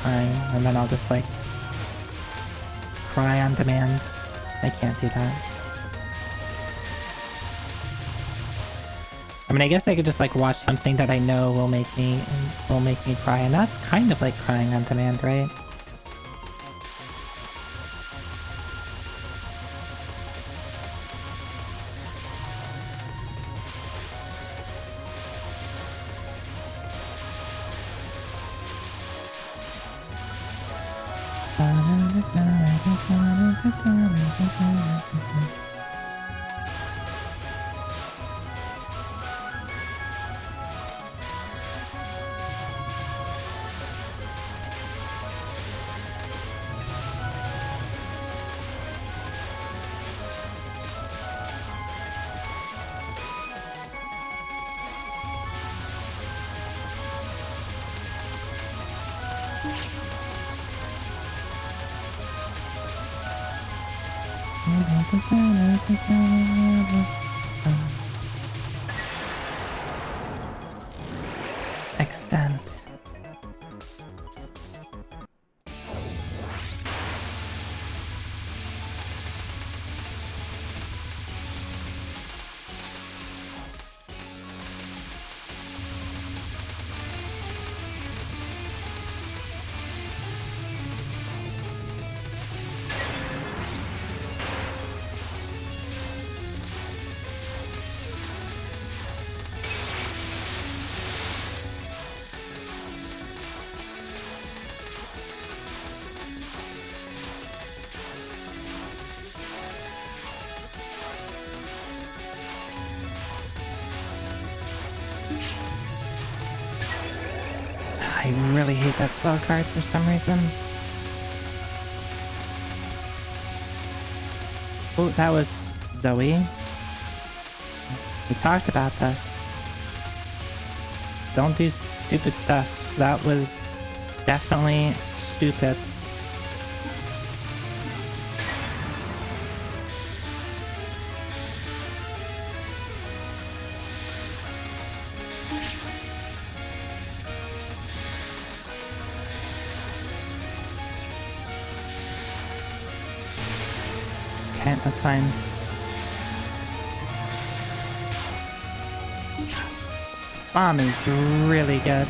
crying, and then I'll just like cry on demand. I can't do that. I mean, I guess I could just like watch something that I know will make me cry, and that's kind of like crying on demand, right? Extent. I really hate that spell card for some reason. Oh, that was Zoe. We talked about this. Just don't do stupid stuff. That was definitely stupid. Okay, that's fine. Bomb is really good.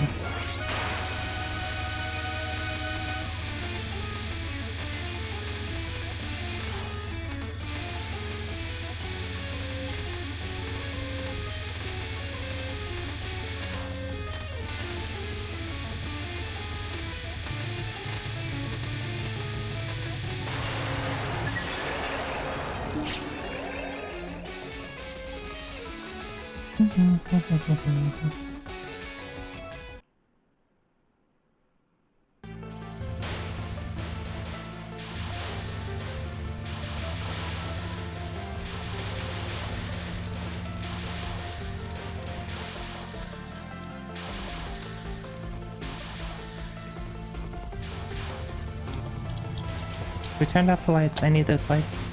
We turned off the lights. I need those lights.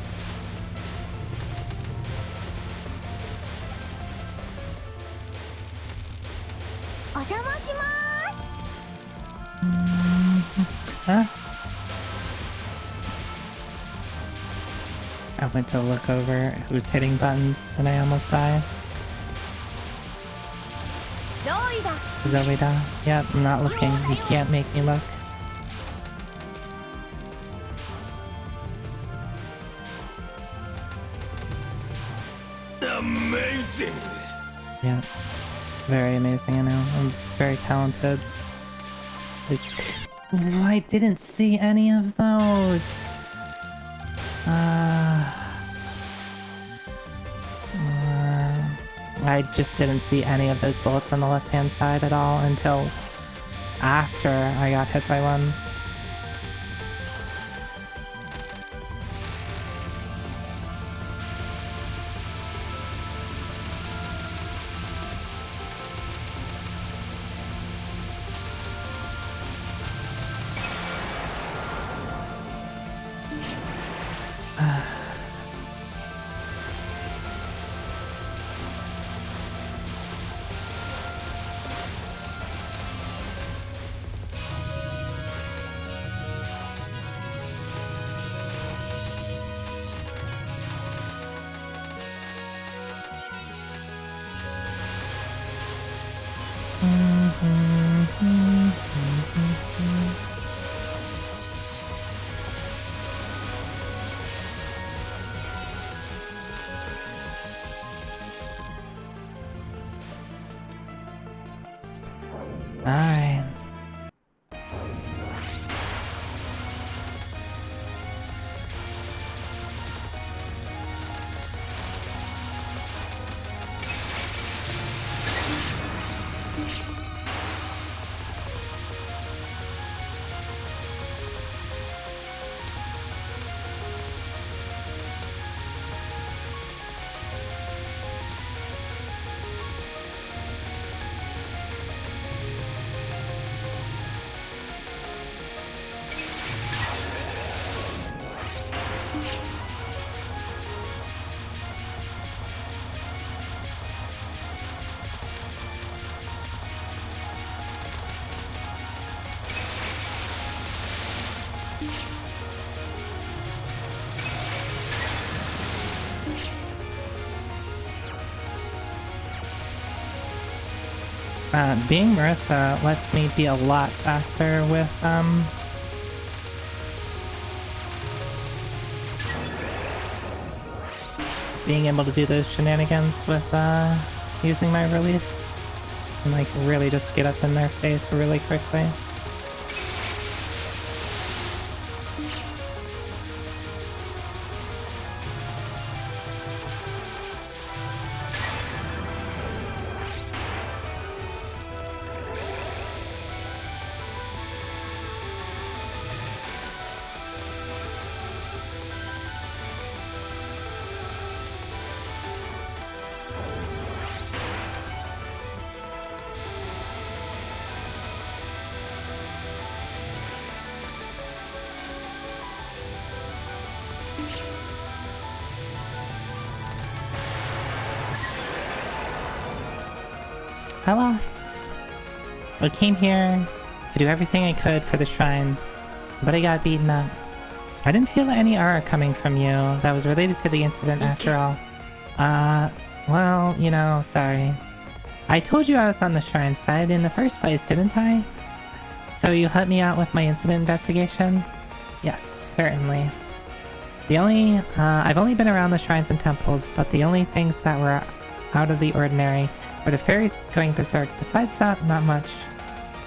Huh? I went to look over who's hitting buttons and I almost died. Zoida. Yep, I'm not looking. You can't make me look. Amazing! Yeah. Very amazing, I know. I'm very talented. I didn't see any of those! I just didn't see any of those bullets on the left-hand side at all until after I got hit by one. Alright. Being Marissa lets me be a lot faster with, being able to do those shenanigans with, using my release. And, like, really just get up in their face really quickly. I lost. I came here to do everything I could for the shrine, but I got beaten up. I didn't feel any aura coming from you that was related to the incident after all. Well, you know, sorry. I told you I was on the shrine side in the first place, didn't I? So you helped me out with my incident investigation? Yes, certainly. I've only been around the shrines and temples, but the only things that were out of the ordinary were the fairies going berserk. Besides that, not much.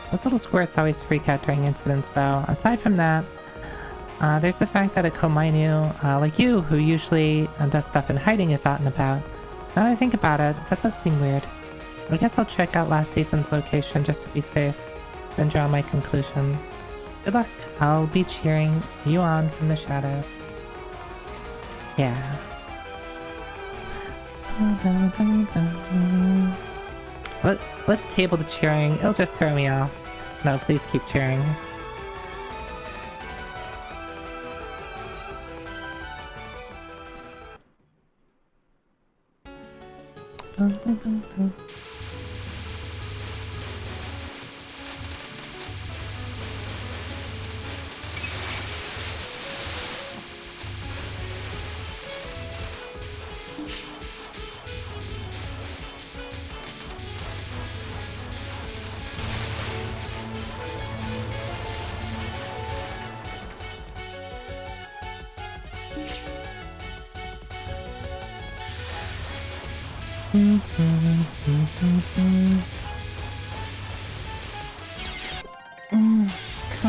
Those little squirts always freak out during incidents, though. Aside from that, there's the fact that a Komainu, like you, who usually does stuff in hiding, is out and about. Now that I think about it, that does seem weird. I guess I'll check out last season's location just to be safe, then draw my conclusion. Good luck. I'll be cheering you on from the shadows. Yeah. Let's table the cheering. It'll just throw me off. No, please keep cheering. Come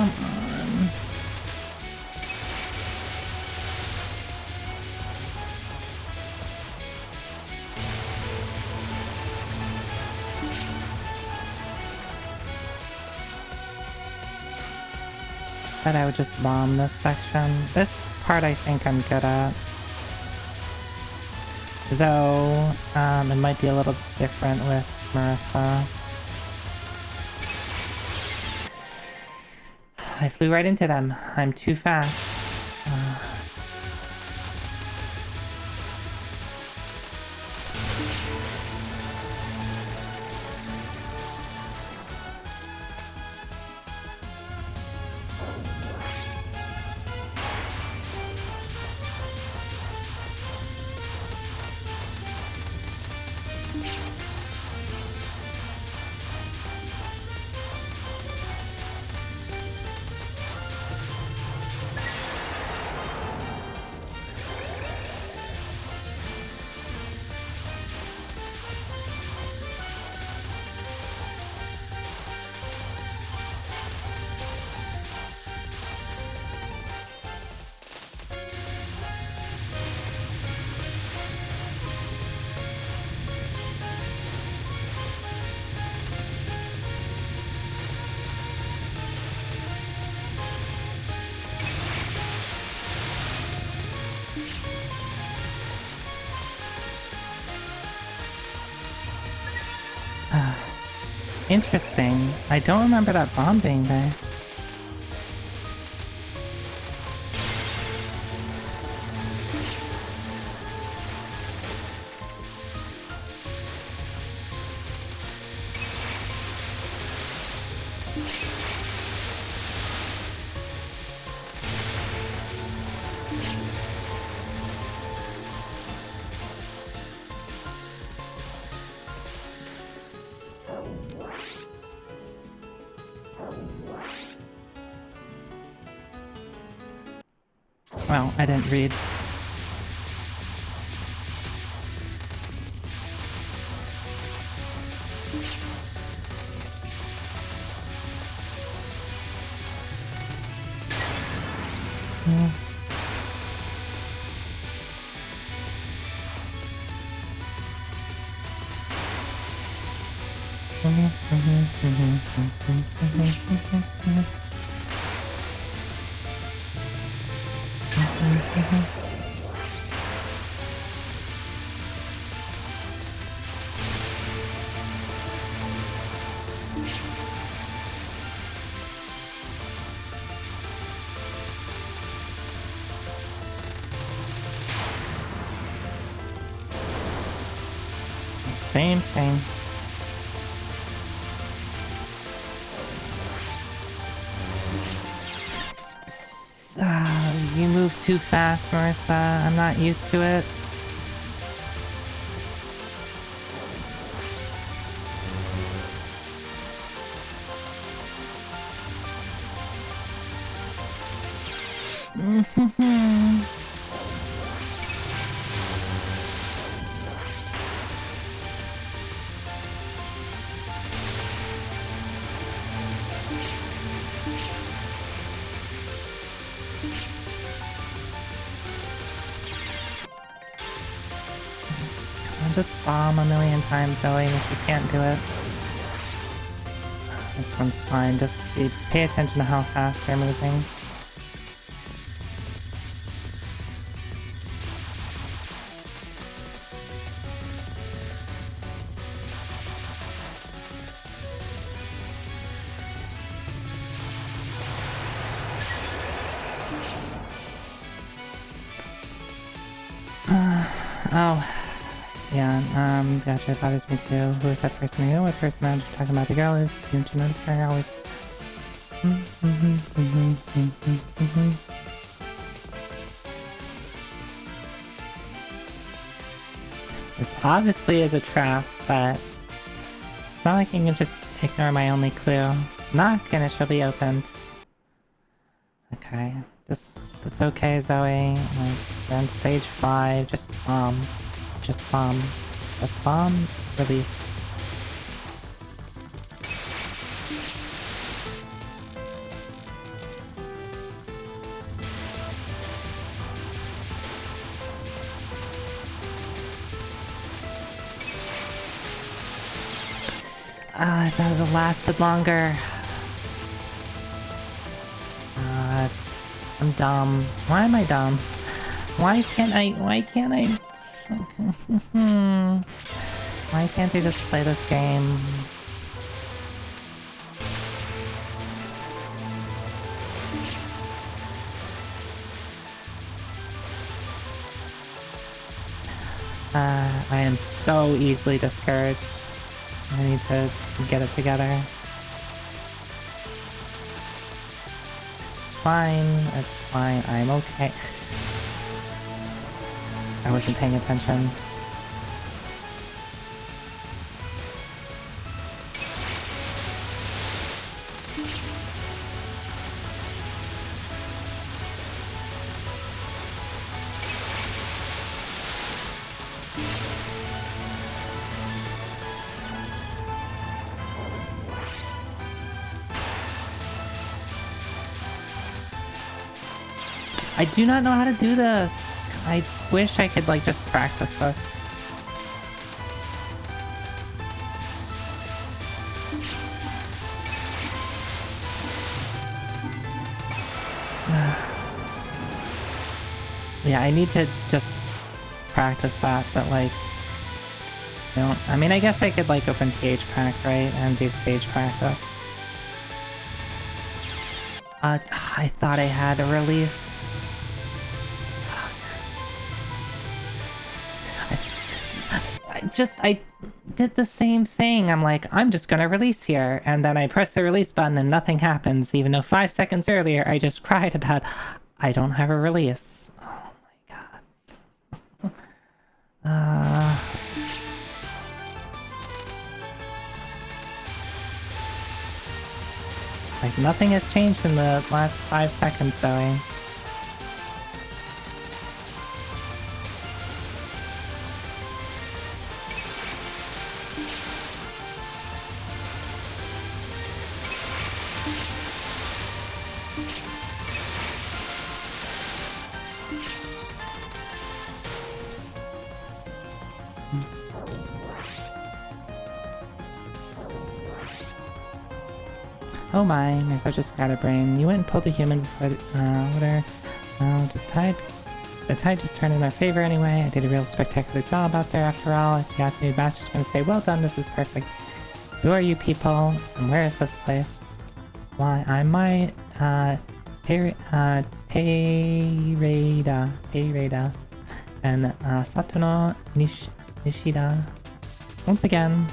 on. Said I would just bomb this section. This part I think I'm good at. Though, it might be a little different with Marissa. I flew right into them. I'm too fast. Interesting. I don't remember that bomb being there. Well, I didn't read. Same thing. You move too fast, Marissa. I'm not used to it. Just bomb a million times, Zoe, if you can't do it. This one's fine, just pay attention to how fast you're moving. Oh. Gotcha, it bothers me too. Who is that person? You know what person I'm talking about? The girl is. Don't you notice her always? This obviously is a trap, but it's not like you can just ignore my only clue. Knock and it shall be opened. Okay, it's okay, Zoe. Like, we're on stage 5. Just bomb. Just bomb. Just bomb. Release. I thought it would lasted longer. I'm dumb. Why am I dumb? Why can't I? Why can't I just play this game? I am so easily discouraged. I need to get it together. It's fine, it's fine, I'm okay. I wasn't paying attention. I do not know how to do this. I wish I could, like, just practice this. Yeah, I need to just practice that, but, like, I mean, I guess I could, like, open TH Pack, right? And do stage practice. I thought I had a release. I did the same thing. I'm like, I'm just gonna release here. And then I press the release button and nothing happens, even though 5 seconds earlier I just cried about, I don't have a release. Oh my god. Like, nothing has changed in the last 5 seconds, Zoe. Oh my, you're such a scatterbrain. You went and pulled a human before whatever. The tide just turned in our favor anyway. I did a real spectacular job out there after all. If you ask me, the master's gonna say, well done, this is perfect. Who are you people? And where is this place? Why, I'm my, Teireda. And, Satono Nishida. Once again,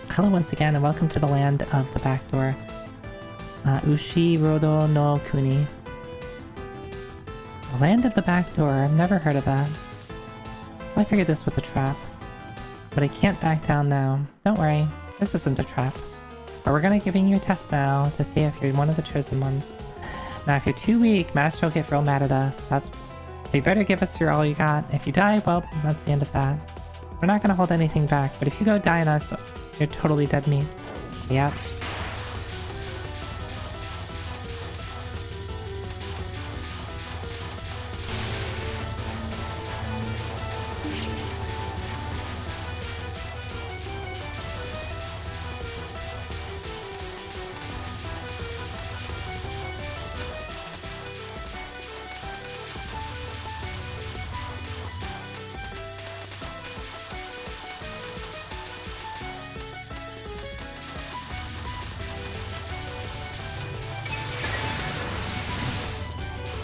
hello once again, and welcome to the land of the back door. Ushirodo no Kuni. The land of the back door, I've never heard of that. I figured this was a trap. But I can't back down now. Don't worry, this isn't a trap. But we're gonna giving you a test now to see if you're one of the chosen ones. Now if you're too weak, Master will get real mad at us. So you better give us your all you got. If you die, well, that's the end of that. We're not gonna hold anything back, but if you go die on us, you're totally dead meat. Yep.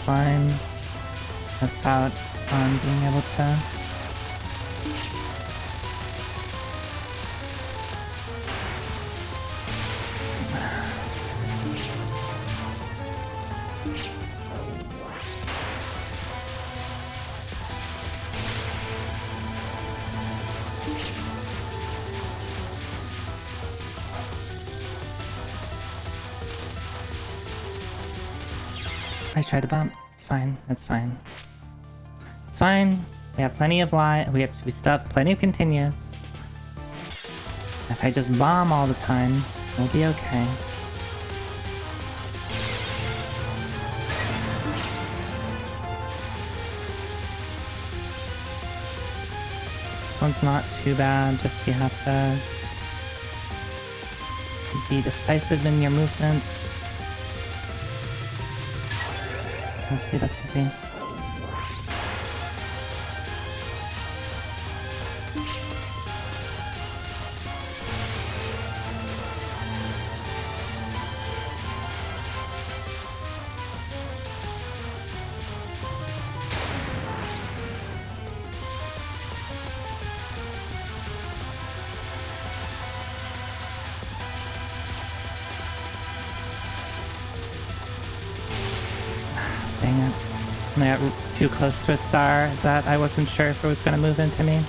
Fine. Miss out on being able to I tried to bump. It's fine. It's fine. It's fine. We have plenty of life. We still have plenty of continues. If I just bomb all the time, we'll be okay. This one's not too bad, just you have to be decisive in your movements. Let's see, that's easy. Dang it. I got too close to a star that I wasn't sure if it was going to move into me.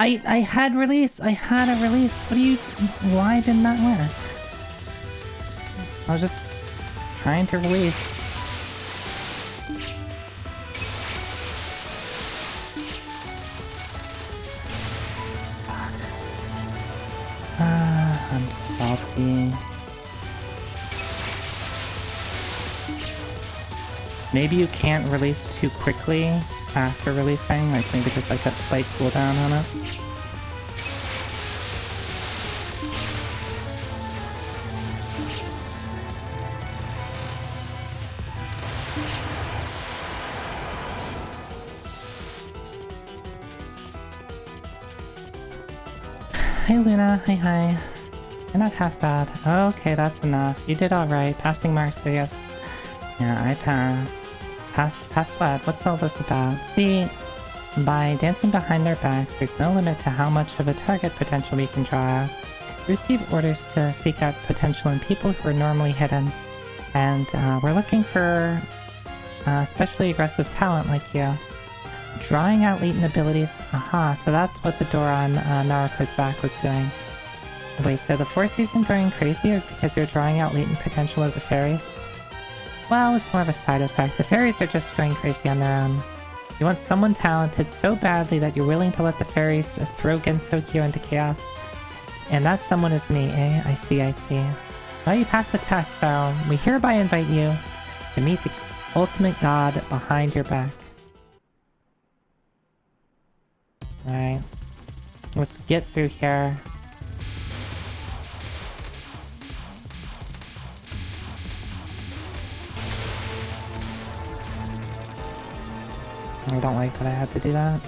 I had release. I had a release. What do you... Why didn't that work? I was just trying to release. I'm salty. Maybe you can't release too quickly after releasing, like maybe just like a slight cooldown on it. Hi Luna, hi. You're not half bad. Okay, that's enough. You did alright. Passing marks, I guess. Yeah, I passed. Pass what? What's all this about? See, by dancing behind their backs, there's no limit to how much of a target potential we can draw out. We receive orders to seek out potential in people who are normally hidden. And we're looking for especially aggressive talent like you. Drawing out latent abilities. Aha, so that's what the door on Naruko's back was doing. Wait, so the force isn't going crazy or because you're drawing out latent potential of the fairies? Well, it's more of a side effect. The fairies are just going crazy on their own. You want someone talented so badly that you're willing to let the fairies throw Gensokyo into chaos. And that someone is me, eh? I see. Well, you passed the test, so we hereby invite you to meet the ultimate god behind your back. Alright. Let's get through here. I don't like that I had to do that.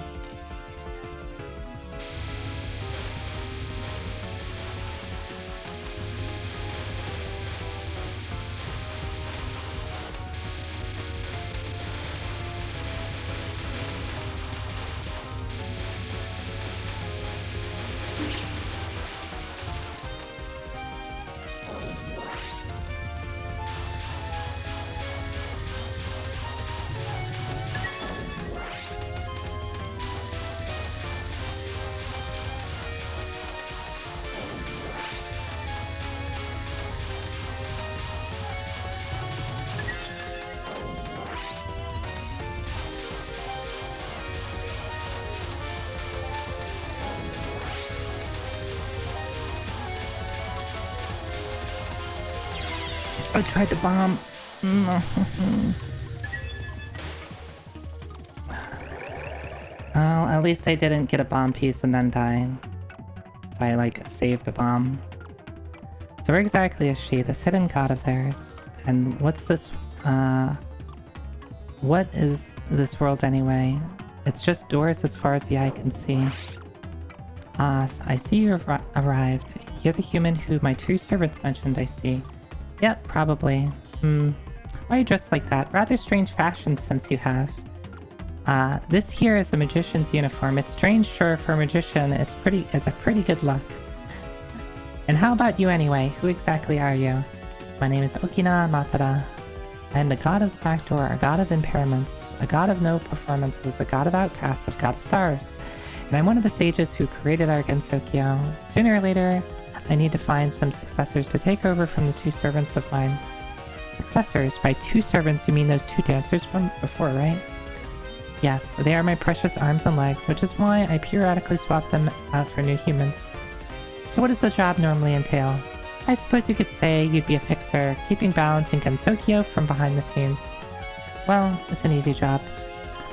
I tried to bomb. Well, at least I didn't get a bomb piece and then die. So I, like, saved a bomb. So where exactly is she, this hidden god of theirs? And what's this, what is this world anyway? It's just doors as far as the eye can see. I see you arrived. You're the human who my two servants mentioned, I see. Yep, probably. Why are you dressed like that? Rather strange fashion sense you have. This here is a magician's uniform. It's strange, sure, for a magician. It's a pretty good look. And how about you anyway? Who exactly are you? My name is Okina Matada. I am the god of the back door, a god of impairments, a god of no performances, a god of outcasts, a god of stars. And I'm one of the sages who created our Gensokyo. Sooner or later, I need to find some successors to take over from the 2 servants of mine. Successors? By 2 servants, you mean those 2 dancers from before, right? Yes, they are my precious arms and legs, which is why I periodically swap them out for new humans. So what does the job normally entail? I suppose you could say you'd be a fixer, keeping balance in Gensokyo from behind the scenes. Well, it's an easy job.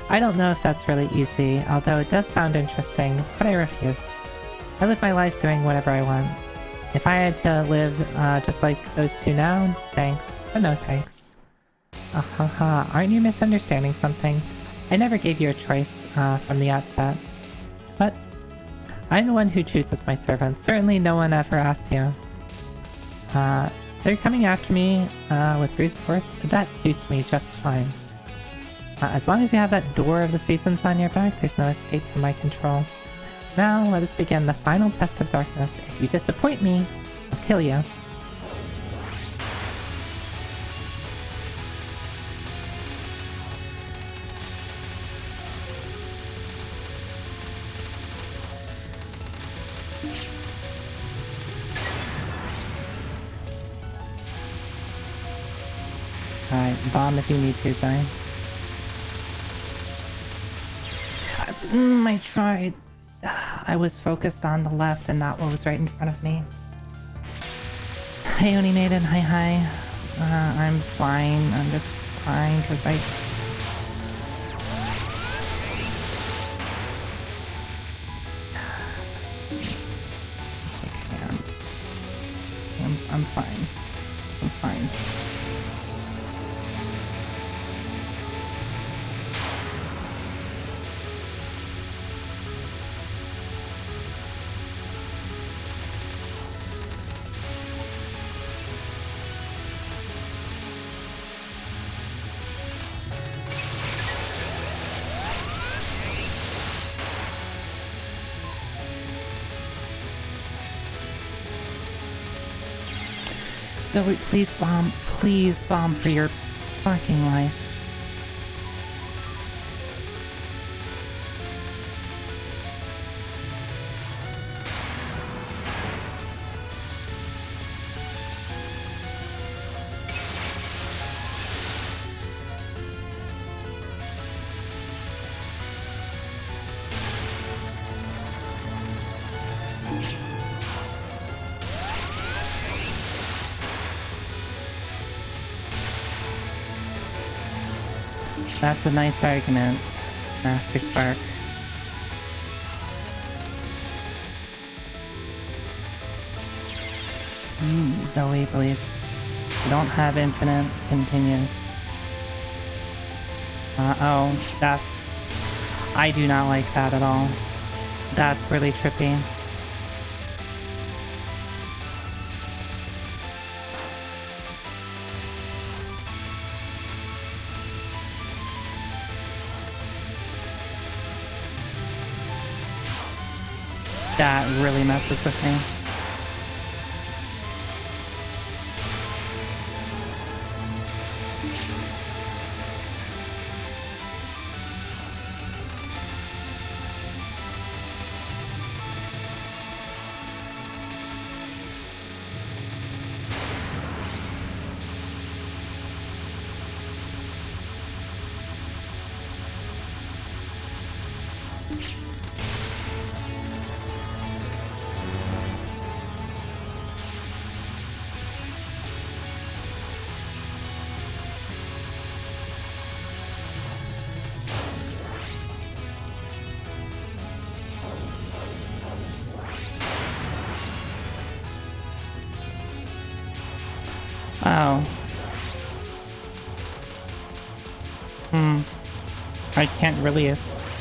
I don't know if that's really easy, although it does sound interesting, but I refuse. I live my life doing whatever I want. If I had to live just like those 2 now, thanks, but no thanks. Aren't you misunderstanding something? I never gave you a choice from the outset. But I'm the one who chooses my servants. Certainly no one ever asked you. So you're coming after me with brute force? That suits me just fine. As long as you have that door of the seasons on your back, there's no escape from my control. Now, let us begin the final test of darkness. If you disappoint me, I'll kill you. Alright, bomb if you need to, Zai. I tried. I was focused on the left and not what was right in front of me. Hey, Oni Maiden, hi. I'm fine. I'm just fine because I'm fine. I'm fine. Zoe, please bomb for your fucking life. That's a nice argument, Master Spark. Zoe, please. You don't have infinite continues. Oh, that's... I do not like that at all. That's really trippy. That really messes with me. Oh. I can't release.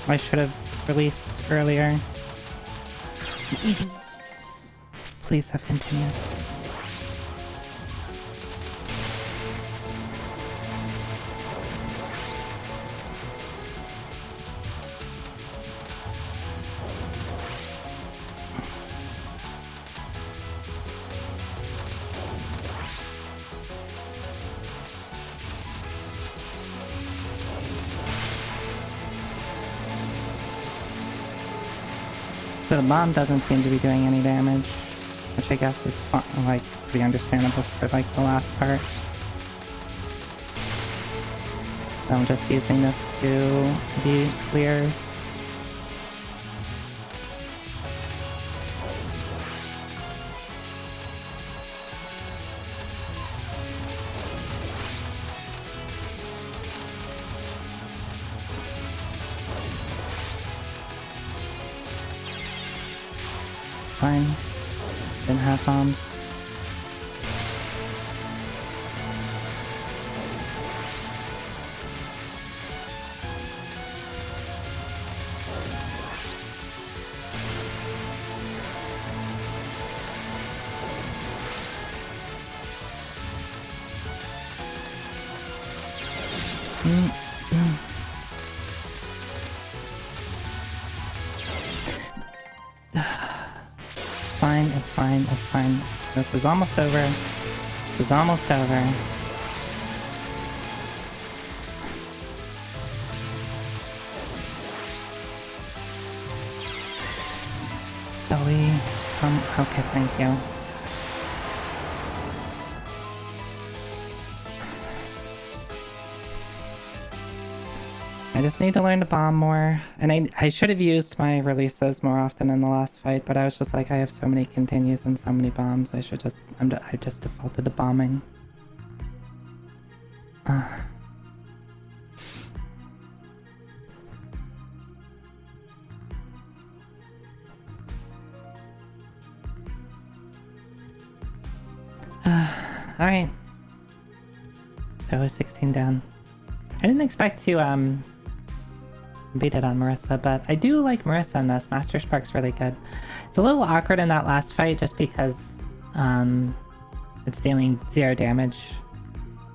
I should have released earlier. Oops. Please have continuous. So the bomb doesn't seem to be doing any damage, which I guess is fun, like pretty understandable for like the last part. So I'm just using this to be clears. Fine. Didn't have bombs. It's fine. This is almost over. This is almost over. Sully, okay, thank you. I just need to learn to bomb more, and I should have used my releases more often in the last fight, but I was just like, I have so many continues and so many bombs, I just defaulted to bombing. Alright. Touhou 16 down. I didn't expect to, beat it on Marissa, but I do like Marissa in this. Master Spark's really good. It's a little awkward in that last fight just because it's dealing 0 damage,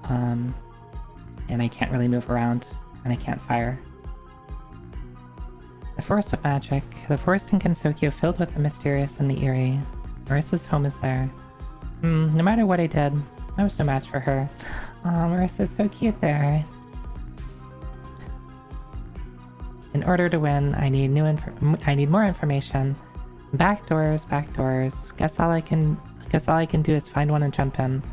and I can't really move around, and I can't fire. The Forest of Magic. The forest in Kensokyo filled with the mysterious and the eerie. Marissa's home is there. No matter what I did, I was no match for her. Aw, Marissa's so cute there. In order to win, I need more information. Back doors. Guess all I can do is find one and jump in.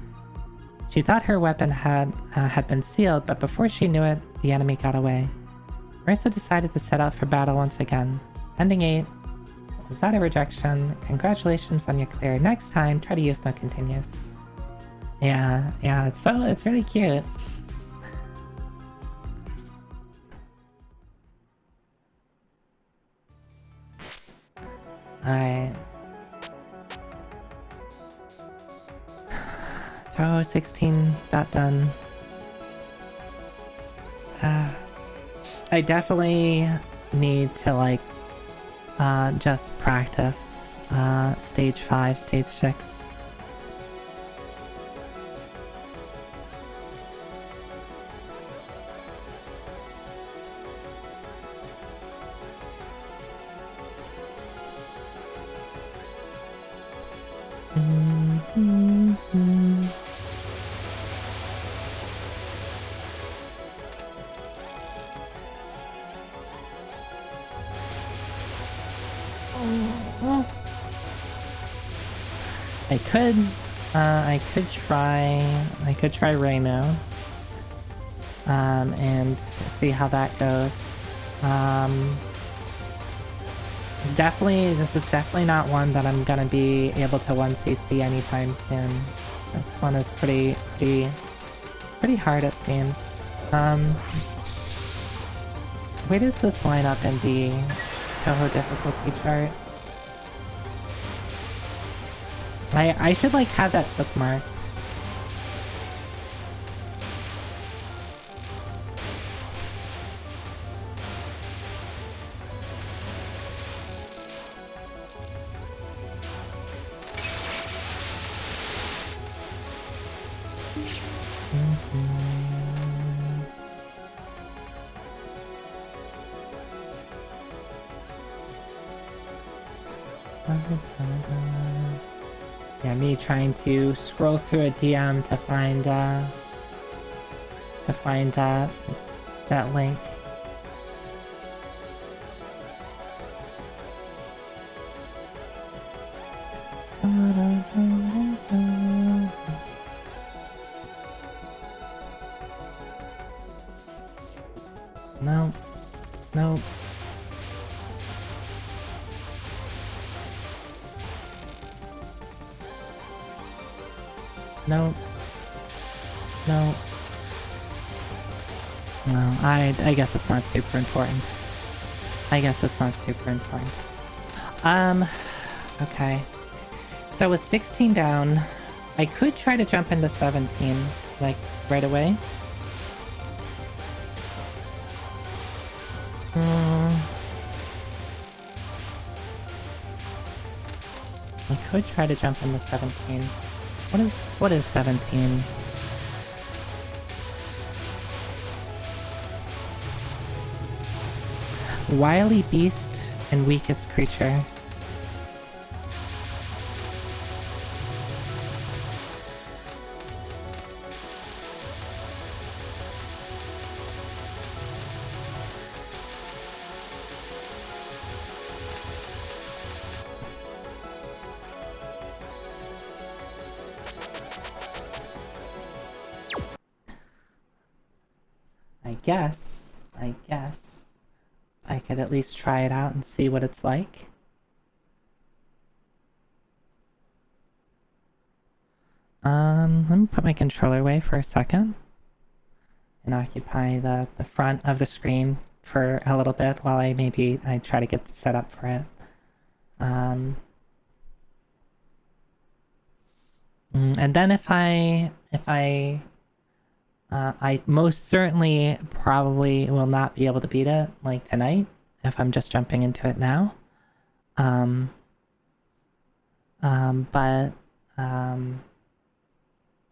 She thought her weapon had been sealed, but before she knew it, the enemy got away. Marissa decided to set out for battle once again. Ending 8. Was that a rejection? Congratulations on your clear. Next time, try to use no continues. Yeah, it's really cute. Alright. Touhou 16 got done. I definitely need to like just practice stage 5, stage 6. I could try Rainbow, and see how that goes. This is definitely not one that I'm gonna be able to 1cc anytime soon. This one is pretty hard, it seems. Where does this line up in the Touhou difficulty chart? I should like have that bookmarked. Yeah, me trying to scroll through a DM to find that link. No. No. No. No. No, I guess it's not super important. I guess it's not super important. Okay. So with 16 down, I could try to jump into 17, like, right away. I could try to jump into 17. What is 17? Wily beast and weakest creature. I guess I could at least try it out and see what it's like. Let me put my controller away for a second and occupy the front of the screen for a little bit while I try to get set up for it. And then if I most certainly probably will not be able to beat it, like, tonight, if I'm just jumping into it now. But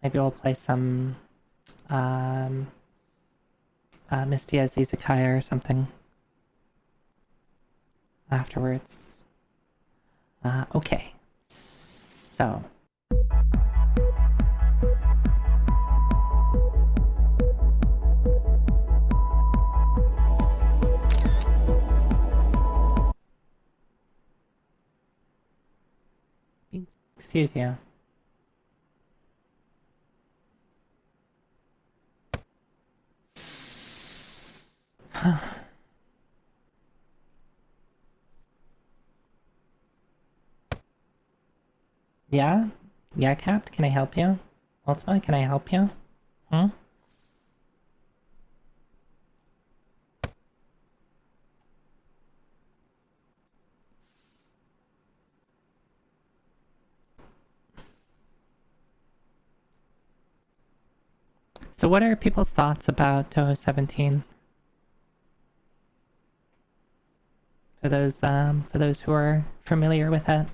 maybe we'll play some, Misty as Izakaya or something afterwards. Okay. So... Excuse you. Yeah? Yeah, Capt? Can I help you? Ultima, can I help you? Hmm? So what are people's thoughts about Touhou 17? For those who are familiar with it?